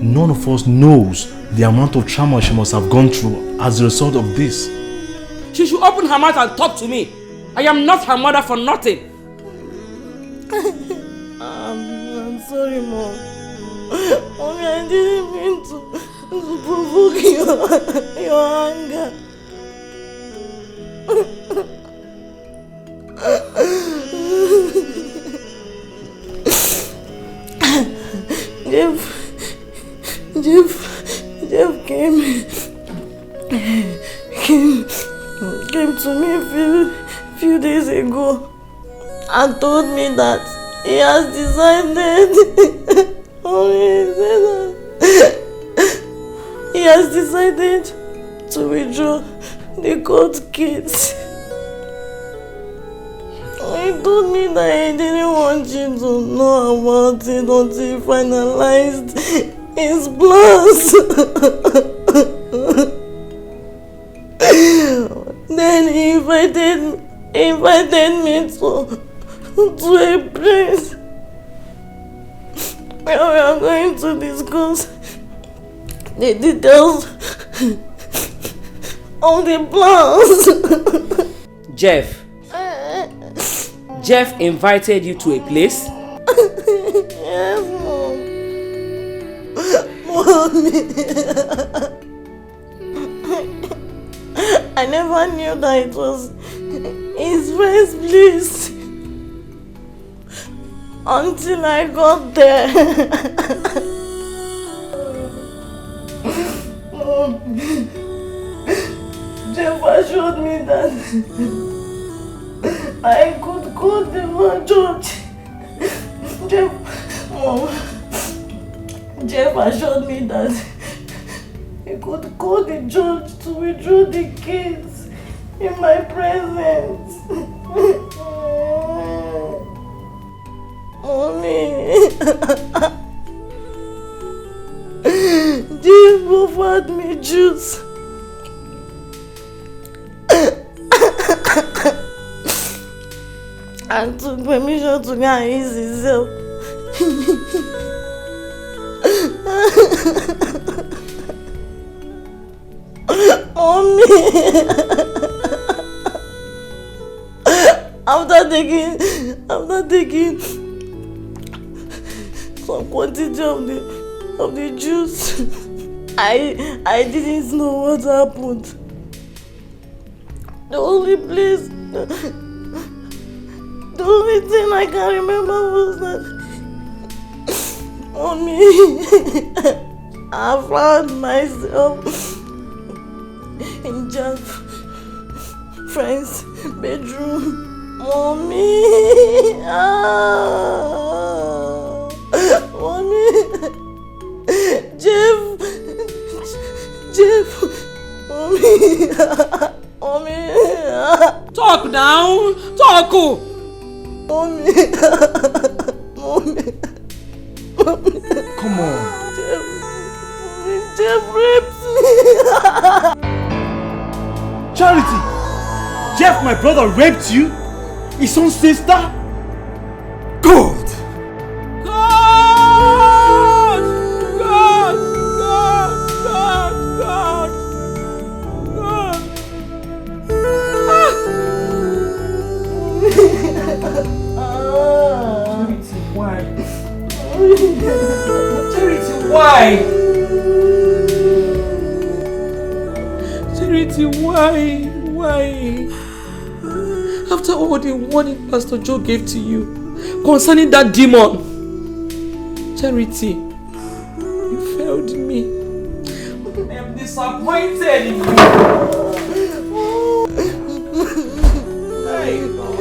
None of us knows the amount of trauma she must have gone through as a result of this. She should open her mouth and talk to me. I am not her mother for nothing. I'm sorry, Mom. Mommy, I didn't mean to provoke your anger. Jeff came to me a few days ago and told me that he has decided he has decided to withdraw the court case. He told me that he didn't want you to know about it until he finalized his plans. Then he invited me to a place where we are going to discuss the details of the plans. Jeff invited you to a place? Yes, Mom. Mommy. I never knew that it was his first place until I got there. Jeff assured me that I could go to the judge. Jeff assured me that he could call the judge to withdraw the case in my presence. Mommy. Jeff offered me juice. And took permission to go and ease himself. Mommy. After taking some quantity of the juice, I didn't know what happened. The only thing I can remember was that Mommy, I found myself in Jeff's friend's bedroom. Mommy, Mommy, Jeff, Mommy, Mommy. Talk now, talk. Mommy. Come on. Jeff raped me. Charity! Jeff, my brother, raped you? His own sister? God! Charity, why? Charity, why? Why? After all the warning Pastor Joe gave to you concerning that demon, Charity, you failed me. I am disappointed in you. Hey, God.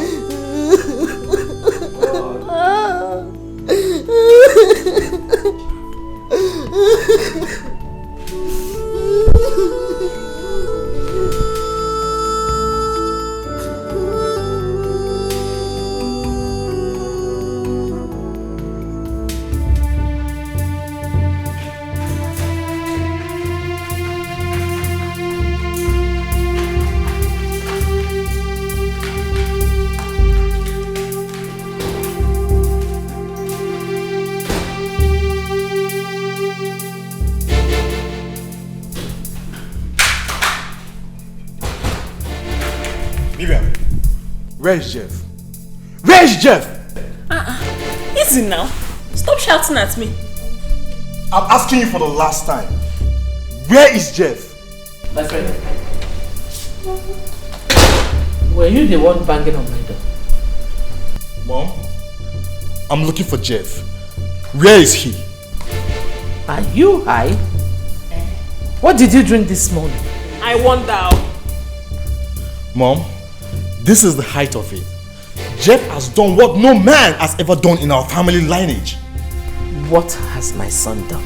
Where's Jeff? Where's Jeff? Easy now. Stop shouting at me. I'm asking you for the last time. Where is Jeff? My friend, were you the one banging on my door? Mom, I'm looking for Jeff. Where is he? Are you high? What did you drink this morning? I wonder. Mom, this is the height of it. Jeff has done what no man has ever done in our family lineage. What has my son done?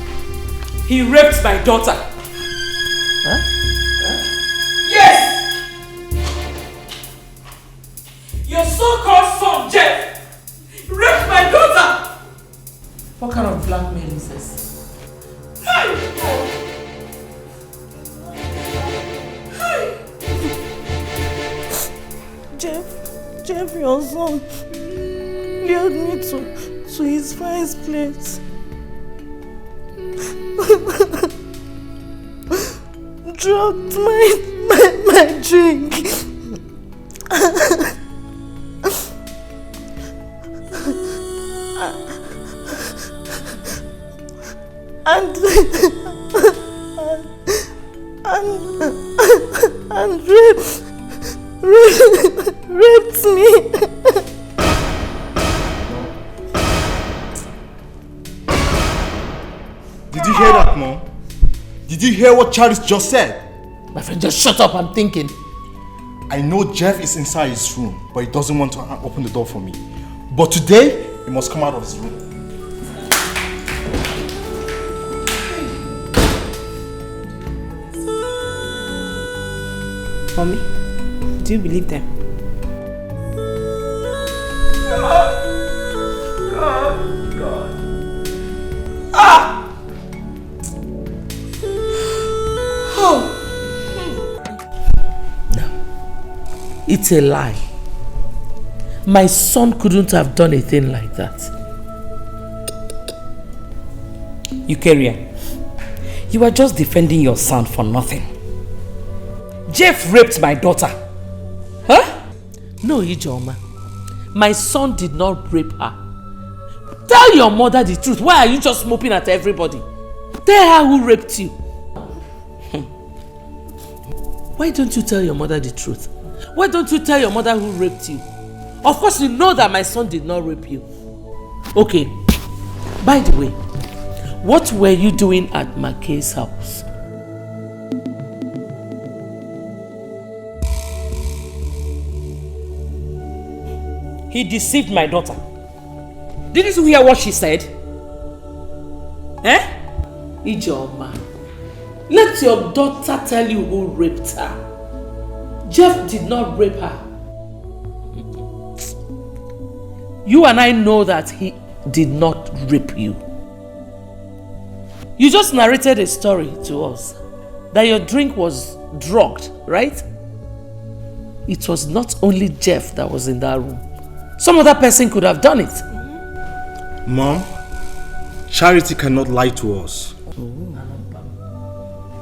He raped my daughter. Huh? Yes! Your so-called son, Jeff, raped my daughter! What kind of blackmail is this? Jeff, your son lured me to his friend's place. Drugged my drink. and raped me. Did you hear that, Mom? Did you hear what Charles just said? My friend, just shut up, I'm thinking. I know Jeff is inside his room, but he doesn't want to open the door for me. But today, he must come out of his room. Mommy, do you believe them? God. Ah! Oh. No. It's a lie. My son couldn't have done a thing like that. Eukarya, you are just defending your son for nothing. Jeff raped my daughter. Huh? No, Ijoma. My son did not rape her. Tell your mother the truth. Why are you just moping at everybody? Tell her who raped you. Why don't you tell your mother the truth? Why don't you tell your mother who raped you? Of course you know that my son did not rape you. Okay. By the way, what were you doing at Makay's house? He deceived my daughter. Didn't you hear what she said? Eh? Ijoma, let your daughter tell you who raped her. Jeff did not rape her. You and I know that he did not rape you. You just narrated a story to us that your drink was drugged, right? It was not only Jeff that was in that room. Some other person could have done it. Mom, Charity cannot lie to us.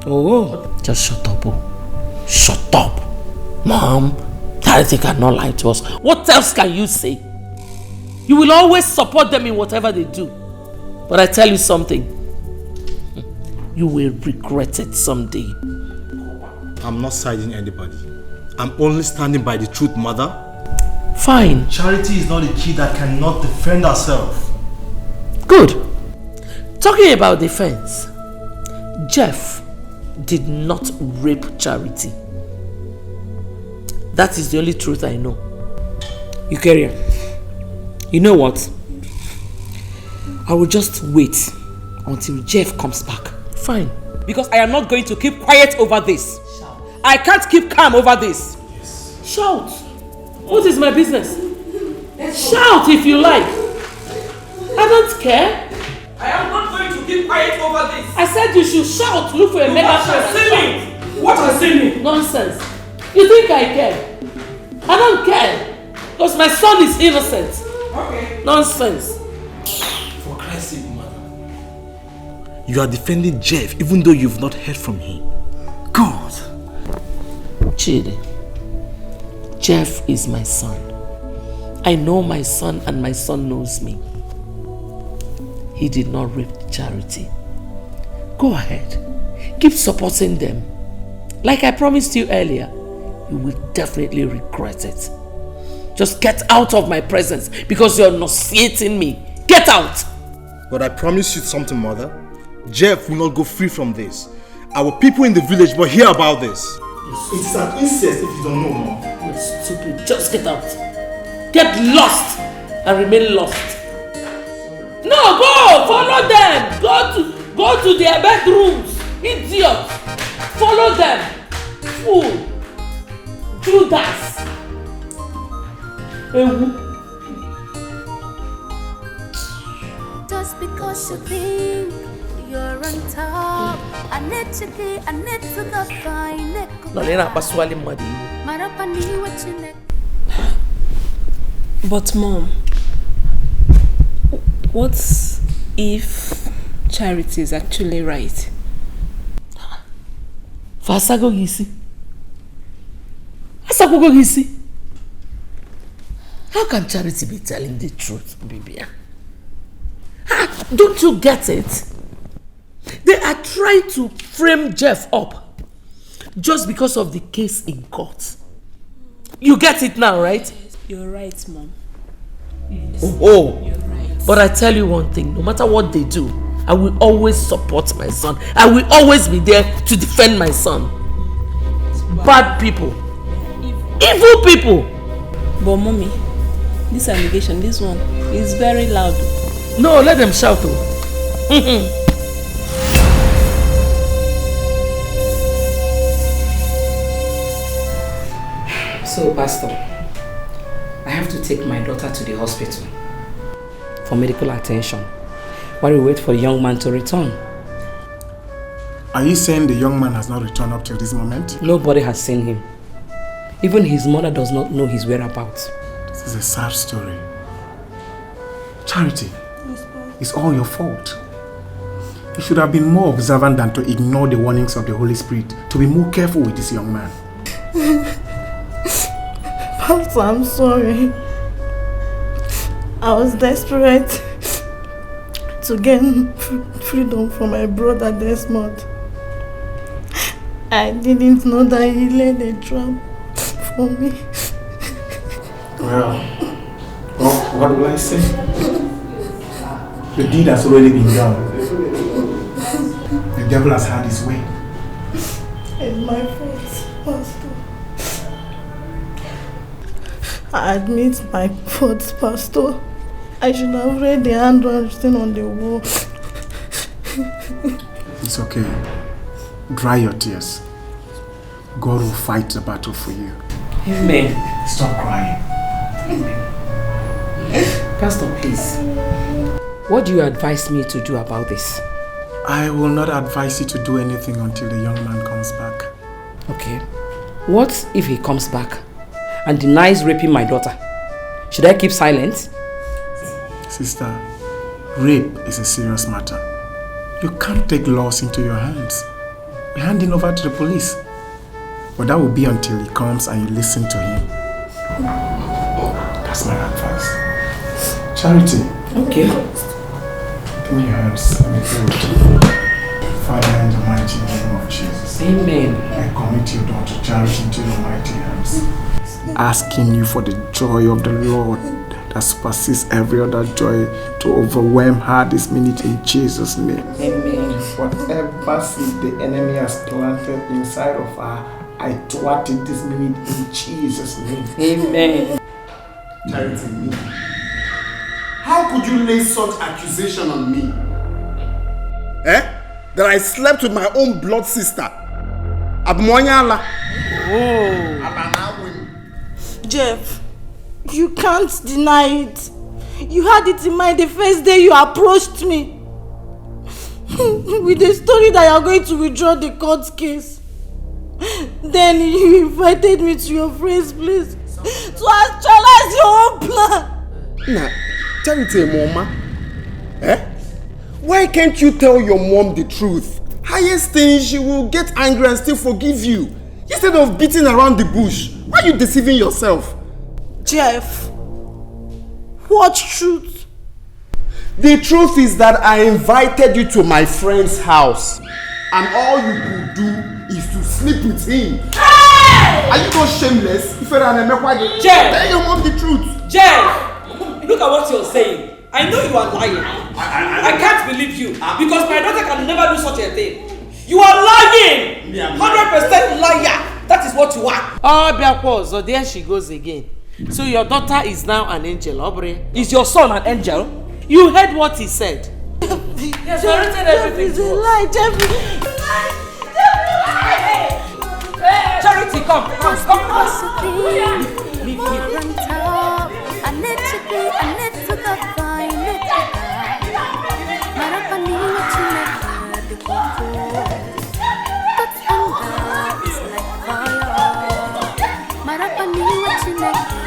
Oh. Just shut up. Oh. Shut up. Mom, Charity cannot lie to us. What else can you say? You will always support them in whatever they do. But I tell you something. You will regret it someday. I'm not siding anybody. I'm only standing by the truth, Mother. Fine. Charity is not a kid that cannot defend herself. Good. Talking about defense, Jeff did not rape Charity. That is the only truth I know. You carry on. You know what? I will just wait until Jeff comes back. Fine. Because I am not going to keep quiet over this. Shout. I can't keep calm over this. Yes. Shout. What is my business? Shout if you like. I don't care. I am not going to keep quiet over this. I said you should shout. Look for a megaphone. What has seen me? Nonsense. You think I care? I don't care. Because my son is innocent. Okay. Nonsense. For Christ's sake, Mother. You are defending Jeff even though you've not heard from him. God. Chidi. Jeff is my son. I know my son and my son knows me. He did not rape Charity. Go ahead. Keep supporting them. Like I promised you earlier, you will definitely regret it. Just get out of my presence because you're nauseating me. Get out! But I promise you something, Mother. Jeff will not go free from this. Our people in the village will hear about this. It is an incest if you don't know, Mom. You're stupid. Just get out. Get lost and remain lost. No, go! Follow them! Go to their bedrooms! Idiot! Follow them! Fool! Judas! Just because you think you're on top, I need to go find it. But Mom, what if Charity is actually right? Fasago gisi. Asakugo gisi. How can Charity be telling the truth, Bibia? Don't you get it? They are trying to frame Jeff up just because of the case in court. You get it now, right? You're right, Mom. Oh. You're right. But I tell you one thing, no matter what they do, I will always support my son. I will always be there to defend my son. Bad people. Evil people. But Mommy, this allegation, this one, is very loud. No, let them shout. So, Pastor, I have to take my daughter to the hospital for medical attention while we wait for the young man to return. Are you saying the young man has not returned up till this moment? Nobody has seen him. Even his mother does not know his whereabouts. This is a sad story. Charity, it's all your fault. You should have been more observant than to ignore the warnings of the Holy Spirit, to be more careful with this young man. Pastor, I'm sorry. I was desperate to gain freedom from my brother Desmond. I didn't know that he laid a trap for me. Well, what will I say? The deed has already been done. The devil has had his way. It's my fault, Pastor. I admit my fault, Pastor. I should have read the handwriting on the wall. It's okay. Dry your tears. God will fight the battle for you. Amen. Stop crying. Pastor, please. What do you advise me to do about this? I will not advise you to do anything until the young man comes back. Okay. What if he comes back and denies raping my daughter? Should I keep silent? Sister, rape is a serious matter. You can't take laws into your hands. You're handing over to the police. But that will be until he comes and you listen to him. That's my advice. Charity. Okay. Give me your hands. Let me pray with you. Father, in the mighty name of Jesus. Amen. I commit your daughter Charity into your mighty hands. Asking you for the joy of the Lord that supersedes every other joy to overwhelm her this minute in Jesus' name. Amen. Whatever seed the enemy has planted inside of her, I thwart it this minute in Jesus' name. Amen. Charity, me. How could you lay such accusation on me? That I slept with my own blood sister? Abmoyala. Oh. Jeff, you can't deny it. You had it in mind the first day you approached me. With the story that you are going to withdraw the court case. Then you invited me to your friend's place to actualize your own plan. Nah, Charity, Mama. Why can't you tell your mom the truth? Highest thing, she will get angry and still forgive you. Instead of beating around the bush, why are you deceiving yourself? Jeff, what truth? The truth is that I invited you to my friend's house, and all you could do is to sleep with him. Hey! Are you not shameless? Jeff! Tell your mom the truth. Jeff! Look at what you're saying. I know you are lying. I can't believe you because my daughter can never do such a thing. You are lying! 100% liar! That is what you are. Oh, Biakwo, so there she goes again. So your daughter is now an angel, Aubrey. Is your son an angel? You heard what he said. He has written everything to us. Lie, Jeff. Charity, come. Leave me. I need to go find it. Marapani, what you never do. But anger is like fire. Marapani, what you never do.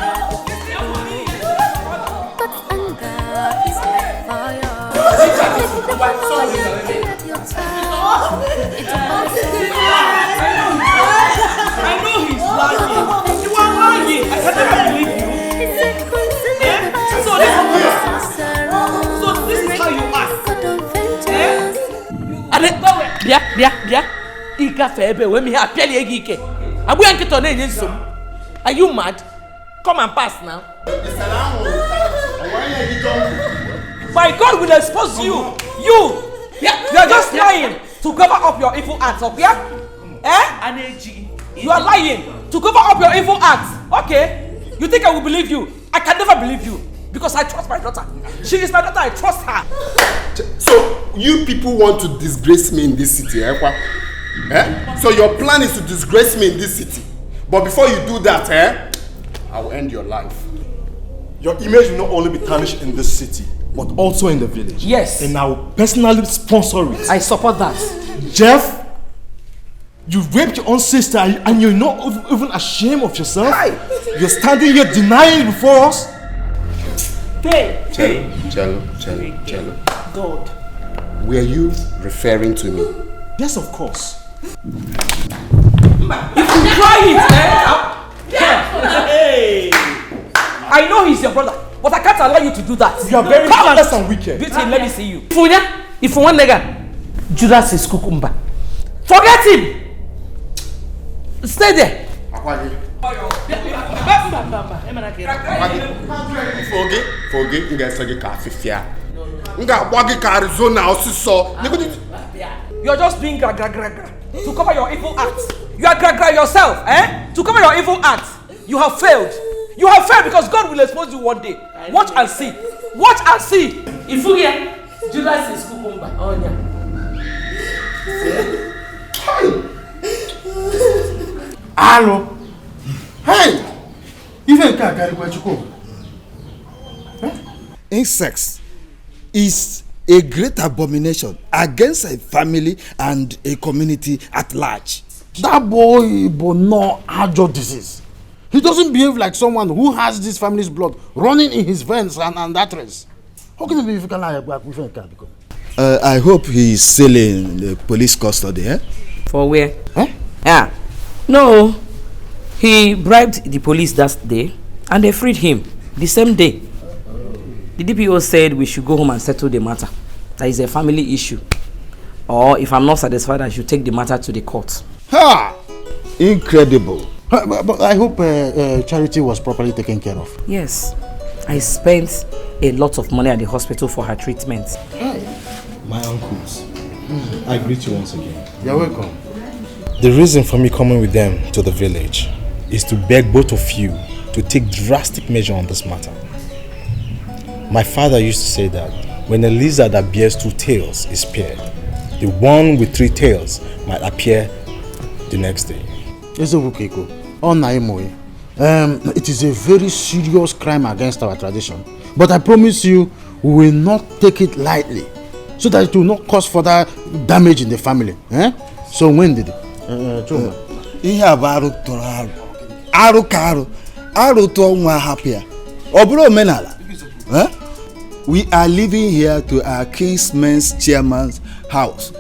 But anger is like fire. I know he's lying. You are lying. I can never believe you. So this is how you act. Are you mad? Come and pass now. My God will expose you. You are just lying to cover up your evil acts, okay? You are lying to cover up your evil acts. Okay? You think I will believe you? I can never believe you because I trust my daughter. She is my daughter. I trust her. So you people want to disgrace me in this city, So your plan is to disgrace me in this city. But before you do that, I will end your life. Your image will not only be tarnished in this city, but also in the village. Yes. And I will personally sponsor it. I support that. Jeff, you raped your own sister and you're not even ashamed of yourself? You're standing here denying it before us? Cello. God. Were you referring to me? Yes, of course. If you try it, Hey! I know he's your brother, but I can't allow you to do that. You are very heartless and wicked. Beat him, let me see you. If you want nigga, Judas is cucumber. Forget him! Stay there. Forget. You're just being gra to cover your evil acts. You are gra yourself, to cover your evil acts. You have failed. You have failed because God will expose you one day. Watch and see. Watch and see. If you hear, Judas is cucumber. Oh yeah. Hello. Hey! Even can't. Incest is a great abomination against a family and a community at large. That boy no ajo disease. He doesn't behave like someone who has this family's blood running in his veins and arteries. How can it be if you can lie back with him? I hope he's still in the police custody, eh? For where? Yeah. No. He bribed the police that day and they freed him the same day. The DPO said we should go home and settle the matter. That is a family issue. Or if I'm not satisfied, I should take the matter to the court. Ha! Incredible. But I hope Charity was properly taken care of. Yes. I spent a lot of money at the hospital for her treatment. My uncles, I greet you once again. You're welcome. The reason for me coming with them to the village is to beg both of you to take drastic measure on this matter. My father used to say that when a lizard that bears 2 tails is paired, the one with 3 tails might appear the next day. It is a very serious crime against our tradition. But I promise you, we will not take it lightly, so that it will not cause further damage in the family. So when did it? We are leaving here to our kinsman's chairman's house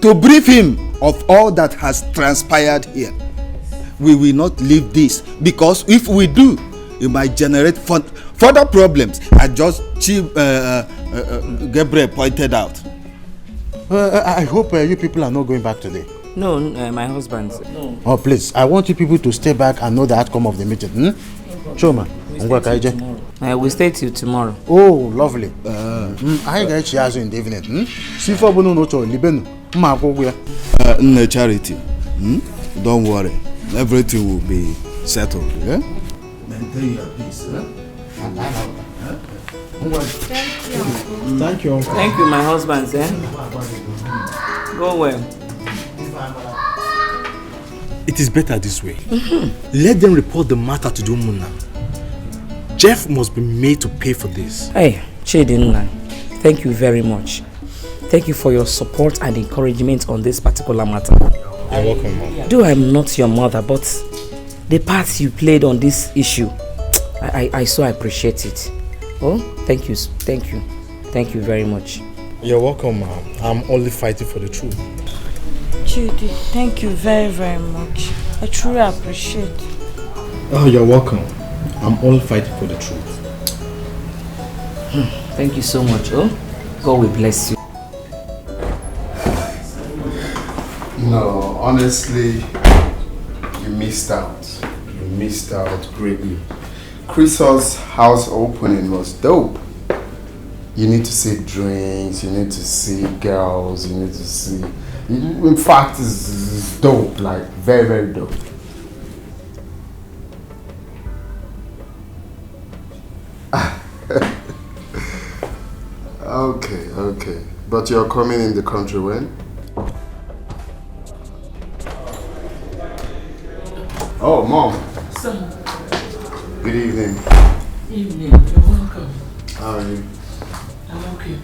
to brief him of all that has transpired here. We will not leave this, because if we do, it might generate further problems, as just Chief Gabriel pointed out. I hope you people are not going back today. No, my husband. No. Oh, please, I want you people to stay back and know the outcome of the meeting. Choma, I will stay till tomorrow. Oh, lovely. I get you in the evening. See for no to Libeno. Charity. Don't worry. Everything will be settled. Yeah? Maintain your peace. Thank you, Uncle. Thank you, my husband. Go well. It is better this way. Let them report the matter to Dumuna. Jeff must be made to pay for this. Hey, Chidinna, thank you very much. Thank you for your support and encouragement on this particular matter. You're welcome, Mom. Though I'm not your mother, but the part you played on this issue, I so appreciate it. Oh, thank you. Thank you. Thank you very much. You're welcome, Mom. I'm only fighting for the truth. Judy, thank you very, very much. I truly appreciate it. Oh, you're welcome. I'm only fighting for the truth. Thank you so much. Oh, God will bless you. No, honestly, you missed out. You missed out greatly. Chris's house opening was dope. You need to see drinks, you need to see girls, you need to see... In fact, it's dope, like very, very dope. Okay. But you're coming in the country when? Oh, Mom. Son. Good evening. Evening. You're welcome. How are you? I'm okay.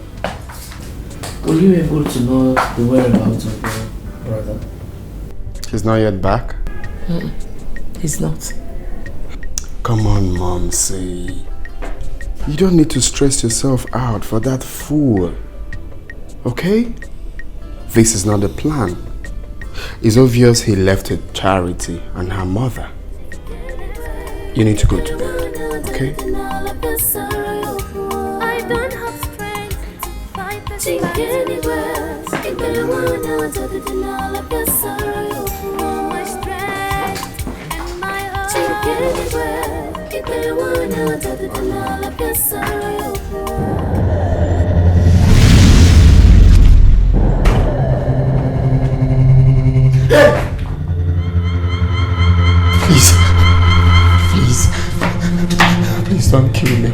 Were you able to know the whereabouts of your brother? He's not yet back? He's not. Come on, Mom, say. You don't need to stress yourself out for that fool. Okay? This is not the plan. It's obvious he left with Charity and her mother. You need to go to bed, okay? I don't have strength to fight this anywhere. My strength and my Please don't kill me.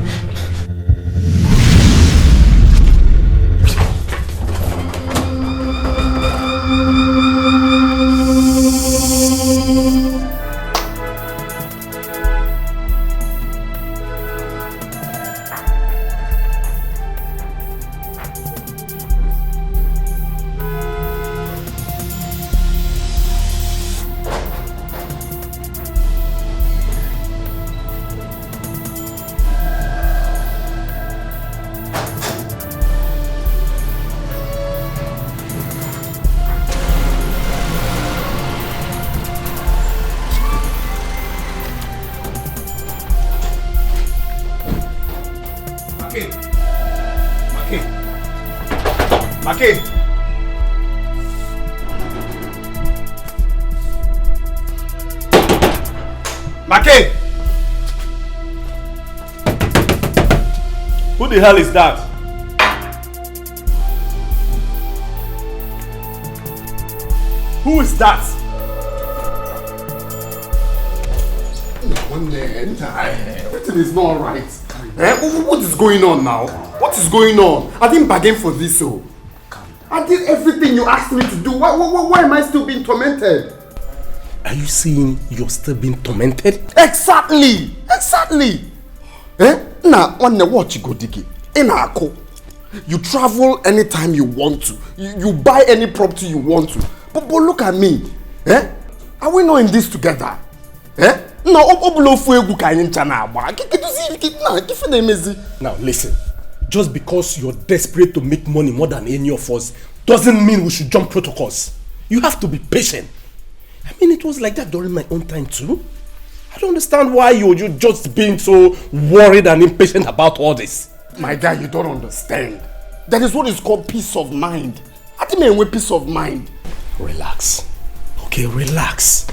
Make! Make! Who the hell is that? Who is that? Everything is not right. What is going on now? What is going on? I didn't bargain for this, so. I did everything you asked me to do. Why am I still being tormented? Are you saying you're still being tormented? Exactly! Exactly! Now, on the watch you go Dikeh. You travel anytime you want to. You buy any property you want to. But look at me. Are we not in this together? Now listen. Just because you're desperate to make money more than any of us doesn't mean we should jump protocols. You have to be patient. I mean, it was like that during my own time too. I don't understand why you're just being so worried and impatient about all this. My guy, you don't understand. That is what is called peace of mind. I think with peace of mind. Relax. Okay, relax.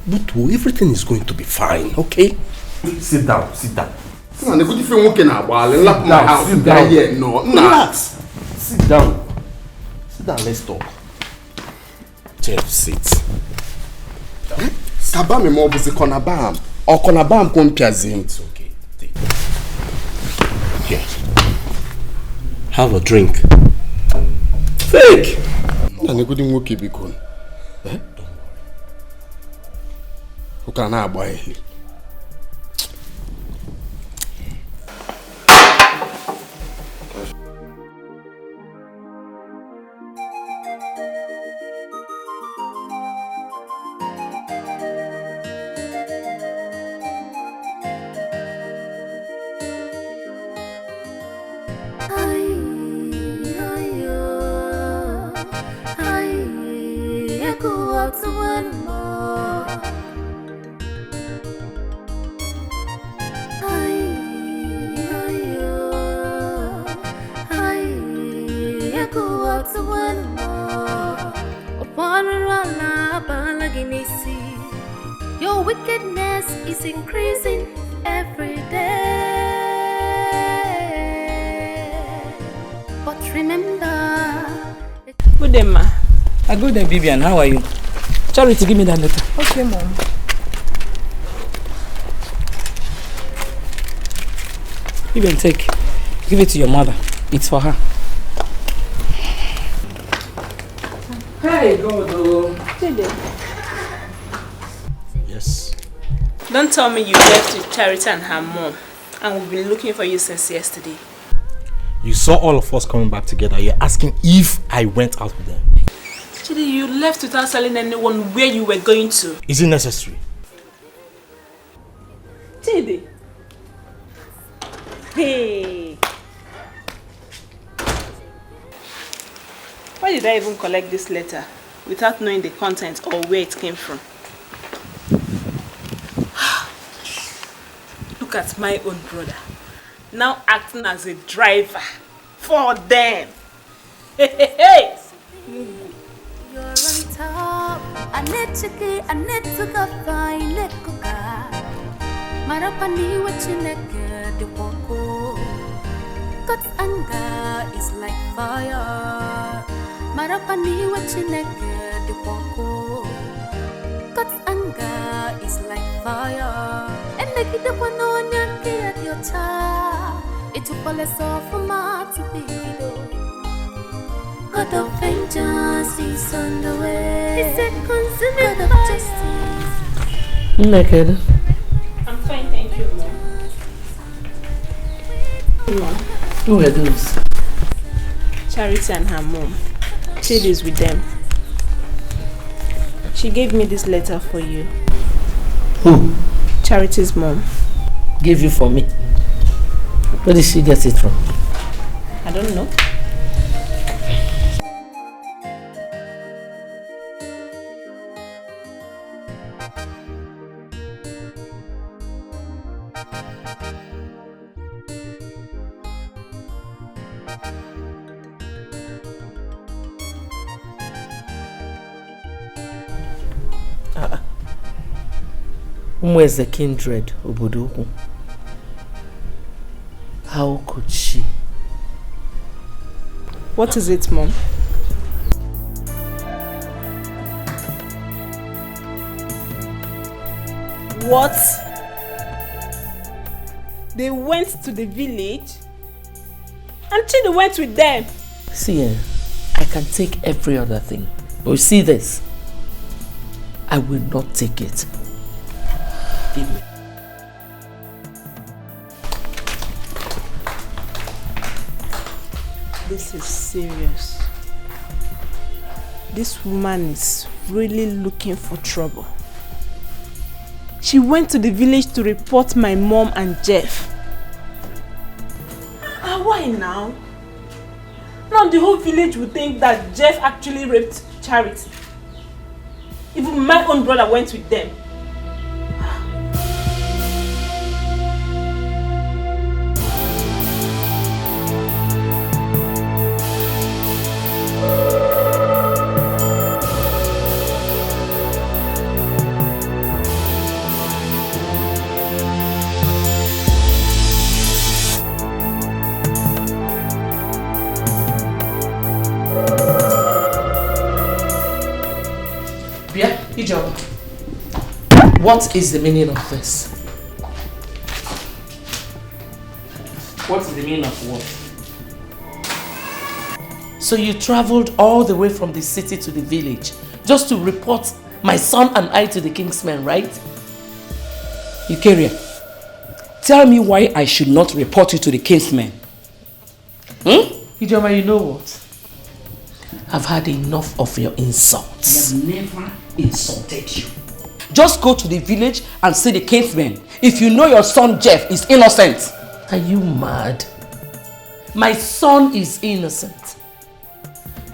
But everything is going to be fine, okay? Sit down, sit down. Relax. Sit down. Sit down, let's talk. Jeff, sit. Kabame mo buzi konabam. Or konabam kompiazim. It's okay. Here. Have a drink. Fake! Don't worry. Who can I buy? Your wickedness is increasing every day. But remember. Good day, ma. Good day, Vivian. How are you? Charity, give me that letter. Okay, Mom. Vivian, take. Give it to your mother. It's for her. Hey, God. Yes. Don't tell me you left with Charity and her mom, and we've been looking for you since yesterday. You saw all of us coming back together. You're asking if I went out with them. Chidi, you left without telling anyone where you were going to. Is it necessary? Chidi. Hey. Why did I even collect this letter without knowing the content or where it came from? Look at my own brother, now acting as a driver for them. Hey! You're on top. I need to go find it. Marapani what you naked the wako. God's anger is like fire. Marapani what you naked the wako. God's anger is like fire. And they get the one on your child. It will fall us off from to be. God of vengeance is on the way. It's a consuming God of justice. Naked. I'm fine, thank you, Mom. Mom. Who are those? Charity and her mom. Chidi is with them. She gave me this letter for you. Who? Charity's mom. Gave you for me. Where did she get it from? I don't know. Where's the kindred, Obodoku? How could she? What is it, Mom? What? They went to the village? And Chidi went with them? See, I can take every other thing. But you see this? I will not take it. Give me. This is serious. This woman is really looking for trouble. She went to the village to report my mom and Jeff. Why now? Now the whole village would think that Jeff actually raped Charity. Even my own brother went with them. What is the meaning of this? What is the meaning of what? So you traveled all the way from the city to the village just to report my son and I to the king's men, right? Ikeria, tell me why I should not report you to the king's men. Ijoma, you know what? I've had enough of your insults. I have never insulted you. Just go to the village and see the king's men if you know your son Jeff is innocent. Are you mad? My son is innocent.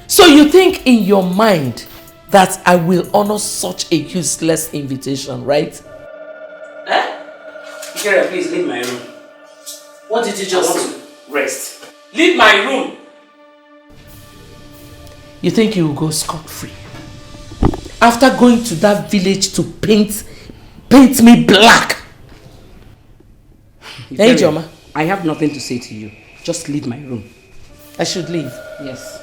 So you think in your mind that I will honor such a useless invitation, right? Ikeria, please leave my room. What did you just say? Rest. Leave my room. You think you will go scot-free? After going to that village to paint me black. Hey, Joma. I have nothing to say to you. Just leave my room. I should leave? Yes.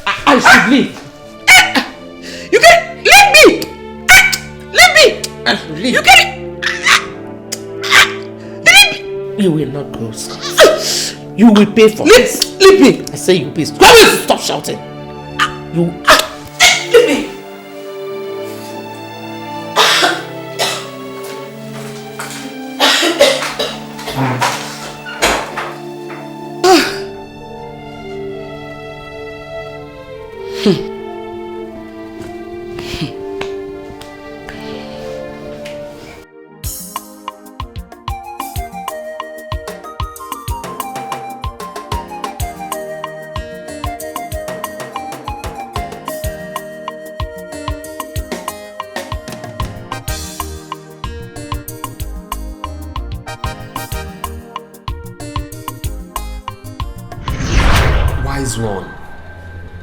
I should leave. You can leave me. Leave me. Leave. You can. Leave me. You will not go scot. You will pay for this. Leave me. I say you pay. Stop shouting. You. Leave me.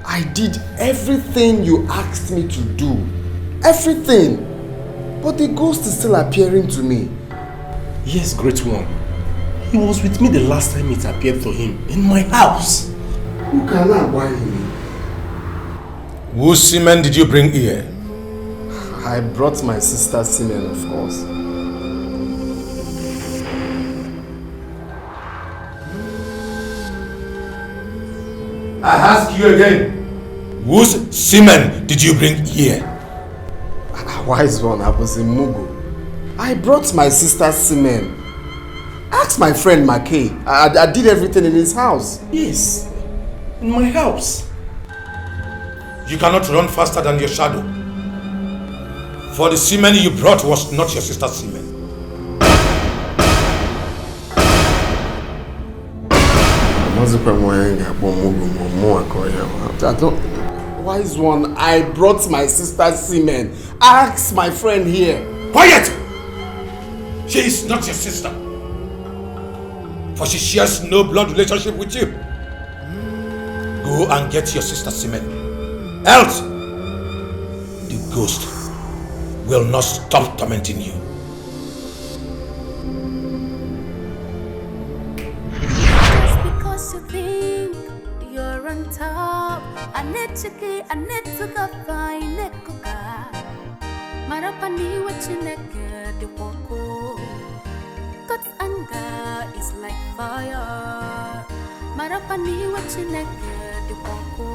I did everything you asked me to do. Everything. But the ghost is still appearing to me. Yes, great one. He was with me the last time it appeared for him in my house. Who can I buy him? Whose semen did you bring here? I brought my sister's semen, of course. I ask you again, whose semen did you bring here? Wise one, I was in Mugu. I brought my sister's semen. Ask my friend McKay. I did everything in his house. Yes, in my house. You cannot run faster than your shadow. For the semen you brought was not your sister's semen. Wise one, I brought my sister's semen. Ask my friend here. Quiet! She is not your sister. For she shares no blood relationship with you. Go and get your sister's semen. Else, the ghost will not stop tormenting you. Just because you think you're on top, I need to go find a coca. Marapani what you naked the wako. God's anger is like fire. Marapani what you naked the wako.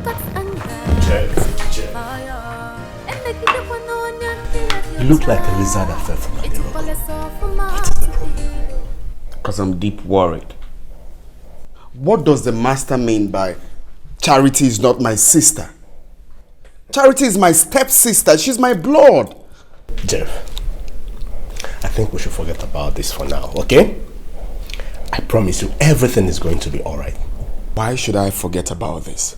God's anger is like fire. You look like a lizard that fell from a mirror. What is the problem? Because I'm deep worried. What does the master mean by Charity is not my sister? Charity is my stepsister. She's my blood. Jeff, I think we should forget about this for now, okay? I promise you everything is going to be alright. Why should I forget about this?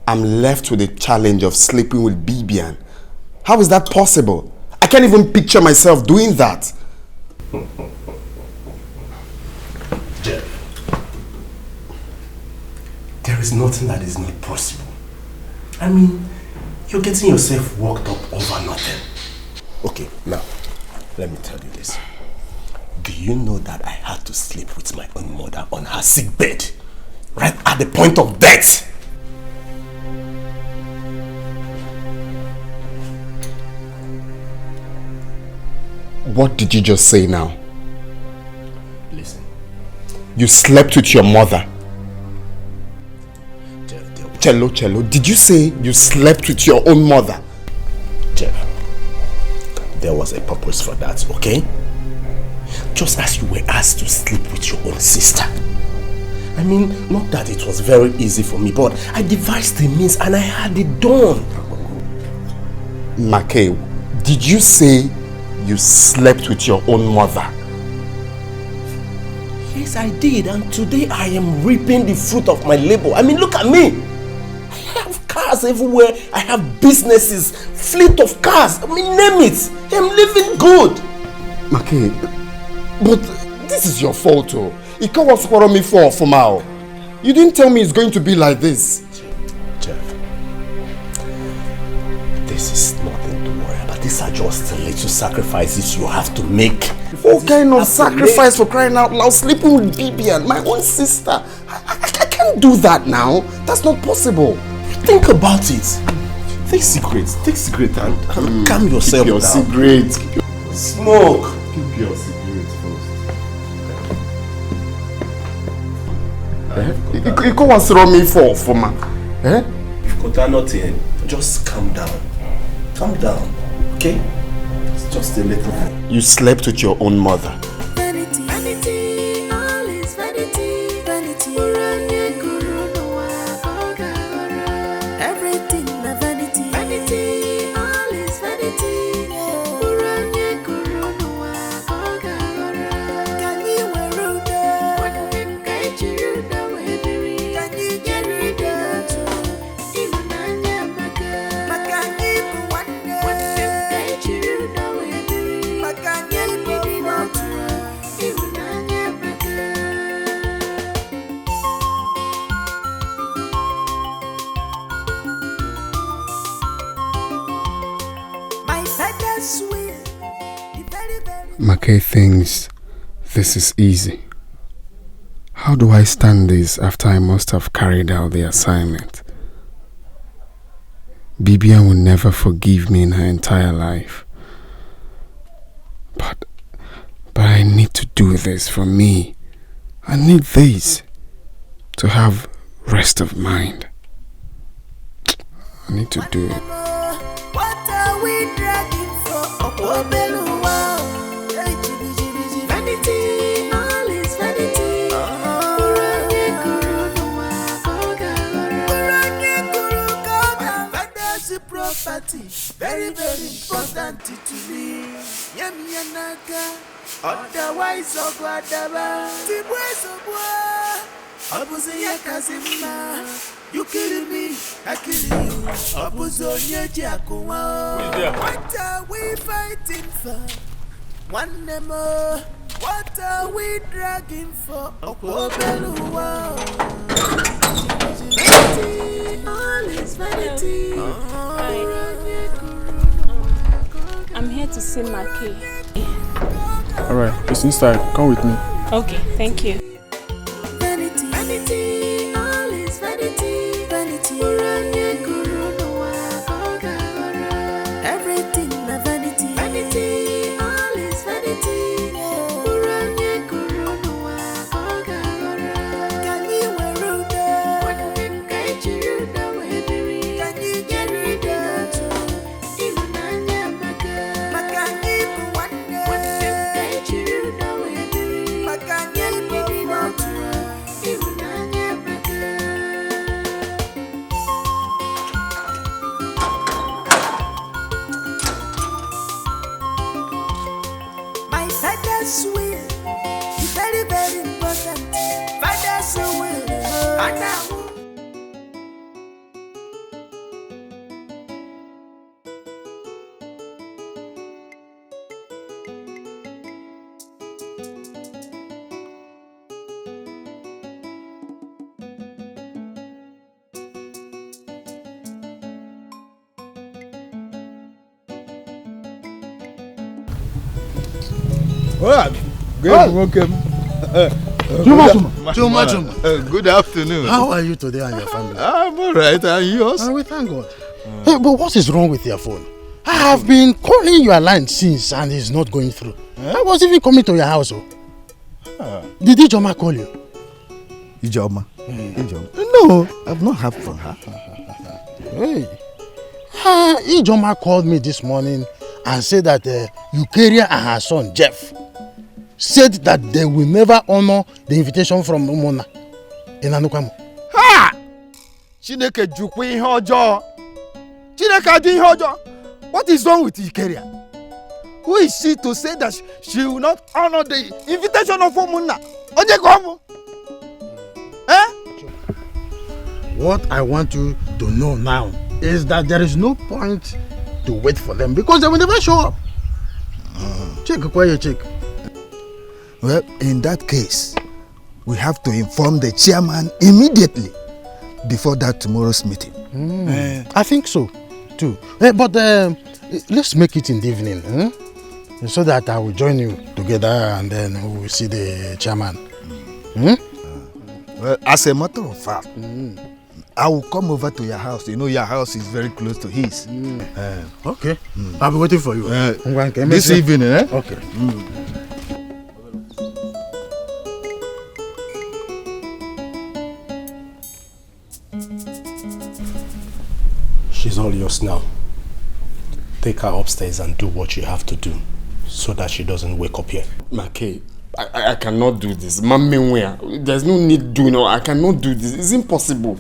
I'm left with the challenge of sleeping with Bibian. How is that possible? I can't even picture myself doing that. Jeff, there is nothing that is not possible. I mean, you're getting yourself worked up over nothing. Okay, now, let me tell you this. Do you know that I had to sleep with my own mother on her sick bed? Right at the point of death? What did you just say now? Listen. You slept with your mother. Cello, did you say you slept with your own mother? Jeff, there was a purpose for that, okay? Just as you were asked to sleep with your own sister. I mean, not that it was very easy for me, but I devised the means and I had it done. Makay, did you say you slept with your own mother? Yes, I did, and today I am reaping the fruit of my labor. I mean, look at me. I have cars everywhere. I have businesses, fleet of cars. I mean, name it. I'm living good. Makay, but this is your fault, oh. You can't quarrel me for now. You didn't tell me it's going to be like this. Jeff, this is nothing to worry about. These are just little sacrifices you have to make. What kind of sacrifice, for crying out loud? Sleeping with Bibian, my own sister. I can't do that now. That's not possible. Think about it. Take cigarettes and calm yourself down. Cigarettes. Smoke. Keep your cigarettes first. You can't throw me for ma. Eh? Nothing. Just calm down. Calm down. Okay? It's just a little thing. You slept with your own mother. Vanity, vanity, all is vanity, vanity. Everything a vanity, vanity, all is vanity. Makay thinks this is easy. How do I stand this after I must have carried out the assignment? Bibian will never forgive me in her entire life. But I need to do this for me. I need this to have rest of mind. I need to do it. What are we dragging for? Vanity, all is vanity. Father's property, very, very important to me. Yemi Yanaga, otherwise, Ogwadaba, Tibwes Obuziya Kazima, you killing me, I kill you. Obuzonya Jakuwa. What are we fighting for? One more. What are we dragging for? Okwobeluwa. Vanity, all is vanity. I'm here to see Maki. Alright, it's inside. Come with me. Okay, thank you. Vanity, vanity, all is vanity, vanity. Everything na vanity, vanity, all is vanity. Can you wear ruda? Can you get rid of even anya maka? Makani kuwande. Can you makanya ipomotu even anya maka? My father's will is very, very important. Father's will, and now. Welcome. Good afternoon. How are you today and your family? I'm alright, and yours? We thank God. Hey, but what is wrong with your phone? I have been calling your line since and it's not going through. I was even coming to your house. Did Ijoma call you? Ijoma? No, I've not heard from her. Hey. Ijoma called me this morning and said that Eukaria and her son Jeff said that they will never honor the invitation from Umona in Anukwamo. Ha! Chineke jukwu ihe ọjọọ. Chineke adu ihe ọjọọ. What is wrong with Eukaria? Who is she to say that she will not honor the invitation of Umona? Oje komu? What I want you to know now is that there is no point to wait for them because they will never show up. Check, check. Well, in that case, we have to inform the chairman immediately before that tomorrow's meeting. I think so, too. But let's make it in the evening, so that I will join you together and then we will see the chairman. Well, as a matter of fact, I will come over to your house. You know, your house is very close to his. Okay. I'll be waiting for you. This evening, eh? Okay. She's all yours now. Take her upstairs and do what you have to do so that she doesn't wake up here. Maki, I cannot do this. Mami, there's no need doing it. I cannot do this. It's impossible.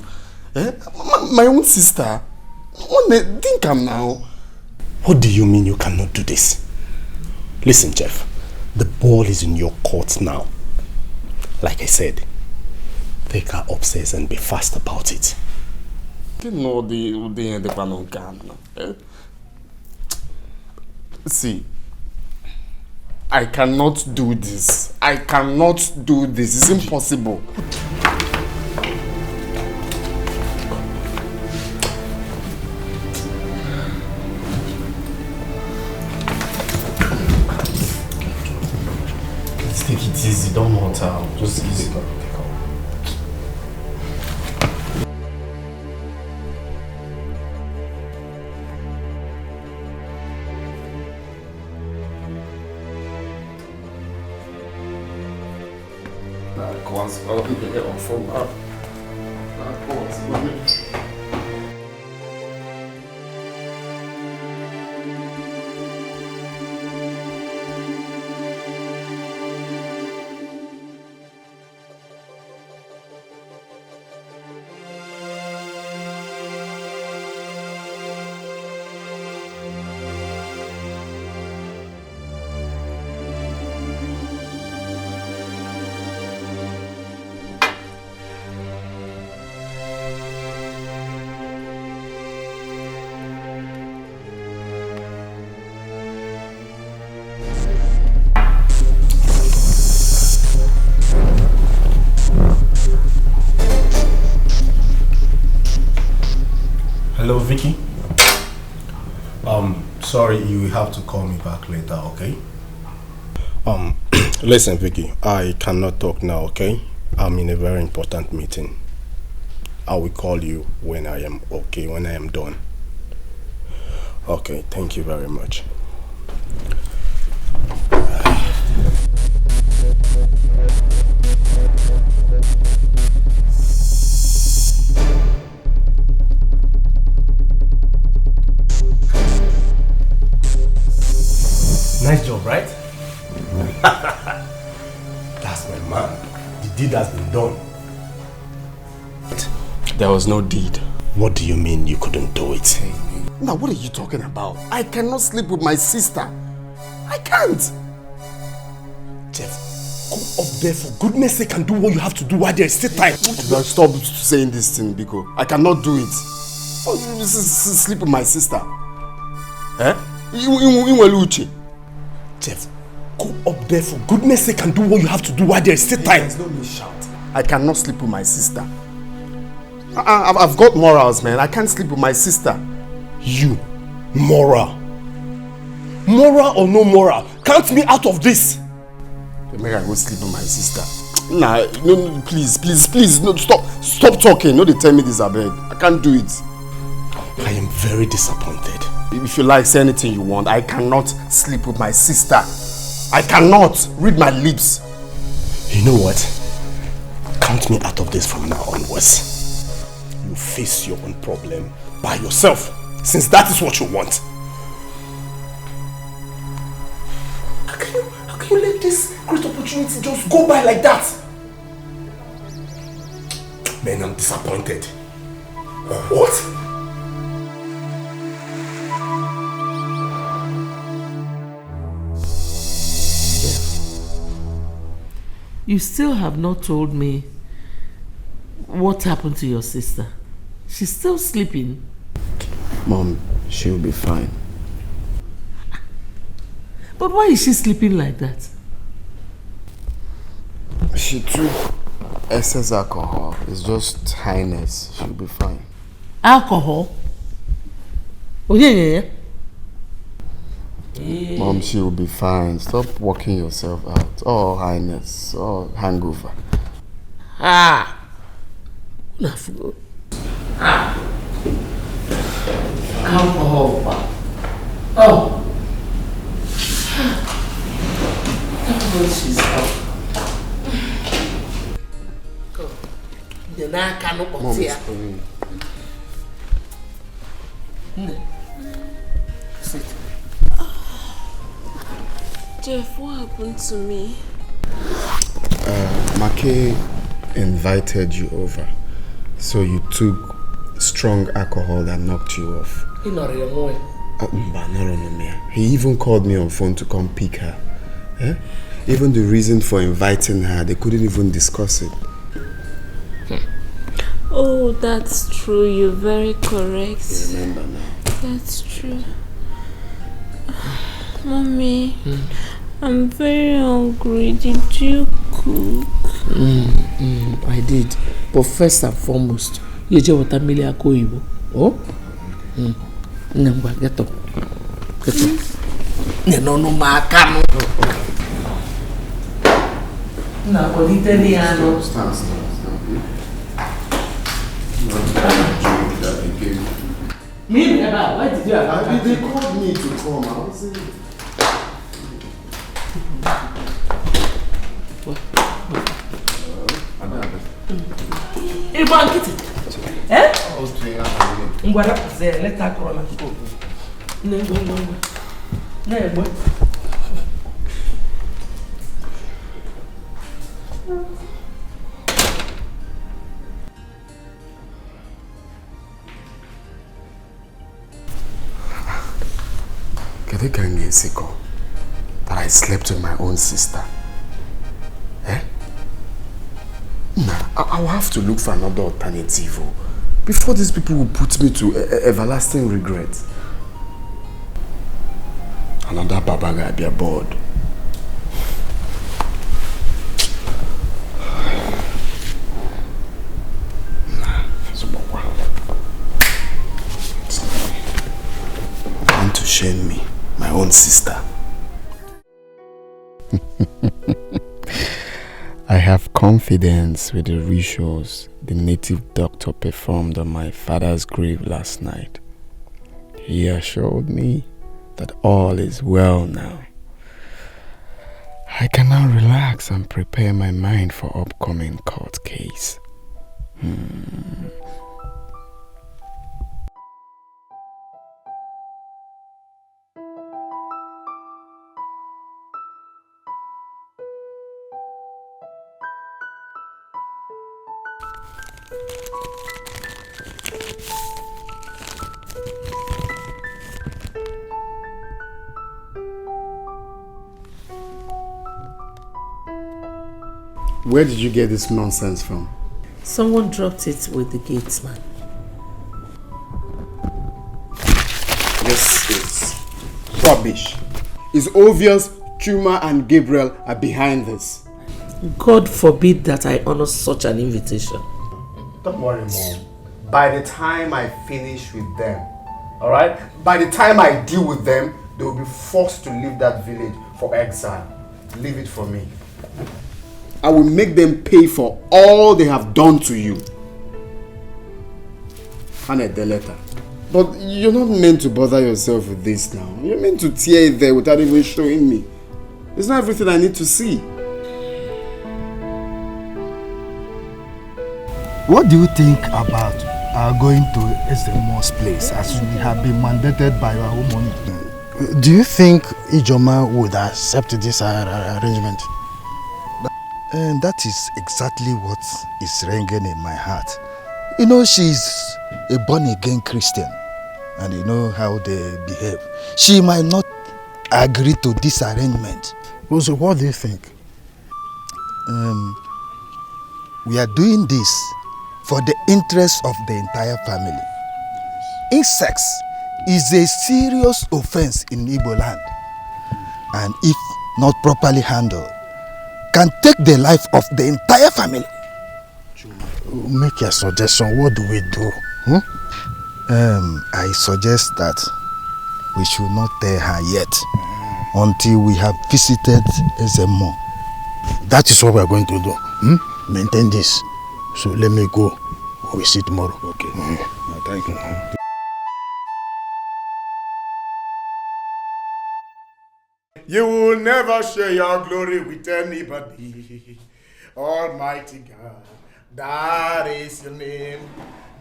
My own sister. Think I'm now. What do you mean you cannot do this? Listen, Jeff. The ball is in your court now. Like I said, take her upstairs and be fast about it. See, I cannot do this. I cannot do this. It's impossible. Let's take it easy. Don't want her. Just easy. Hello, Vicky. Sorry, you will have to call me back later, okay? Listen, Vicky, I cannot talk now, okay? I'm in a very important meeting. I will call you when I am okay, when I am done. Okay, thank you very much. Nice job, right? That's my man. The deed has been done. There was no deed. What do you mean you couldn't do it? Now, what are you talking about? I cannot sleep with my sister. I can't. Jeff, go up there for goodness sake and do what you have to do while there is still time. Stop saying this thing, Biko. I cannot do it. Sleep with my sister. Eh? Jeff, go up there for goodness sake and do what you have to do while there is still time. Don't be shout. I cannot sleep with my sister. I've got morals, man. I can't sleep with my sister. You, moral? Moral or no moral? Count me out of this. Make I go sleep with my sister. Nah, no, please, no, stop talking. No, they tell me this, I beg. I can't do it. I am very disappointed. If you like, say anything you want. I cannot sleep with my sister. I cannot. Read my lips. You know what? Count me out of this from now onwards. You face your own problem by yourself, since that is what you want. How can you let this great opportunity just go by like that? Man, I'm disappointed. What? You still have not told me what happened to your sister. She's still sleeping. Mom, she'll be fine. But why is she sleeping like that? She took excess alcohol. It's just highness. She'll be fine. Alcohol? Oh, yeah. Mom, she'll be fine. Stop working yourself out. Oh, highness. Oh, hangover. Alcohol. Oh. She's out. Mom is coming. Sit. Jeff, what happened to me? Make invited you over, so you took strong alcohol that knocked you off. He even called me on phone to come pick her. Eh? Even the reason for inviting her, they couldn't even discuss it. Oh, that's true. You're very correct. You remember now? That's true. Mommy, I'm very hungry. Did you cook? I did. But first and foremost, you just want a million koibo. Oh? Get up. No, Macano. No, con italiano. Stand. Me? Why did you have They called me to come. I was in. Eh? Let her crawl and go. No. That I slept with my own sister. Eh? Nah, I'll have to look for another alternative before these people will put me to everlasting regret. Another baba guy be aboard. shame me, my own sister. I have confidence with the rituals the native doctor performed on my father's grave last night. He assured me that all is well now. I can now relax and prepare my mind for upcoming court case. Where did you get this nonsense from? Someone dropped it with the gatesman. This is rubbish. It's obvious Chuma and Gabriel are behind this. God forbid that I honor such an invitation. Don't worry, Mom. By the time I finish with them, alright? By the time I deal with them, they will be forced to leave that village for exile. Leave it for me. I will make them pay for all they have done to you. Hand the letter. But you're not meant to bother yourself with this now. You're meant to tear it there without even showing me. It's not everything I need to see. What do you think about going to Ezemo's place as we have been mandated by our woman? Do you think Ijoma would accept this arrangement? And that is exactly what is ringing in my heart. You know, she's a born-again Christian, and you know how they behave. She might not agree to this arrangement. So what do you think? We are doing this for the interest of the entire family. Incest is a serious offense in Igbo land, and if not properly handled, can take the life of the entire family. Make a suggestion. What do we do? I suggest that we should not tell her yet until we have visited Ezemo. That is what we are going to do. Maintain this. So let me go. We see tomorrow. Okay. Thank you. You will never share your glory with anybody. Almighty God, that is your name.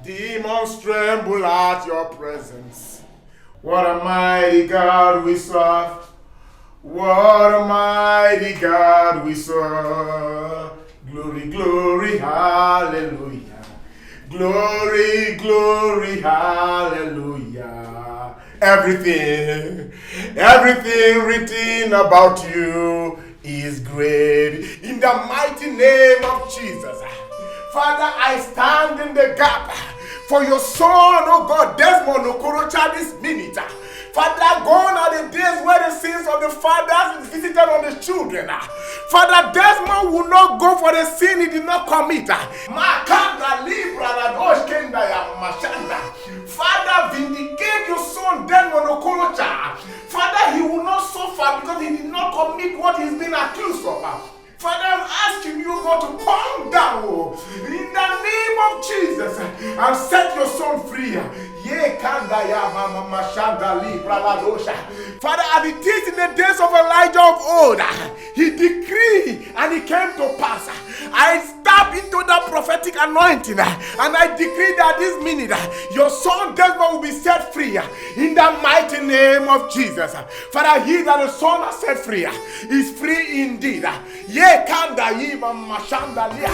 Demons tremble at your presence. What a mighty God we serve. What a mighty God we serve. Glory, glory, hallelujah. Glory, glory, hallelujah. Everything written about you is great. In the mighty name of Jesus. Father, I stand in the gap for your son, oh God, Desmond Okorocha this minute. Father, gone are the days where the sins of the fathers is visited on the children. Father, Desmond will not go for the sin he did not commit. Father, vindicate your son Desmond Okorocha. Father, he will not suffer because he did not commit what he's been accused of. Father, I'm asking you, God, to come down in the name of Jesus and set your son free. Father, as it is in the days of Elijah of old, he decreed and it came to pass. I step into that prophetic anointing and I decree that this minute your son Desmond will be set free in the mighty name of Jesus. Father, he that the son has set free is free indeed. Kanda yiba mashandalia.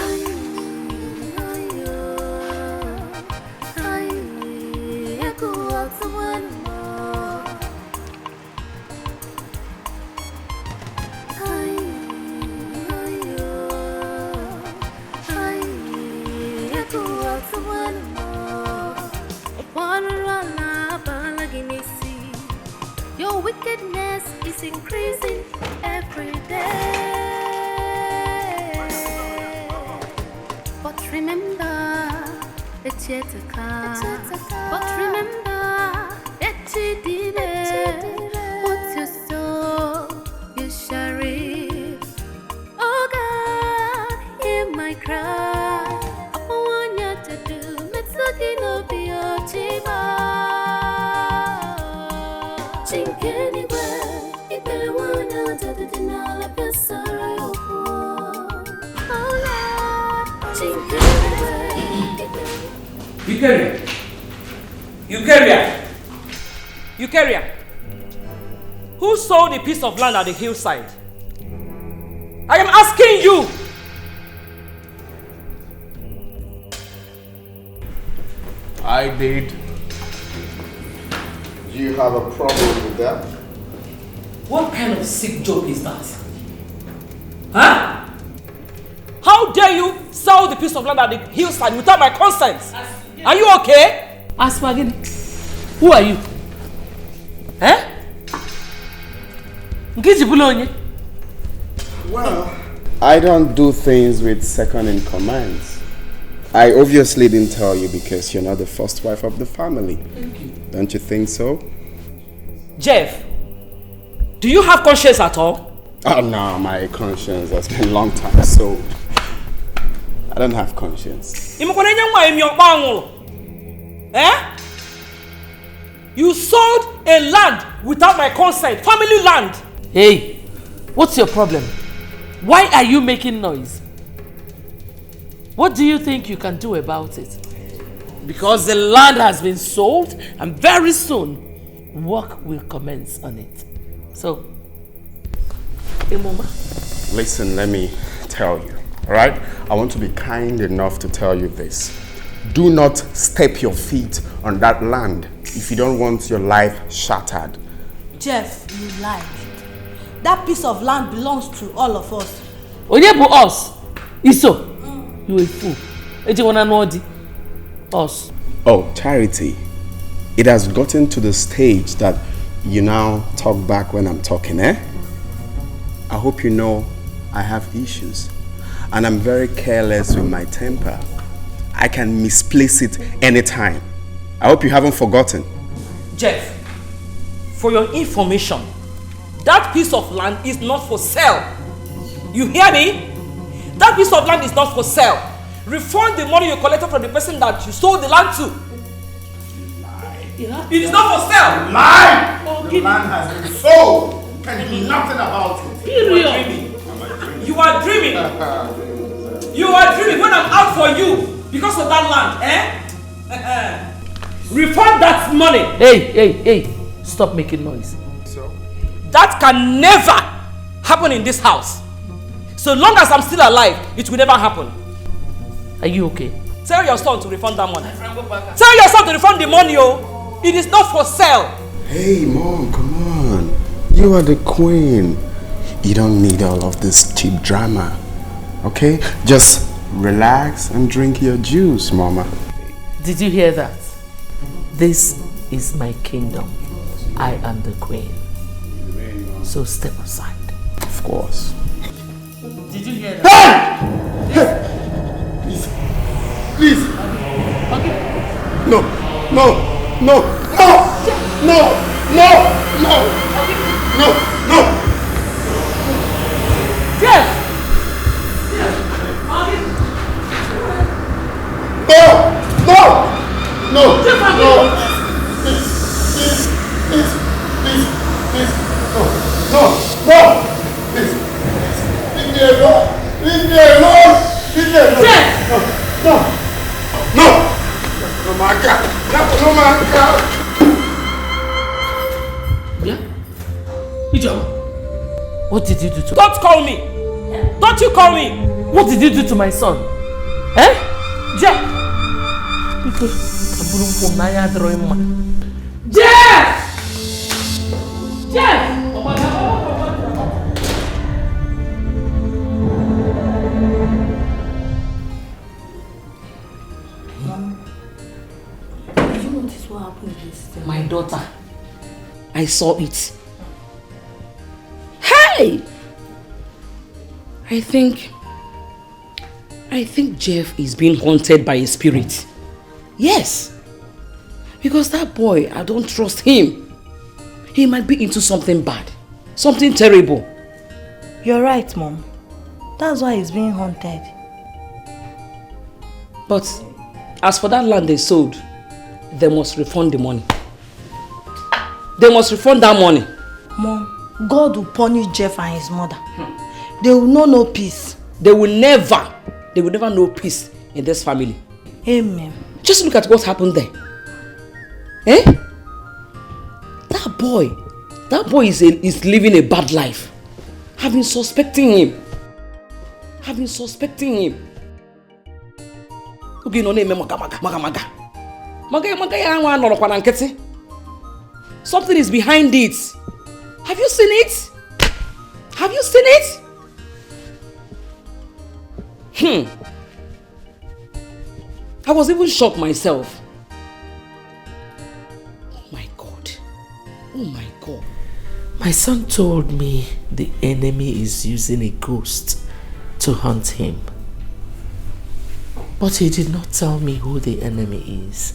Your wickedness is increasing every day. But remember, it's yet to come. But remember, it's Eukarya, who sold a piece of land at the hillside? I am asking you. I did. Do you have a problem with that? What kind of sick joke is that? Huh? How dare you sell the piece of land at the hillside without my consent? Are you okay? Aswagin, who are you? Eh? Well, I don't do things with second in commands. I obviously didn't tell you because you're not the first wife of the family. Thank you. Don't you think so? Jeff, do you have conscience at all? Oh no, my conscience has been a long time, so I don't have conscience. Eh? You sold a land without my consent, family land. Hey, what's your problem? Why are you making noise? What do you think you can do about it? Because the land has been sold and very soon work will commence on it. So, listen, let me tell you, all right? I want to be kind enough to tell you this. Do not step your feet on that land if you don't want your life shattered. Jeff, you lied. That piece of land belongs to all of us. Onyebu us? Iso? You a fool. Us. Oh, Charity. It has gotten to the stage that you now talk back when I'm talking, eh? I hope you know I have issues. And I'm very careless with my temper. I can misplace it anytime. I hope you haven't forgotten. Jeff, for your information, that piece of land is not for sale. You hear me? That piece of land is not for sale. Refund the money you collected from the person that you sold the land to. It is not for sale. Lie! Oh, the land has been sold. You can do nothing about it. You are dreaming. You are dreaming when I'm out for you because of that land, eh? Refund that money. Hey. Stop making noise. So? That can never happen in this house. So long as I'm still alive, it will never happen. Are you okay? Tell your son to refund that money. Tell your son to refund the money, oh. It is not for sale. Hey, Mom, come on. You are the queen. You don't need all of this cheap drama. Okay? Just relax and drink your juice, Mama. Did you hear that? This is my kingdom. I am the queen. So step aside. Of course. Did you hear that? Hey! Please. Okay. No. Jeff! No. Leave me alone. No, my God. No, my God. Yeah? Ijo, what did you do to... Don't call me! Don't you call me! What did you do to my son? Eh? Jeff! Jeff! My daughter, I saw it. Hey! I think Jeff is being haunted by a spirit. Yes. Because that boy, I don't trust him. He might be into something bad. Something terrible. You're right, Mom. That's why he's being haunted. But as for that land they sold, they must refund the money. They must refund that money. Mom, God will punish Jeff and his mother. They will know no peace. They will never know peace in this family. Amen. Just look at what happened there. Eh? That boy is living a bad life. I've been suspecting him. Okay, no name maga. Something is behind it. Have you seen it? I was even shocked myself. Oh my God. My son told me the enemy is using a ghost to hunt him. But he did not tell me who the enemy is.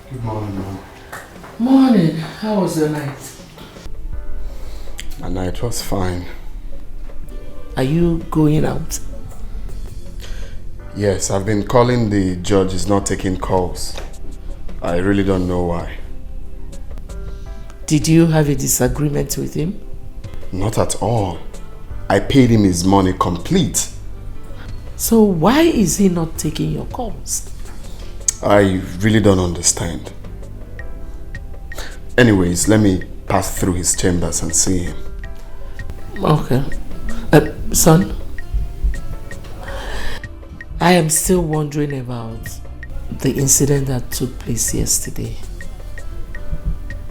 Good morning, Mom. Morning. How was your night? My night was fine. Are you going out? Yes, I've been calling the judge. He's not taking calls. I really don't know why. Did you have a disagreement with him? Not at all. I paid him his money complete. So why is he not taking your calls? I really don't understand. Anyways, let me pass through his chambers and see him. Okay. Son, I am still wondering about the incident that took place yesterday.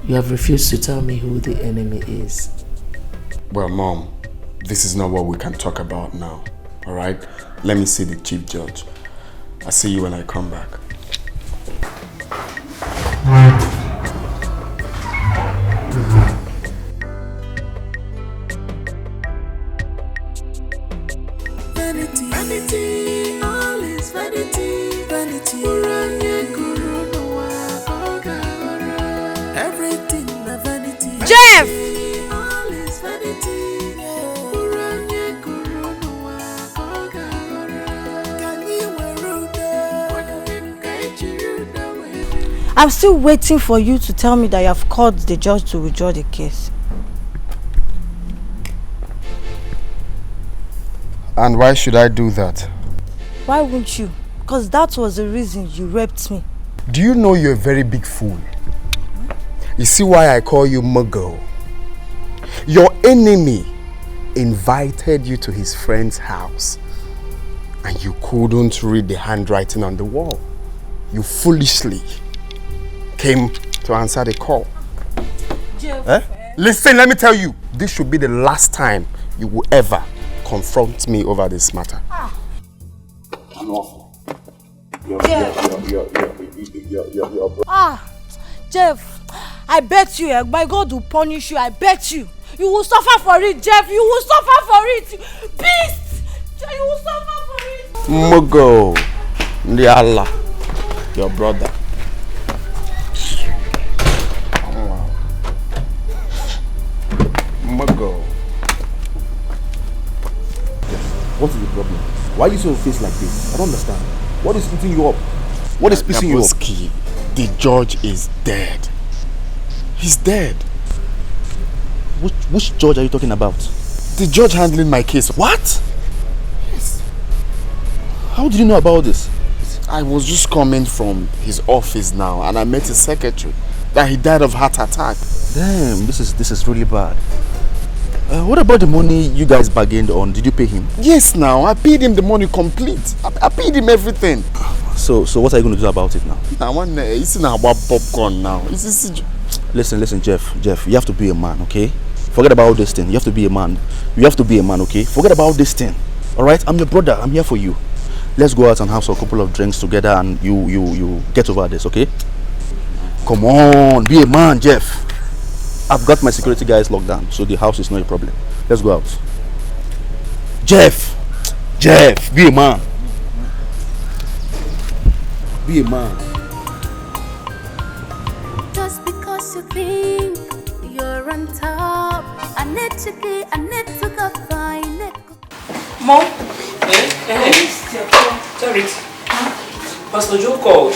You have refused to tell me who the enemy is. Well, Mom, this is not what we can talk about now. Alright? Let me see the Chief Judge. I'll see you when I come back. Vanity, all is vanity, vanity. Everything na vanity. Jeff! All is vanity. I'm still waiting for you to tell me that you have called the judge to withdraw the case. And why should I do that? Why wouldn't you? Because that was the reason you raped me. Do you know you're a very big fool? You see why I call you Muggle? Your enemy invited you to his friend's house and you couldn't read the handwriting on the wall. You foolishly came to answer the call. Eh? Listen, let me tell you, this should be the last time you will ever confront me over this matter. I'm awful. Jeff, I bet you, my God will punish you, I bet you. You will suffer for it, Jeff, you will suffer for it. Beast! You will suffer for it. Mugo, the Allah, your brother. Mugo. What is the problem? Why are you so face like this? I don't understand. What is eating you up? What is pissing you up? The judge is dead. He's dead. Which judge are you talking about? The judge handling my case. What? Yes. How did you know about this? I was just coming from his office now and I met his secretary that he died of heart attack. Damn, this is really bad. What about the money you guys bargained on? Did you pay him? Yes, now I paid him the money complete. I paid him everything. So what are you going to do about it now? I want about popcorn now. Listen, Jeff, you have to be a man, okay? Forget about this thing. You have to be a man. You have to be a man, okay? Forget about this thing. All right? I'm your brother. I'm here for you. Let's go out and have a couple of drinks together and you get over this, okay? Come on, be a man, Jeff. I've got my security guys locked down, so the house is not a problem. Let's go out. Jeff, be a man. Be a man. Just because you think you're on top, I need to go find it. Mom? Sorry. Pastor Joe called.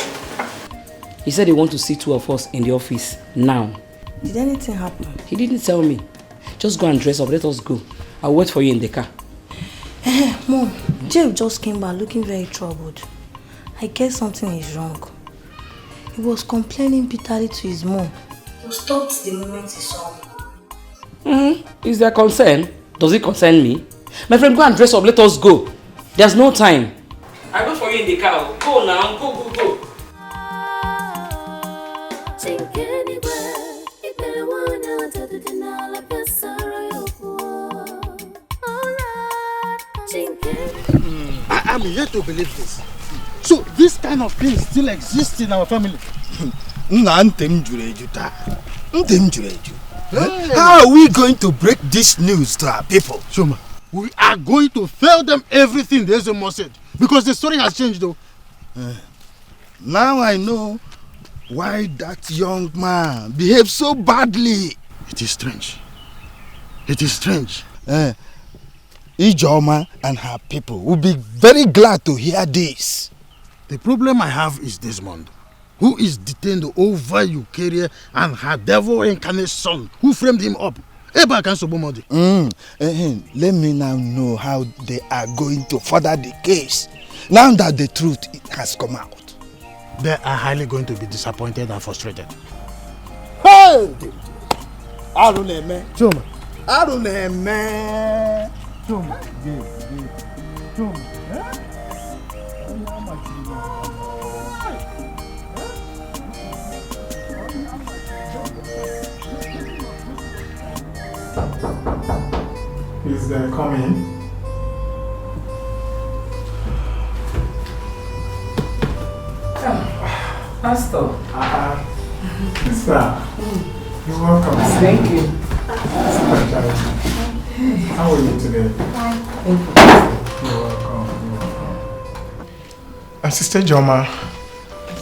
He said he wants to see two of us in the office now. Did anything happen? He didn't tell me. Just go and dress up. Let us go. I'll wait for you in the car. Mom, Jeff just came back looking very troubled. I guess something is wrong. He was complaining bitterly to his mom. He stopped the moment he saw me. Is there concern? Does it concern me? My friend, go and dress up. Let us go. There's no time. I'll wait for you in the car. Go now. Go. I'm yet to believe this. So this kind of thing still exists in our family. How are we going to break this news to our people? Shoma, we are going to tell them everything the Ezemo said. Because the story has changed though. Now I know why that young man behaved so badly. It is strange. It is strange. Ijoma and her people will be very glad to hear this. The problem I have is Desmond, who is detained over Eukarya and her devil incarnate son, who framed him up. Let me now know how they are going to further the case, now that the truth has come out. They are highly going to be disappointed and frustrated. Hey! Chuma. Is there coming? Pastor. Sister, you're welcome. Thank you. How are you today? Thank you. You're welcome. Sister Joma,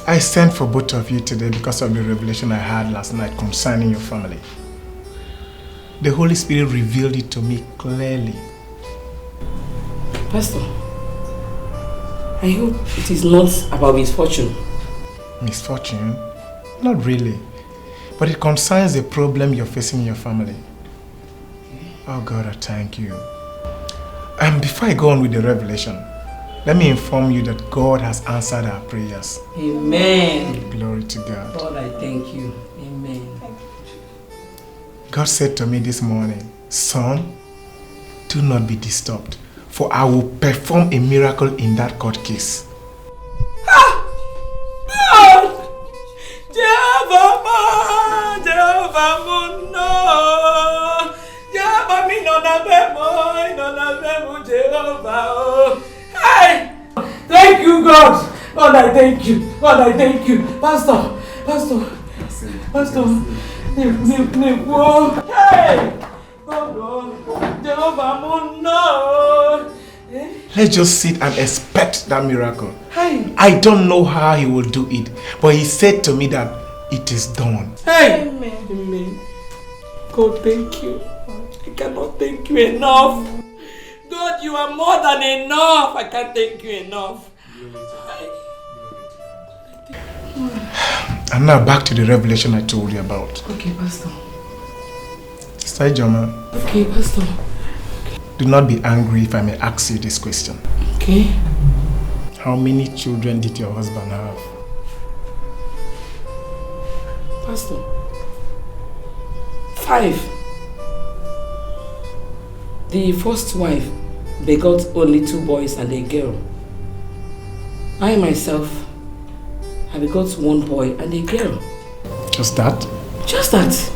I sent for both of you today because of the revelation I had last night concerning your family. The Holy Spirit revealed it to me clearly. Pastor, I hope it is not about misfortune. Misfortune? Not really. But it concerns the problem you're facing in your family. Oh God, I thank you. And before I go on with the revelation, let me inform you that God has answered our prayers. Amen. Glory to God. God, I thank you. Amen. God said to me this morning, son, do not be disturbed, for I will perform a miracle in that court case. Hey! Thank you, God! God, I thank you. God, I thank you. Pastor. Hey! Let's just sit and expect that miracle. Hey! I don't know how he will do it, but he said to me that it is done. Hey! Amen. God, thank you. I cannot thank you enough. God, you are more than enough. I can't thank you enough. And now back to the revelation I told you about. Okay, Pastor. Sister Joma. Okay, Pastor. Do not be angry if I may ask you this question. Okay. How many children did your husband have? Pastor. 5. The first wife begot only 2 boys and a girl. I myself, I begot 1 boy and a girl. Just that? Just that.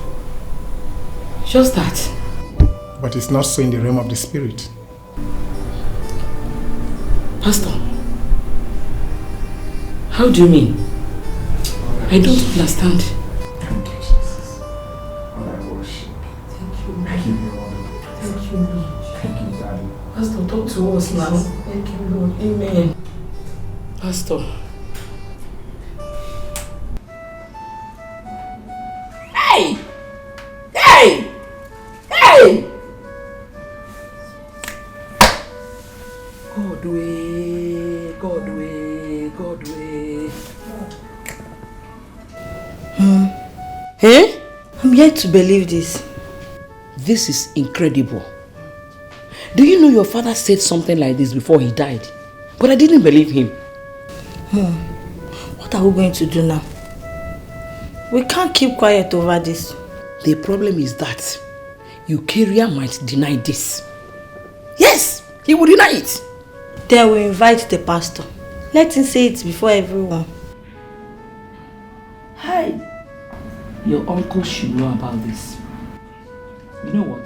But it's not so in the realm of the spirit. Pastor, how do you mean? I don't understand. Thank you, Jesus. Lord, I worship. Thank you. I give you all the Thank you, Lord. Thank you, Daddy. Pastor, talk to us now. Thank you, Lord. Amen. Pastor. Hey! God way. Hmm? Hey? I'm yet to believe this. This is incredible. Do you know your father said something like this before he died? But I didn't believe him. Mom, what are we going to do now? We can't keep quiet over this. The problem is that Eukarya might deny this. Yes, he will deny it. Then we invite the pastor. Let him say it before everyone. Hi. Your uncle should know about this. You know what?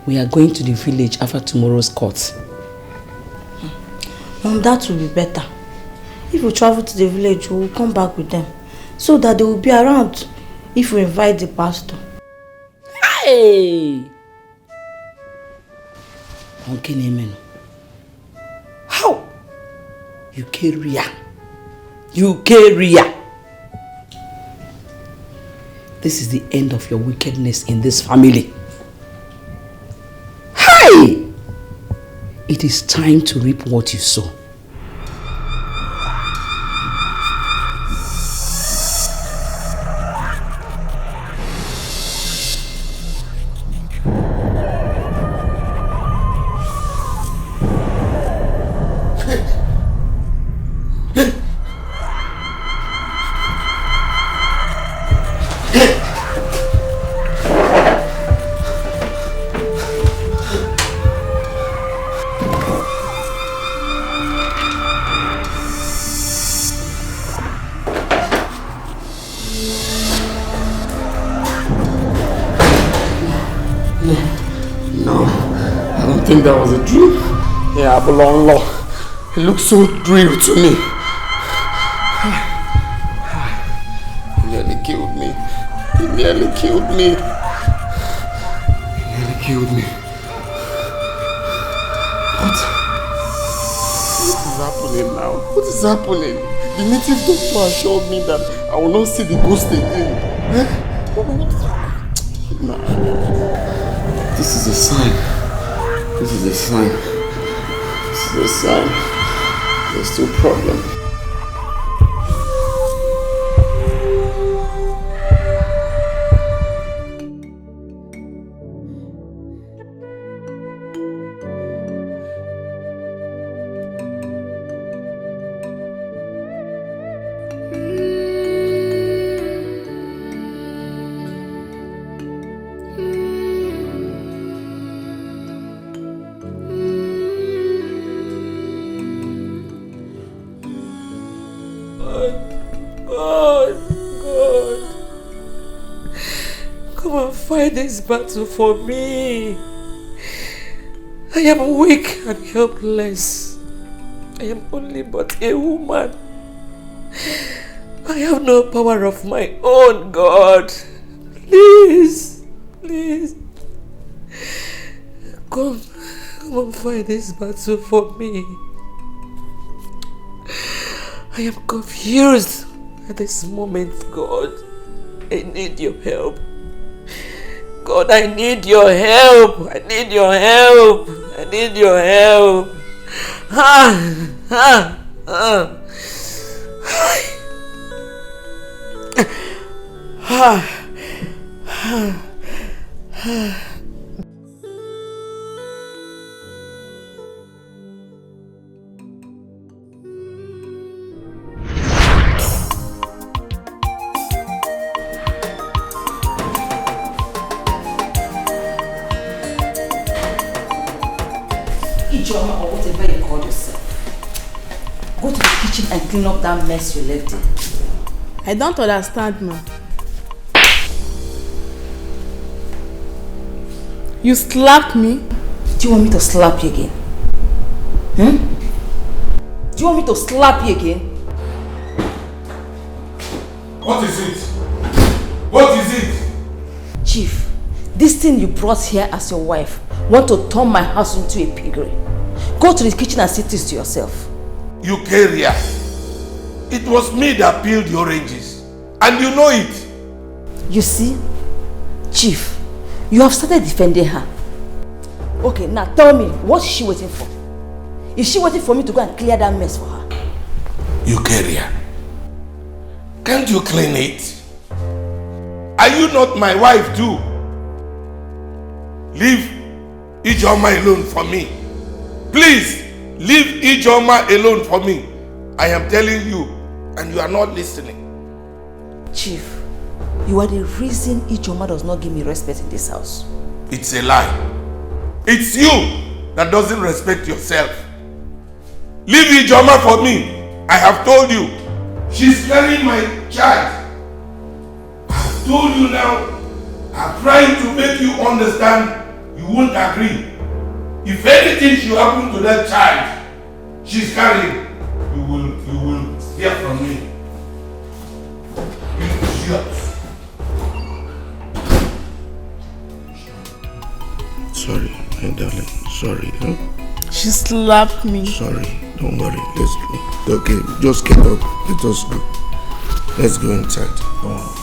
We are going to the village after tomorrow's court. Mom, that will be better. If we travel to the village, we will come back with them. So that they will be around if we invite the pastor. Hey! Uncle Nemeno. How? Eukarya. This is the end of your wickedness in this family. Hi! It is time to reap what you sow. think that was a dream. Yeah, Abolon Law. It looks so real to me. He nearly killed me. He nearly killed me. He nearly killed me. What is happening now? What is happening? The native doctor assured me that I will not see the ghost again. Nah. This is a sign. This is a sign. This is a sign. There's still a problem. This battle for me. I am weak and helpless. I am only but a woman. I have no power of my own, God. Please, please. Come and fight this battle for me. I am confused at this moment, God. I need your help. God, I need your help. I need your help. I need your help. Or whatever you call yourself. Go to the kitchen and clean up that mess you left in. I don't understand, ma. You slapped me? Do you want me to slap you again? Do you want me to slap you again? What is it? What is it? Chief, this thing you brought here as your wife want to turn my house into a piggery. Go to the kitchen and see this to yourself. Eukarya, it was me that peeled the oranges. And you know it. You see? Chief, you have started defending her. Okay, now tell me, what is she waiting for? Is she waiting for me to go and clear that mess for her? Eukarya, can't you clean it? Are you not my wife too? Leave Ijoma alone for me. Please, leave Ijoma alone for me. I am telling you, and you are not listening. Chief, you are the reason Ijoma does not give me respect in this house. It's a lie. It's you that doesn't respect yourself. Leave Ijoma for me. I have told you. She's carrying my child. I've told you now. I'm trying to make you understand. You won't agree. If anything should happen to that child she's carrying, you will hear from me. Idiots. Sorry, my darling. Sorry. Huh? She slapped me. Sorry. Don't worry. Let's go. Okay, just get up. Let us go. Let's go inside. Oh.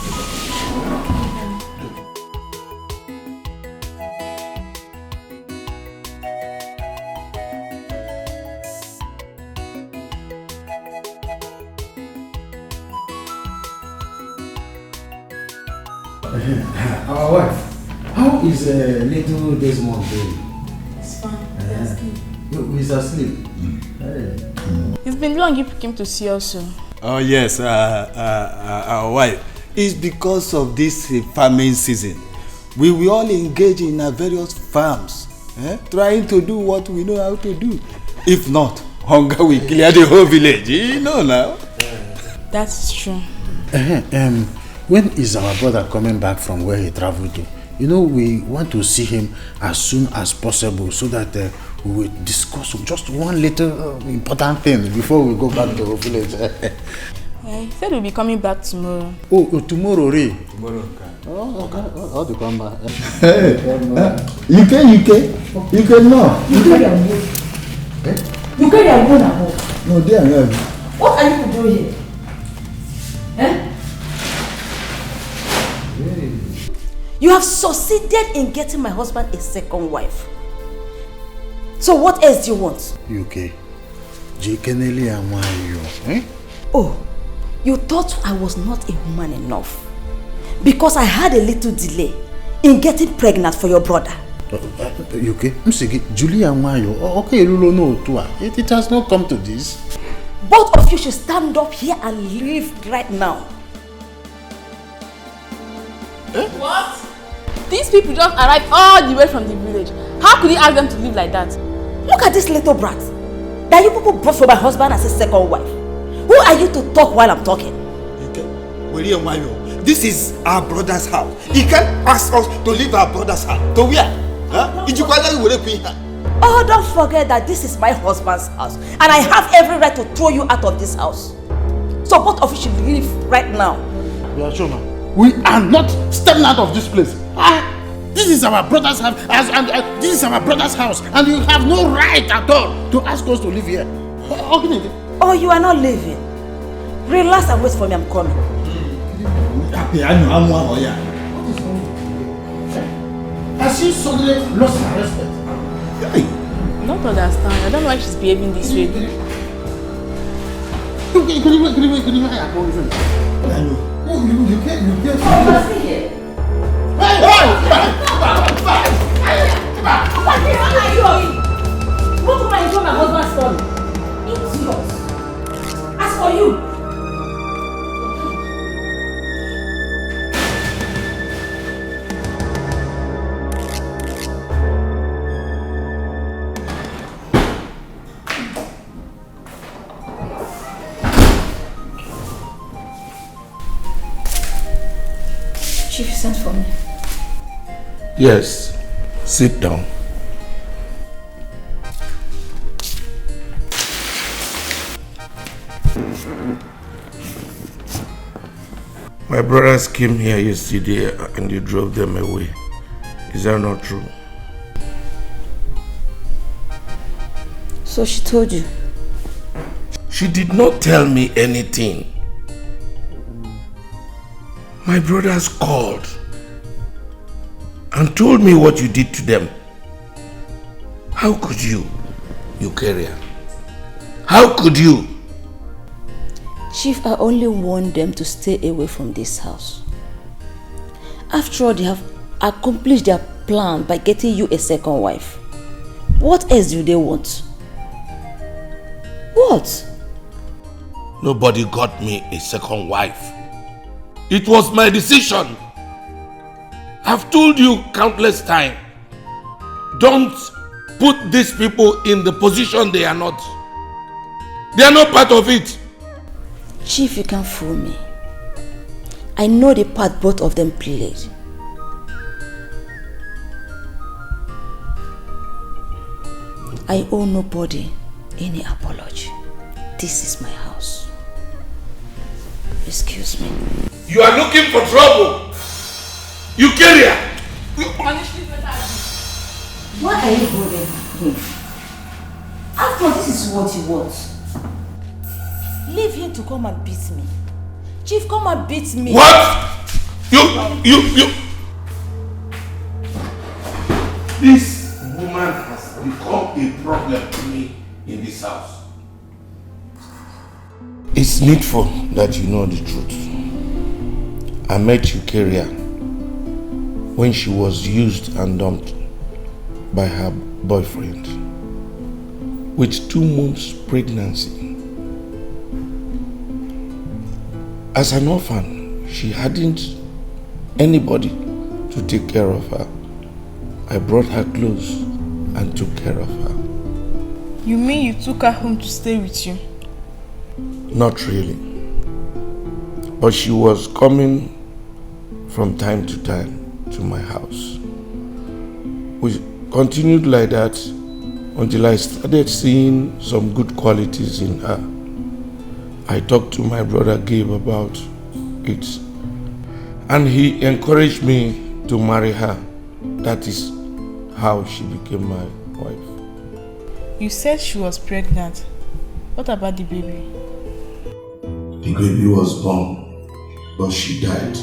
Our wife, how is little Desmond doing? It's fine. He's asleep. Hey. It's been long you came to see us soon. Oh yes, our wife. It's because of this farming season. We will all engage in various farms, trying to do what we know how to do. If not, hunger will clear the whole village. You know now. That's true. When is our brother coming back from where he traveled to? You know, we want to see him as soon as possible so that we will discuss just one little important thing before we go back to the village. He said we'll be coming back tomorrow. Oh, tomorrow, Ray? Tomorrow. How to come back? You can no. You carry a wood. You carry a wood at home. No, they are not. What are you doing here? You have succeeded in getting my husband a second wife. So what else do you want? UK. Oh, you thought I was not a woman enough because I had a little delay in getting pregnant for your brother. UK, Julia Mayo. Okay, it has not come to this. Both of you should stand up here and leave right now. What? These people just arrived all the way from the village. How could you ask them to live like that? Look at this little brat that you people brought for my husband as a second wife. Who are you to talk while I'm talking? This is our brother's house. He can't ask us to leave our brother's house. To where? Oh, don't forget that this is my husband's house and I have every right to throw you out of this house. So both of you should leave right now. We are not stepping out of this place. This is our brother's house, this is our brother's house, and you have no right at all to ask us to live here. Oh, you are not leaving. Relax and wait for me. I'm coming. Has she suddenly lost her respect? I don't understand. I don't know why she's behaving this way. You can't. What woman is my husband's story? It's yours. As for you, Chief sent for me. Yes, sit down. My brothers came here yesterday and you drove them away. Is that not true? So she told you? She did not tell me anything. My brothers called and told me what you did to them. How could you, Eukarya? How could you? Chief, I only want them to stay away from this house. After all, they have accomplished their plan by getting you a second wife. What else do they want? What? Nobody got me a second wife. It was my decision. I've told you countless times. Don't put these people in the position they are not. They are not part of it. Chief, you can't fool me. I know the part both of them played. I owe nobody any apology. This is my house. Excuse me. You are looking for trouble. You carry her. Why are you bothering him? After all, this is what he wants. Leave him to come and beat me. Chief, come and beat me. What? You. This woman has become a problem to me in this house. It's needful that you know the truth. I met Eukarya when she was used and dumped by her boyfriend with 2 months pregnancy. As an orphan, she hadn't anybody to take care of her. I brought her close and took care of her. You mean you took her home to stay with you? Not really. But she was coming from time to time to my house. We continued like that until I started seeing some good qualities in her. I talked to my brother Gabe about it, and he encouraged me to marry her. That is how she became my wife. You said she was pregnant. What about the baby? The baby was born, but she died.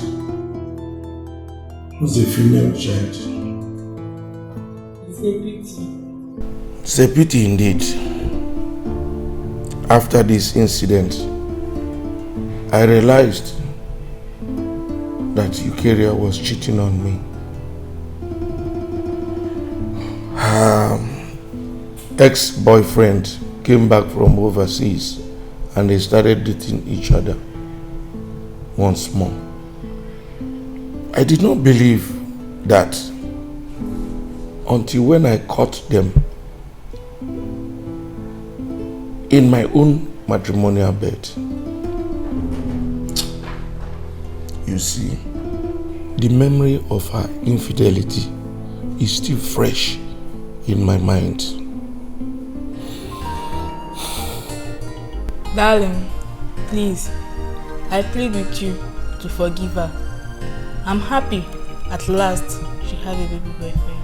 It was a female child. It's a pity. It's a pity indeed. After this incident, I realized that Eukarya was cheating on me. Her ex-boyfriend came back from overseas and they started dating each other once more. I did not believe that until when I caught them in my own matrimonial bed. You see, the memory of her infidelity is still fresh in my mind. Darling, please, I plead with you to forgive her. I'm happy at last she had a baby boy for you.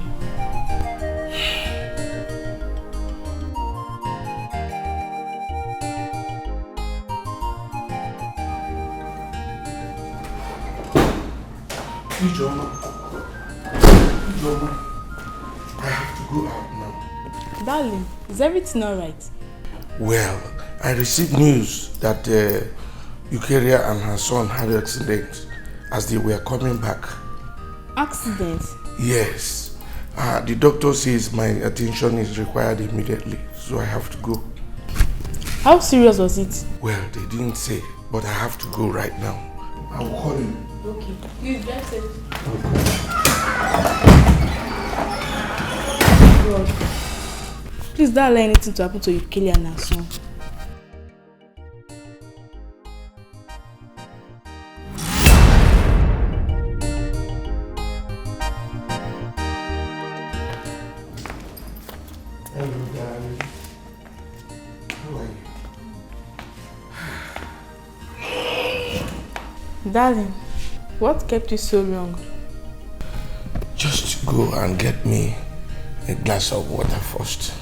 Ijoma, I have to go out now. Darling, is everything alright? Well, I received news that Eukarya and her son had an accident as they were coming back. Accident? Yes. The doctor says my attention is required immediately, so I have to go. How serious was it? Well, they didn't say, but I have to go right now. I will call you. Okay. Please, that's it. God. Please don't allow anything to happen to Eukarya and her son. Hello, darling. How are you? Darling, what kept you so long? Just go and get me a glass of water first.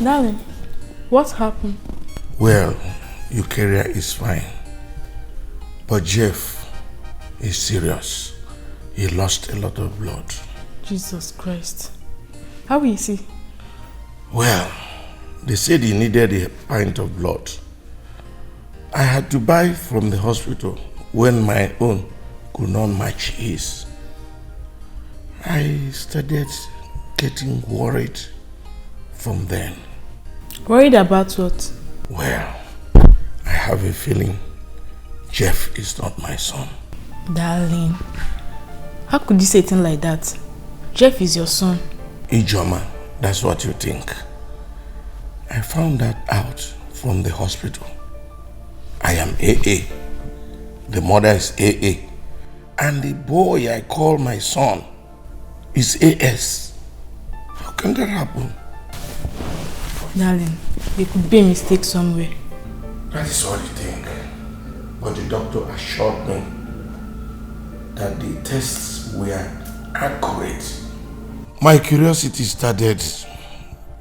Darling, what happened? Well, Eukarya is fine. But Jeff is serious. He lost a lot of blood. Jesus Christ. How is he? Well, they said he needed a pint of blood. I had to buy from the hospital when my own could not match his. I started getting worried from then. Worried about what? Well, I have a feeling Jeff is not my son. Darling, how could you say things like that? Jeff is your son. Ijoma, that's what you think. I found that out from the hospital. I am AA. The mother is AA. And the boy I call my son is AS. How can that happen? Darling, there could be a mistake somewhere. That is what you think. But the doctor assured me that the tests were accurate. My curiosity started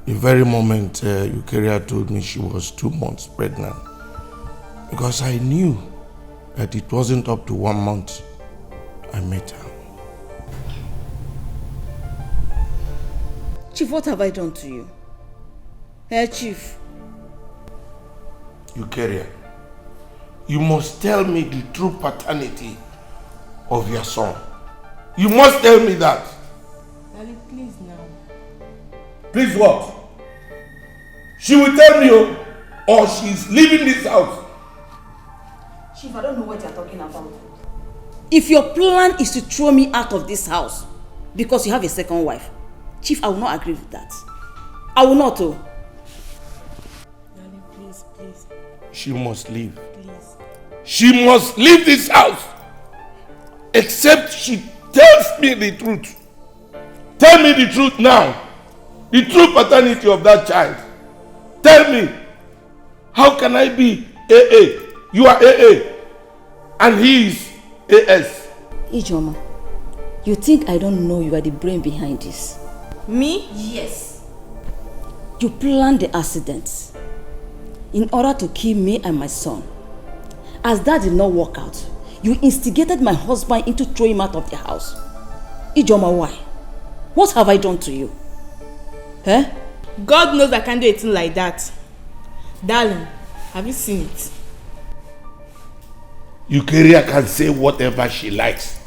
the very moment Eukarya told me she was 2 months pregnant. Because I knew that it wasn't up to 1 month I met her. Chief, what have I done to you? Hey, Chief. Eukarya, you must tell me the true paternity of your son. You must tell me that. Darling, please now. Please what? She will tell me or she's leaving this house. Chief, I don't know what you're talking about. If your plan is to throw me out of this house because you have a second wife, Chief, I will not agree with that. I will not, oh. Darling, please, please. She must leave. Please. She must leave this house. Except she tells me the truth. Tell me the truth now. The true paternity of that child. Tell me. How can I be AA? You are AA. And he is AS. Ijoma, you think I don't know you are the brain behind this? Me? Yes. You planned the accident in order to kill me and my son. As that did not work out, you instigated my husband into throwing him out of the house. Ijoma, why? What have I done to you? Eh? God knows I can't do a thing like that. Darling, have you seen it? Eukarya can say whatever she likes.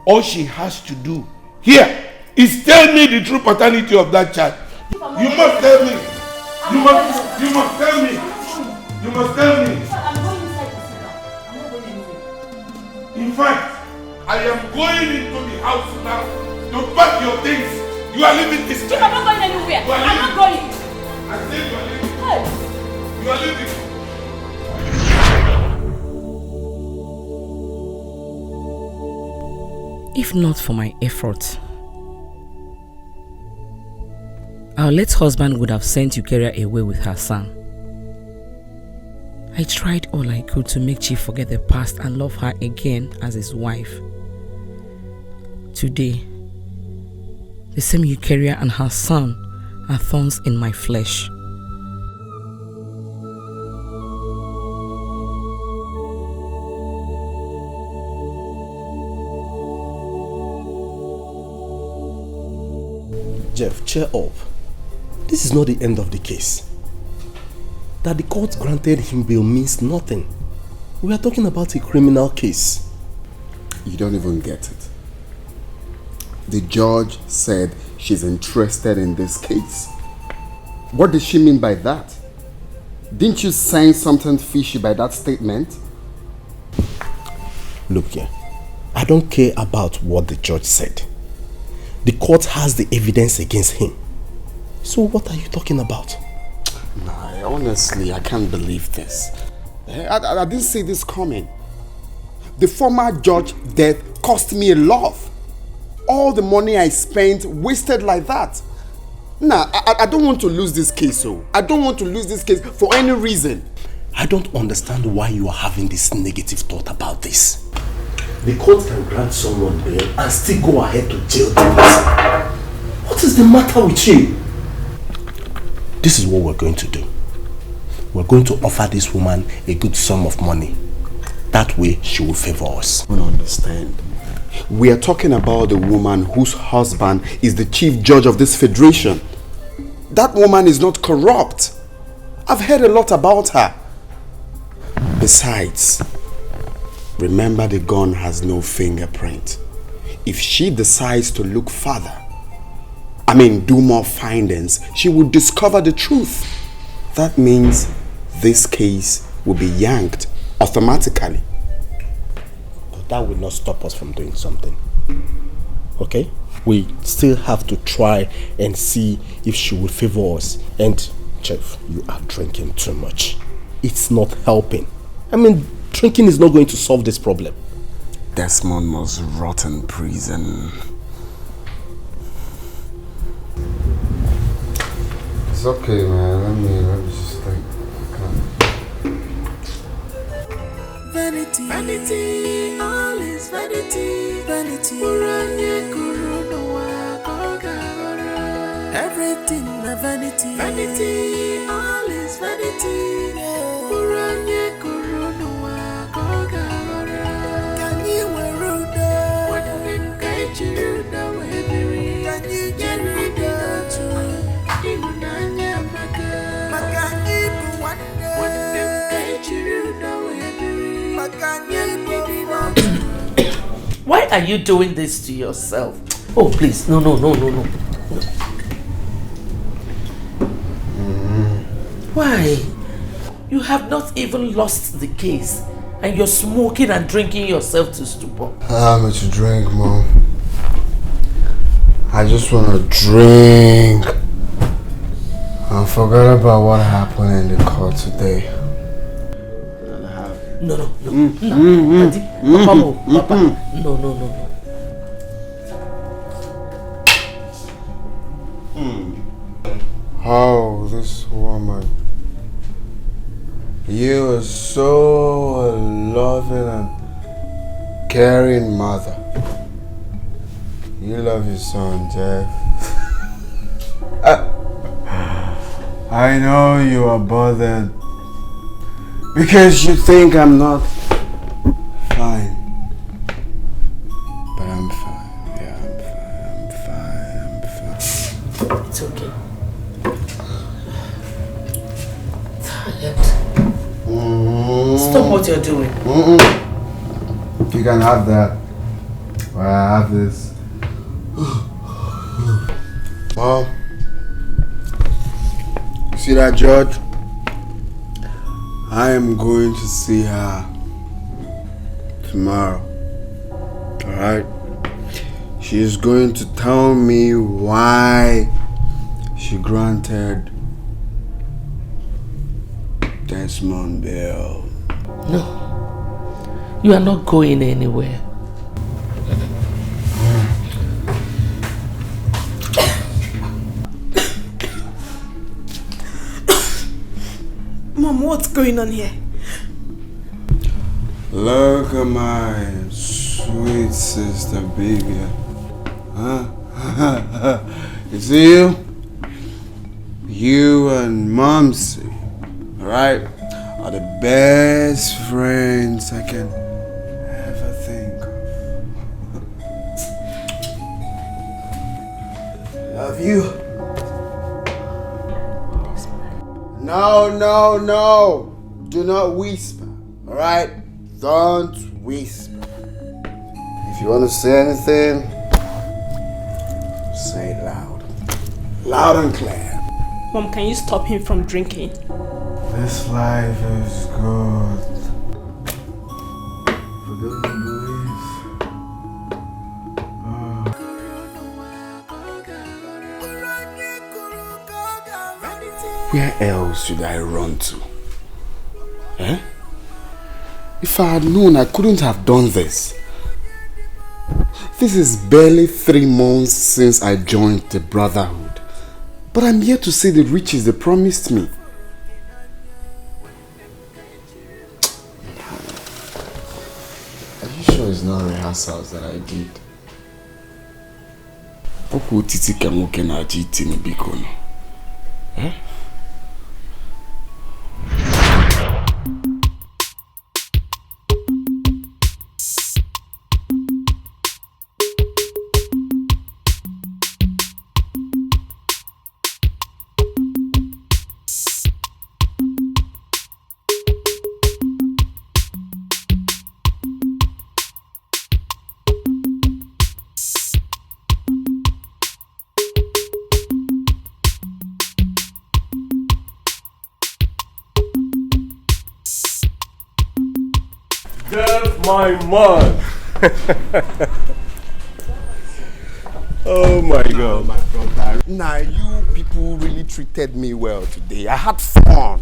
All she has to do here is tell me the true paternity of that child. You must tell me. You must tell me. You must tell me. In fact, I am going into the house now to pack your things. You are leaving this time. I'm not going anywhere. I'm not going. I said you are leaving. Hey. You are leaving. If not for my effort, our late husband would have sent Eukarya away with her son. I tried all I could to make Chief forget the past and love her again as his wife. Today, the same Eukarya and her son are thorns in my flesh. Jeff, cheer up. This is not the end of the case. That the court granted him bail means nothing. We are talking about a criminal case. You don't even get it. The judge said she's interested in this case. What does she mean by that? Didn't you sense something fishy by that statement? Look here, I don't care about what the judge said. The court has the evidence against him. So what are you talking about? Nah, honestly, I can't believe this. I didn't see this coming. The former judge's death cost me a lot. All the money I spent wasted like that. Nah, I don't want to lose this case, so I don't want to lose this case for any reason. I don't understand why you are having this negative thought about this. The court can grant someone bail and still go ahead to jail the person. What is the matter with you? This is what we're going to do. We're going to offer this woman a good sum of money. That way, she will favor us. I don't understand. We are talking about the woman whose husband is the chief judge of this federation. That woman is not corrupt. I've heard a lot about her. Besides, remember the gun has no fingerprint. If she decides to look further, do more findings, she will discover the truth. That means this case will be yanked automatically. But that will not stop us from doing something. Okay? We still have to try and see if she will favor us. And, Chef, you are drinking too much. It's not helping. Drinking is not going to solve this problem. Desmond must rot in prison. It's okay, man. Let me just think. Vanity, vanity, all is vanity, vanity. Everything a vanity, vanity, all is vanity. Can you wear what Why are you doing this to yourself? Oh, please, no. Why? You have not even lost the case and you're smoking and drinking yourself to stupor. Allow me to drink, Mom. I just want to drink and forget about what happened in the court today. No. Papa. No. Oh, this woman. You are so loving and caring mother. You love your son, Jeff. I know you are bothered because you think I'm not fine. But I'm fine. Yeah, I'm fine. It's okay. Stop what you're doing. You can have that. Or I have this. Mom, you see that judge? I am going to see her tomorrow. Alright? She is going to tell me why she granted Desmond bail. No, you are not going anywhere. Mom, what's going on here? Look at my sweet sister, baby. Huh? You see you? You and Momsy, right, are the best friends I can ever think of. Love you. No. Do not whisper, alright? Don't whisper. If you want to say anything, say it loud. Loud and clear. Mom, can you stop him from drinking? This life is good. Forgive me, please. Where else should I run to? Eh? If I had known, I couldn't have done this. This is barely 3 months since I joined the Brotherhood. But I'm here to see the riches they promised me. Are you sure it's not rehearsals that I did? Eh? Jeff, my man. Oh my God. My brother. Nah, you people really treated me well today. I had fun.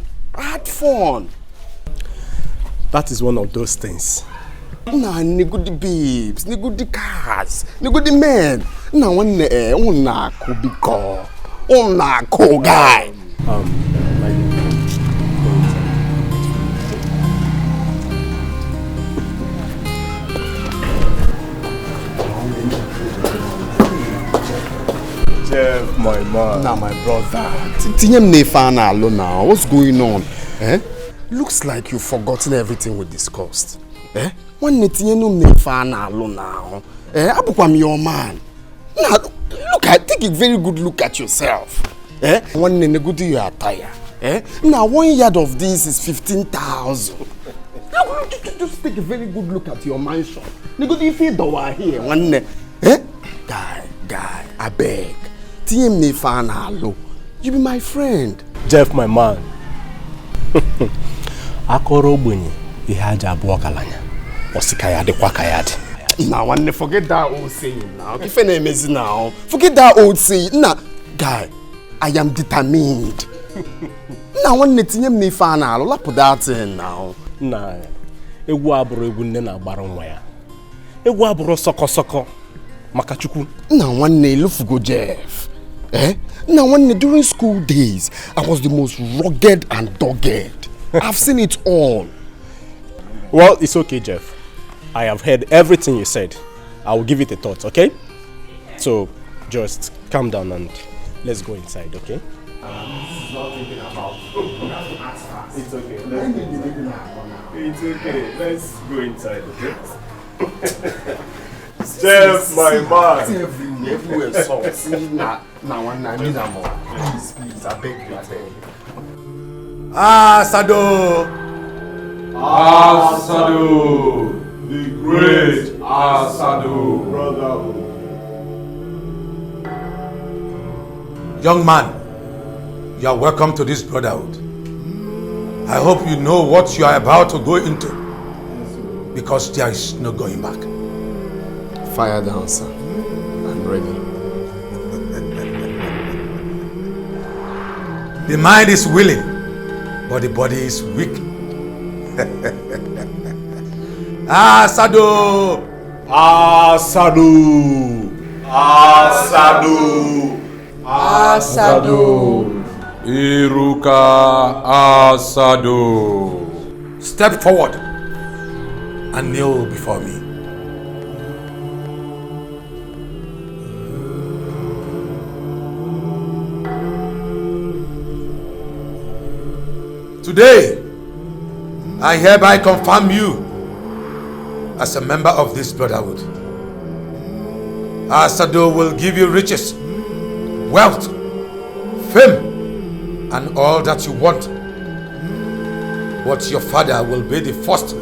That is one of those things. Nah, nigudi babes, nigudi cars, nigudi men. Nah, one una kubiko, una ko guy. Jeff, my man. Nah, my brother. Tinyem nefana alone now. What's going on? Eh? Looks like you've forgotten everything we discussed. Eh? One netinyem nefana alone now. Eh? I'm your man. Now, take a very good look at yourself. Eh? One good you attire. Eh? Now 1 yard of this is 15,000. Just take a very good look at your mansion. Nigga, if you don't here, one eh? Guy, I beg. TM ne fan hello. You be my friend. Jeff, my man. Akoro bunyi ihaja abuokalanya. Osikayade kwakayade. Now, one forget that old saying now. If your name is now, forget that old saying. Nah, guy, I am determined. Now, one TM ne fan hello. Let's put that in now. Nah, ewu aburo ewu nne na agbara nwa ya. Ewu aburo soko Makachuku. Now, one day, look Jeff. Eh? Now, one day, during school days, I was the most rugged and dogged. I've seen it all. Well, it's okay, Jeff. I have heard everything you said. I will give it a thought, okay? So, just calm down and let's go inside, okay? It's okay. It's okay. Let's go inside, okay? Jeff, my man. Everywhere, so now one I need more. Please, I beg you. Asado, the great Asado. Brotherhood. Young man, you are welcome to this brotherhood. I hope you know what you are about to go into, because there is no going back. Fire down, sir. I'm ready. The mind is willing, but the body is weak. Asado! Iruka Asado. Step forward and kneel before me. Today, I hereby confirm you as a member of this brotherhood. Asado will give you riches, wealth, fame, and all that you want. But your father will be the first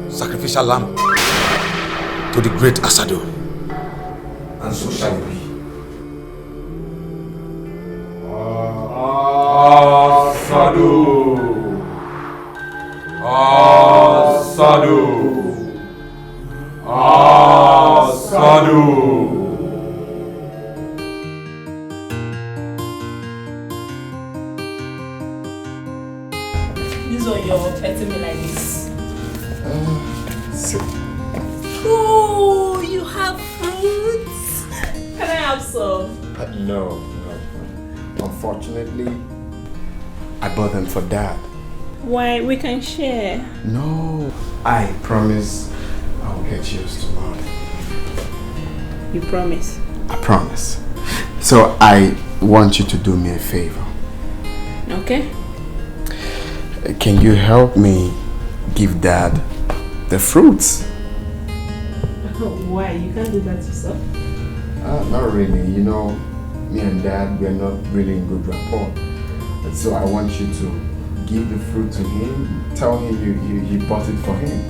sacrificial lamb to the great Asado. And so shall it be. These are your petting me like this. Sit. Oh, you have fruits. Can I have some? No. Unfortunately, I bought them for Dad. Why, we can share. No. I promise I'll get yours tomorrow. You promise? I promise. So I want you to do me a favor. Okay. Can you help me give Dad the fruits? Why? You can't do that yourself? Not really. You know, me and Dad, we're not really in good rapport. And so I want you to give the fruit to him, tell him you bought it for him.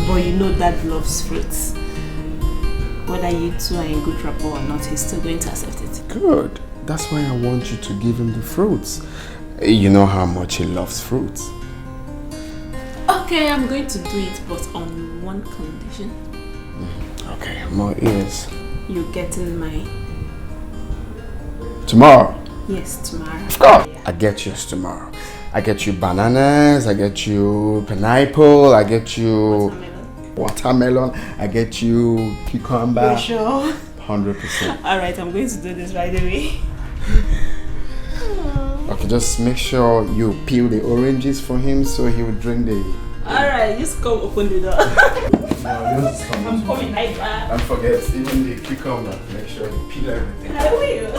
But you know Dad loves fruits. Whether you two are in good rapport or not, he's still going to accept it. Good. That's why I want you to give him the fruits. You know how much he loves fruits. Oh, Okay, I'm going to do it, but on one condition. Okay, more ears. You getting my... Tomorrow? Yes, tomorrow. Of course. I get yours tomorrow. I get you bananas, I get you pineapple, I get you watermelon, I get you cucumber. You sure? 100%. Alright, I'm going to do this right away. Okay, just make sure you peel the oranges for him so he will drink the... Alright, just come open the door. No, just come. I'm coming right back. Don't forget, even the cucumber, make sure you peel everything. I will.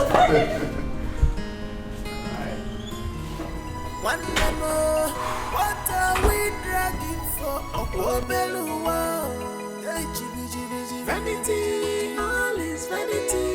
One more, what are we dragging for? Vanity, all is vanity.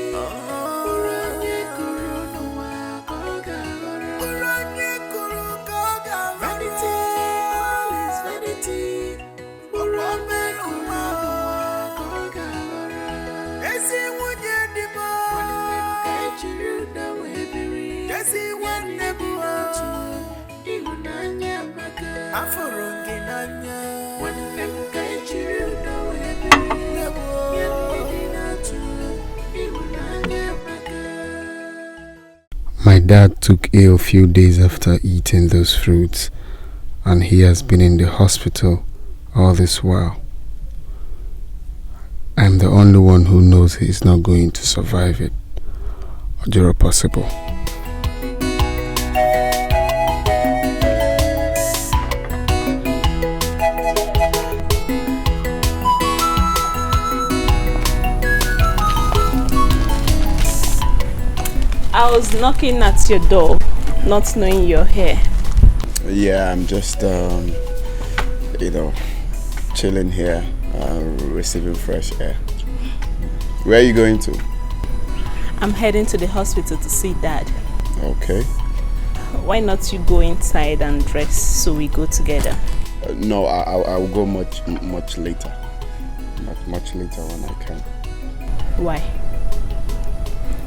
My dad took ill a few days after eating those fruits, and he has been in the hospital all this while. I'm the only one who knows he's not going to survive it, or possible. I was knocking at your door, not knowing you're here. Yeah, I'm just, chilling here, receiving fresh air. Where are you going to? I'm heading to the hospital to see Dad. Okay. Why not you go inside and dress so we go together? No, I'll go much later. Much later when I can. Why?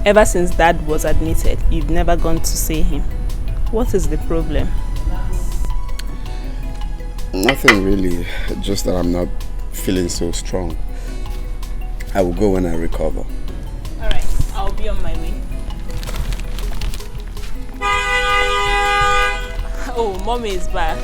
Ever since Dad was admitted, you've never gone to see him. What is the problem? Nothing really, just that I'm not feeling so strong. I will go when I recover. Alright, I'll be on my way. Oh, Mommy is back.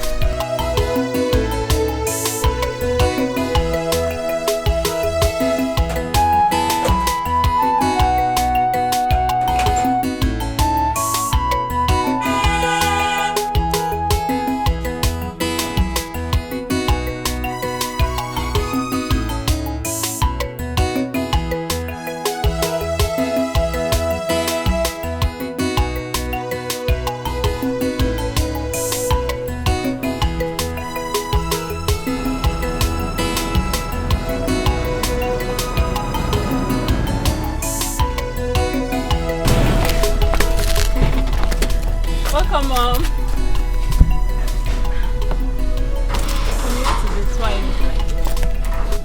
Welcome, Mom.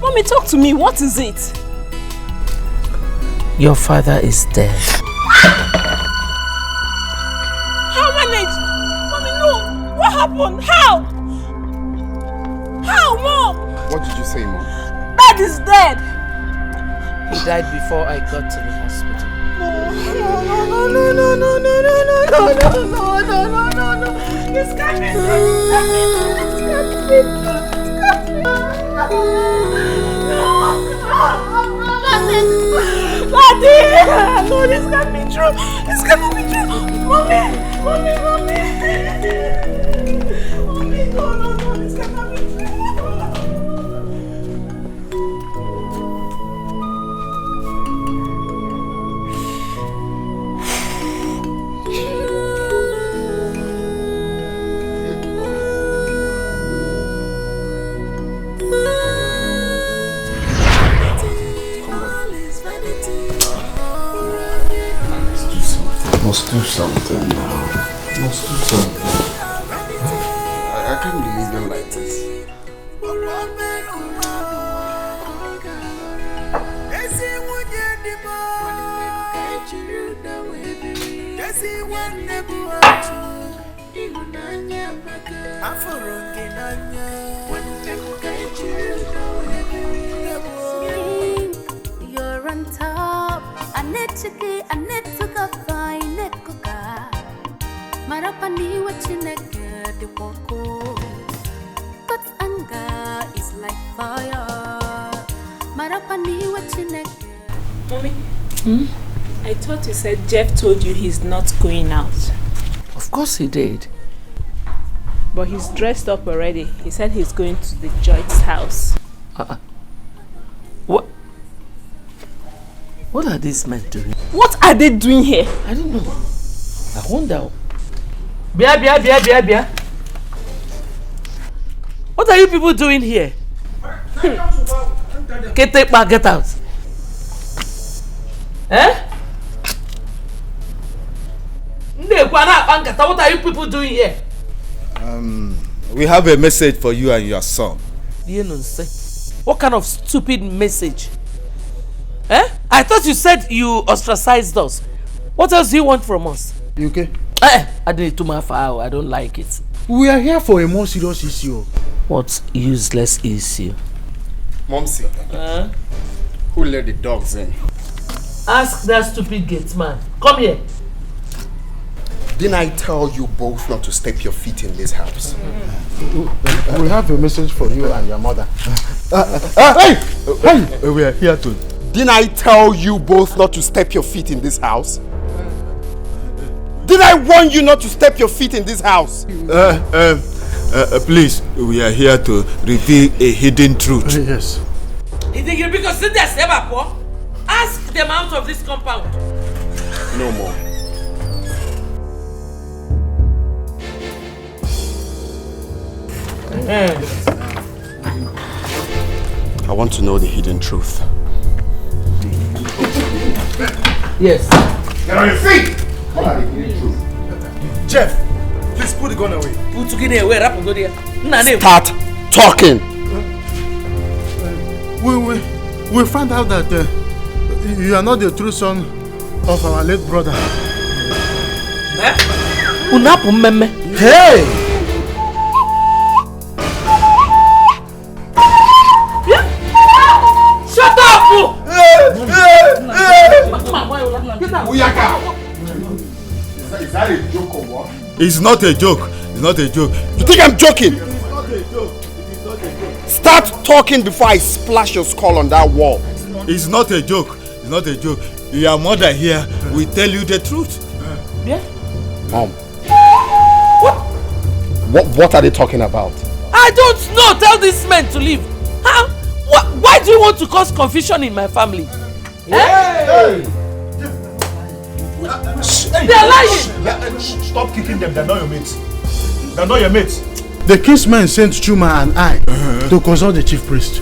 Mommy, talk to me. What is it? Your father is dead. How managed? Mommy, no. What happened? How? How, Mom? What did you say, Mom? Dad is dead. He died before I got to the hospital. No. This can't be Daddy! No, this can't be true. This cannot be true. Mommy, no, this cannot be true. Must do something now. Must do something. I can't believe you like this. anechiki anetuka fine kuka marapani wachineke de woko but anger is like fire marapani wachineke. Mommy, I thought you said Jeff told you he's not going out. Of course he did. But he's dressed up already. He said he's going to the Joy's house. What are these men doing? What are they doing here? I don't know. I wonder. Bia. What are you people doing here? Get out. Eh? What are you people doing here? We have a message for you and your son. What kind of stupid message? Eh? I thought you said you ostracized us. What else do you want from us? You okay? I didn't too far. I don't like it. We are here for a more serious issue. What useless issue? Momsy, who let the dogs in? Ask that stupid gate man. Come here. Didn't I tell you both not to step your feet in this house? We have a message for you and your mother. Hey! We are here to... Didn't I tell you both not to step your feet in this house? Did I warn you not to step your feet in this house? Please, we are here to reveal a hidden truth. Yes. Because ask them out of this compound. No more. I want to know the hidden truth. Yes. Get on your feet! What are the hidden truth? Jeff, please put the gun away. Put the gun away. Start talking. We found out that you are not the true son of our late brother. Hey! Shut up! Is that a joke or what? It's not a joke. It's not a joke. You think I'm joking? It is not a joke. It is not a joke. Start talking before I splash your skull on that wall. It's not a joke. It's not a joke. Your mother here will tell you the truth. Yeah? Mom. What are they talking about? I don't know. Tell these men to leave. Huh? Why do you want to cause confusion in my family? Hey! They are lying. Stop kicking them. They're not your mates. They're not your mates. The kinsmen sent Chuma and I to consult the chief priest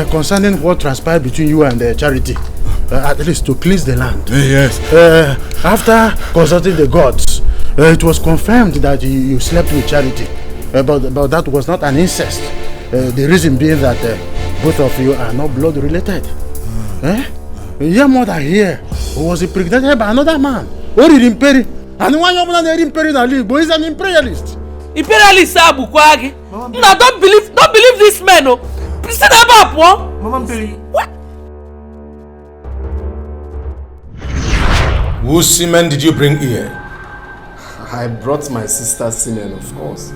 concerning what transpired between you and Charity. At least to cleanse the land. Yes. After consulting the gods, it was confirmed that you slept with Charity. But that was not an incest. The reason being that both of you are not blood related. Your mother here was impregnated by another man. What did Imperi? And one young man Imperi is an imperialist. Imperialist Abukwagi. No, don't believe this man. No. Sit up, Mama Peri. What? Whose semen did you bring here? I brought my sister's semen, of course.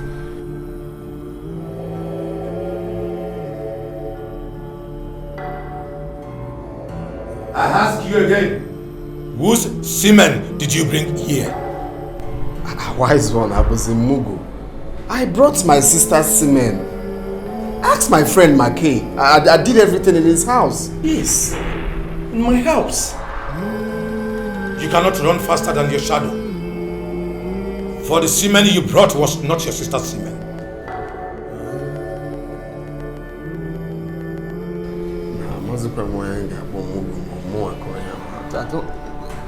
I ask you again. Whose semen did you bring here? Wise one, I was in Mugu. I brought my sister's semen. Ask my friend McKay. I did everything in his house. Yes. In my house. You cannot run faster than your shadow. For the semen you brought was not your sister's semen.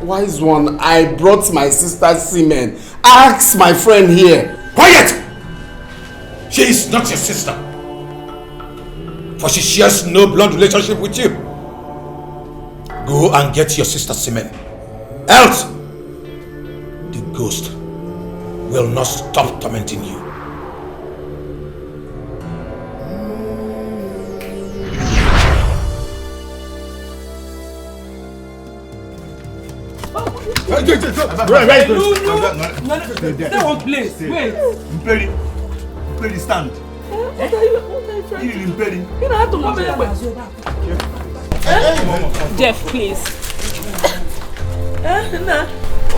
Wise one, I brought my sister's semen. Ask my friend here. Quiet! She is not your sister. For she shares no blood relationship with you. Go and get your sister's semen. Else, the ghost will not stop tormenting you. Stay one place. Wait. Mperi, stand. What are you trying to do? Mperi. You don't have to come back. Jeff, please.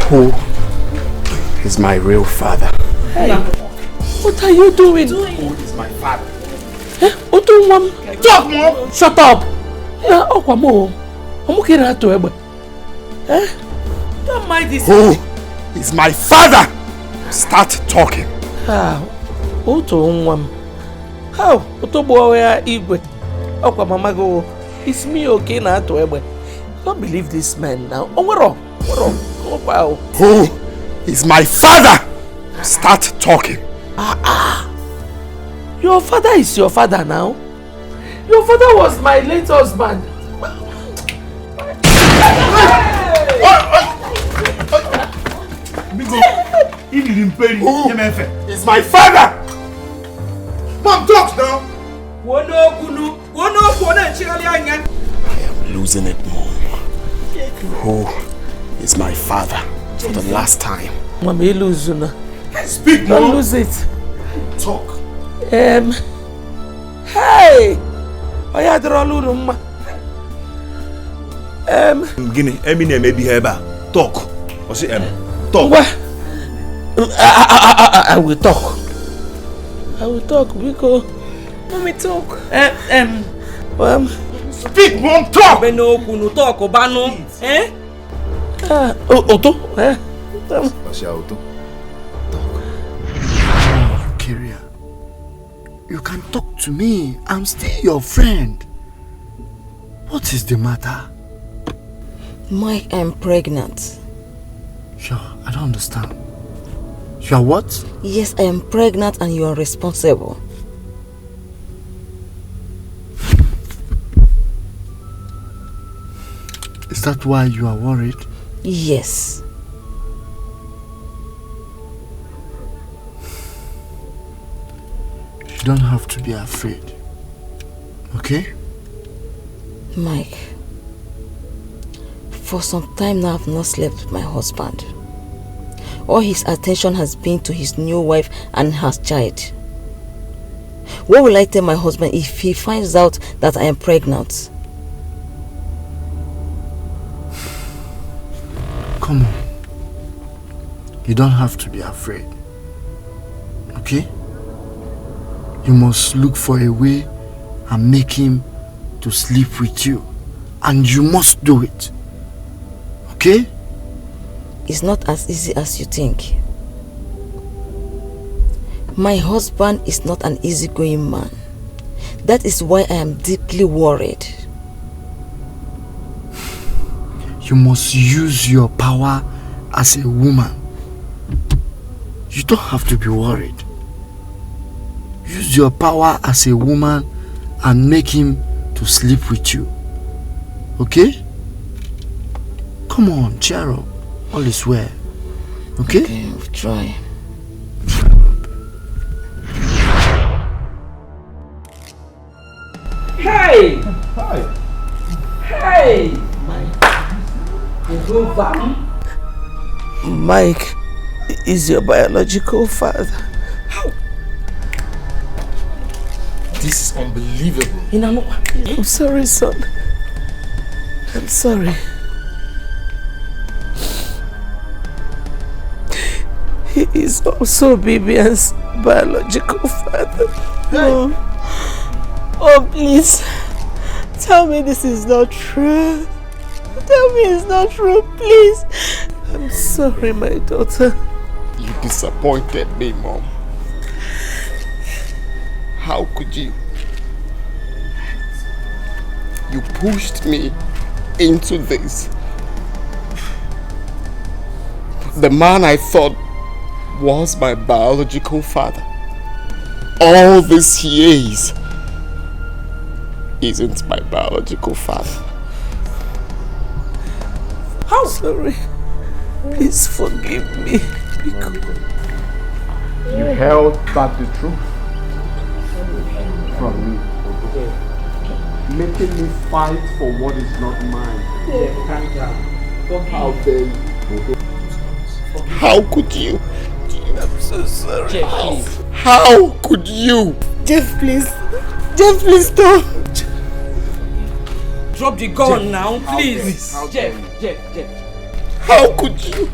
Who is my real father? Hey, what are you doing? Who is my father? Talk, Mom! Shut up! Don't mind this. Who is my father? Start talking. How? It's me, okay, now to Ebe. Don't believe this man now. Who is my father? Start talking. Your father is your father now. Your father was my late husband. Who is my father? Mom, talk now. I am losing it, Mom. Who is my father for the last time? Mama, you lose now. Speak, Don't Mom. lose it. Talk. Hey! Oya drolu mma. Gini, Eminem maybe heba. Talk. Or say talk. I will talk. I will talk because Mommy, talk. Speak, Mom, talk. Talk, Obano. Otto. Otto. Career. You can talk to me. I'm still your friend. What is the matter? Mike, I'm pregnant. Sure, I don't understand. You are what? Yes, I am pregnant and you are responsible. Is that why you are worried? Yes. You don't have to be afraid. Okay? Mike, for some time now I've not slept with my husband. All his attention has been to his new wife and her child. What will I tell my husband if he finds out that I am pregnant? Come on. You don't have to be afraid. Okay? You must look for a way and make him to sleep with you. And you must do it. Okay? It's not as easy as you think. My husband is not an easygoing man. That is why I am deeply worried. You must use your power as a woman. You don't have to be worried. Use your power as a woman and make him to sleep with you. Okay? Come on, cheer up. All is well. Okay? Okay, I'll try. Hey! Hi. Hey! Mike is your biological father. How? This is unbelievable. I'm sorry, son. I'm sorry. He is also Bibian's biological father. Hey. Oh, please. Tell me this is not true. Tell me it's not true, please. I'm sorry, my daughter. You disappointed me, Mom. How could you? You pushed me into this. The man I thought was my biological father. All these years isn't my biological father. How? Sorry. Please forgive me. You held back the truth from me, making me fight for what is not mine. How dare you? How could you? I'm so sorry. Jeff, please. How could you? Jeff, please. Jeff, please stop. Drop the gun Jeff, now, please. Jeff. How could you?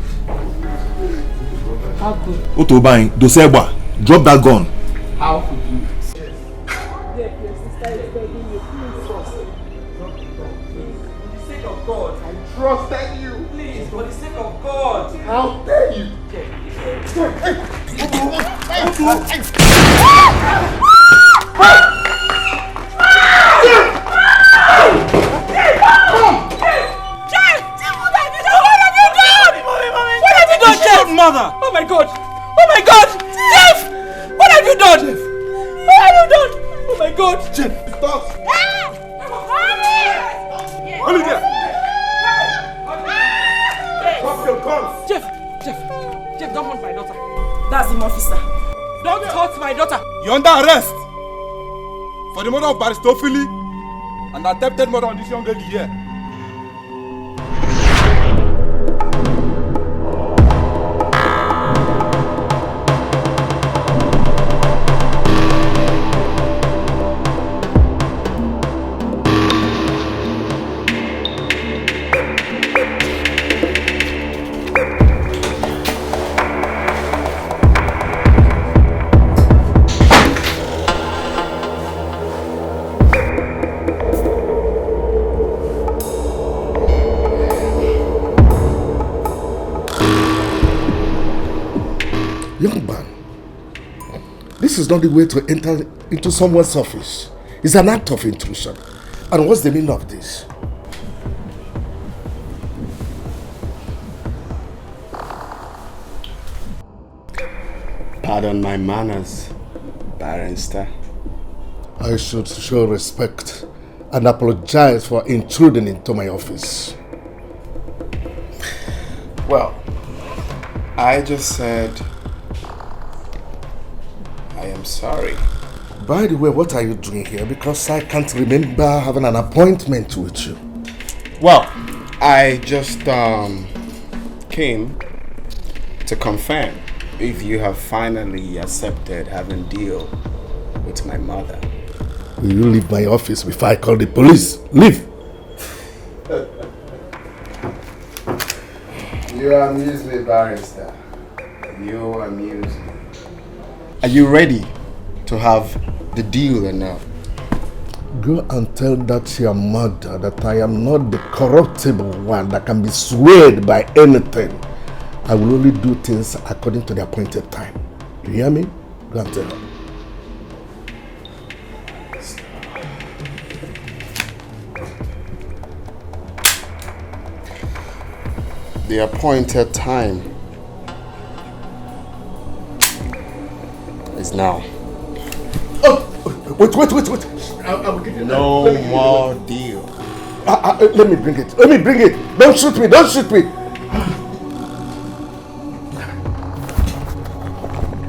How could Otobain, Dosegba, drop that gun. How could you? Jeff, your sister is begging you. Please trust. For the sake of God. I trusted you. Please, for the sake of God. How dare you? Mother! Oh my God! Oh my God! Jeff! What have you done? Jeff. What have you done? Oh my God! Jeff, stop! Only there! Drop your guns! Jeff, don't hurt my daughter. That's him, officer. Don't hurt my daughter. You're under arrest for the murder of Barrister Philly and attempted murder on this young lady here. Young man, this is not the way to enter into someone's office. It's an act of intrusion. And what's the meaning of this? Pardon my manners, barrister. I should show respect and apologize for intruding into my office. Well, I just said I am sorry. By the way, what are you doing here? Because I can't remember having an appointment with you. Well, I just came to confirm if you have finally accepted having deal with my mother. Will you leave my office before I call the police? Leave! You amuse me, barrister. You amuse me. Are you ready to have the deal or not? Go and tell that your mother that I am not the corruptible one that can be swayed by anything. I will only do things according to the appointed time. You hear me? Go and tell her. The appointed time is now. Oh, wait. I will give you no more deal. Let me bring it. Don't shoot me.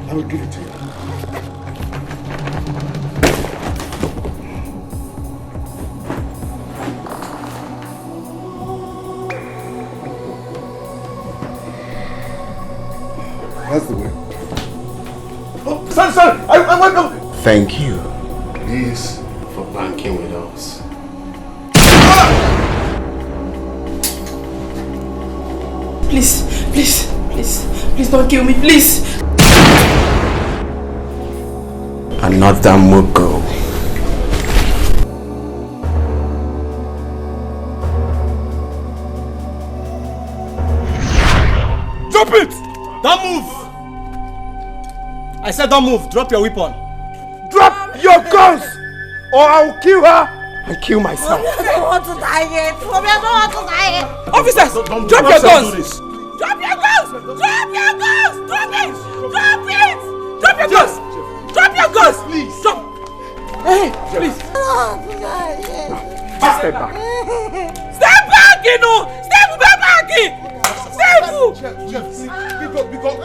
I will give it to you. That's the way. Oh, sorry. I want to. Thank you. This for banking with us. Please don't kill me, please. Another Mugo. Drop it! Don't move! I said don't move. Drop your weapon. Drop your guns! Or I'll kill her and kill myself. I don't want to die yet. Mommy, I don't want to die yet. Officers, Don't drop your guns! Drop your guns! Drop your guns! Drop it! Drop it! Drop your guns! Drop your guns! Please. Drop! Hey, please. I don't want to die yet. Step back. Step back, you know! Step back! Step! Jeff, pick up.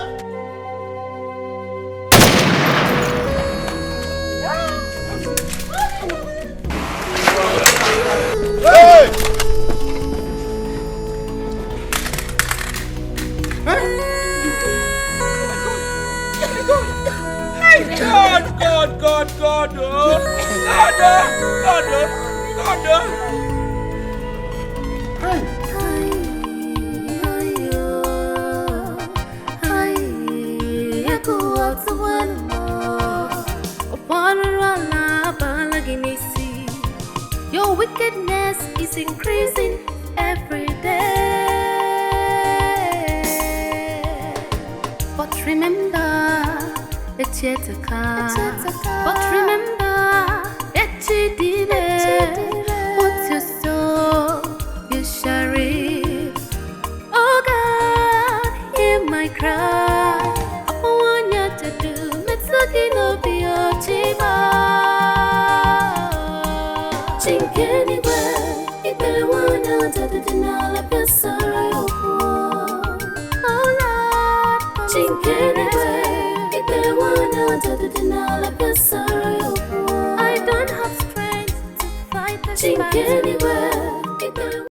Hey! God, oh. Your wickedness is increasing every day. But remember, it's yet to come. But remember, it's what you sow, you shall reap. Oh God, hear my cry. I want you to do Metsuki no Biochiba. Think anywhere, if you wanna do the denial of your sorrow. Oh Lord, think anywhere, if you wanna do the denial of your sorrow. I don't have strength to fight this battle. Think anywhere.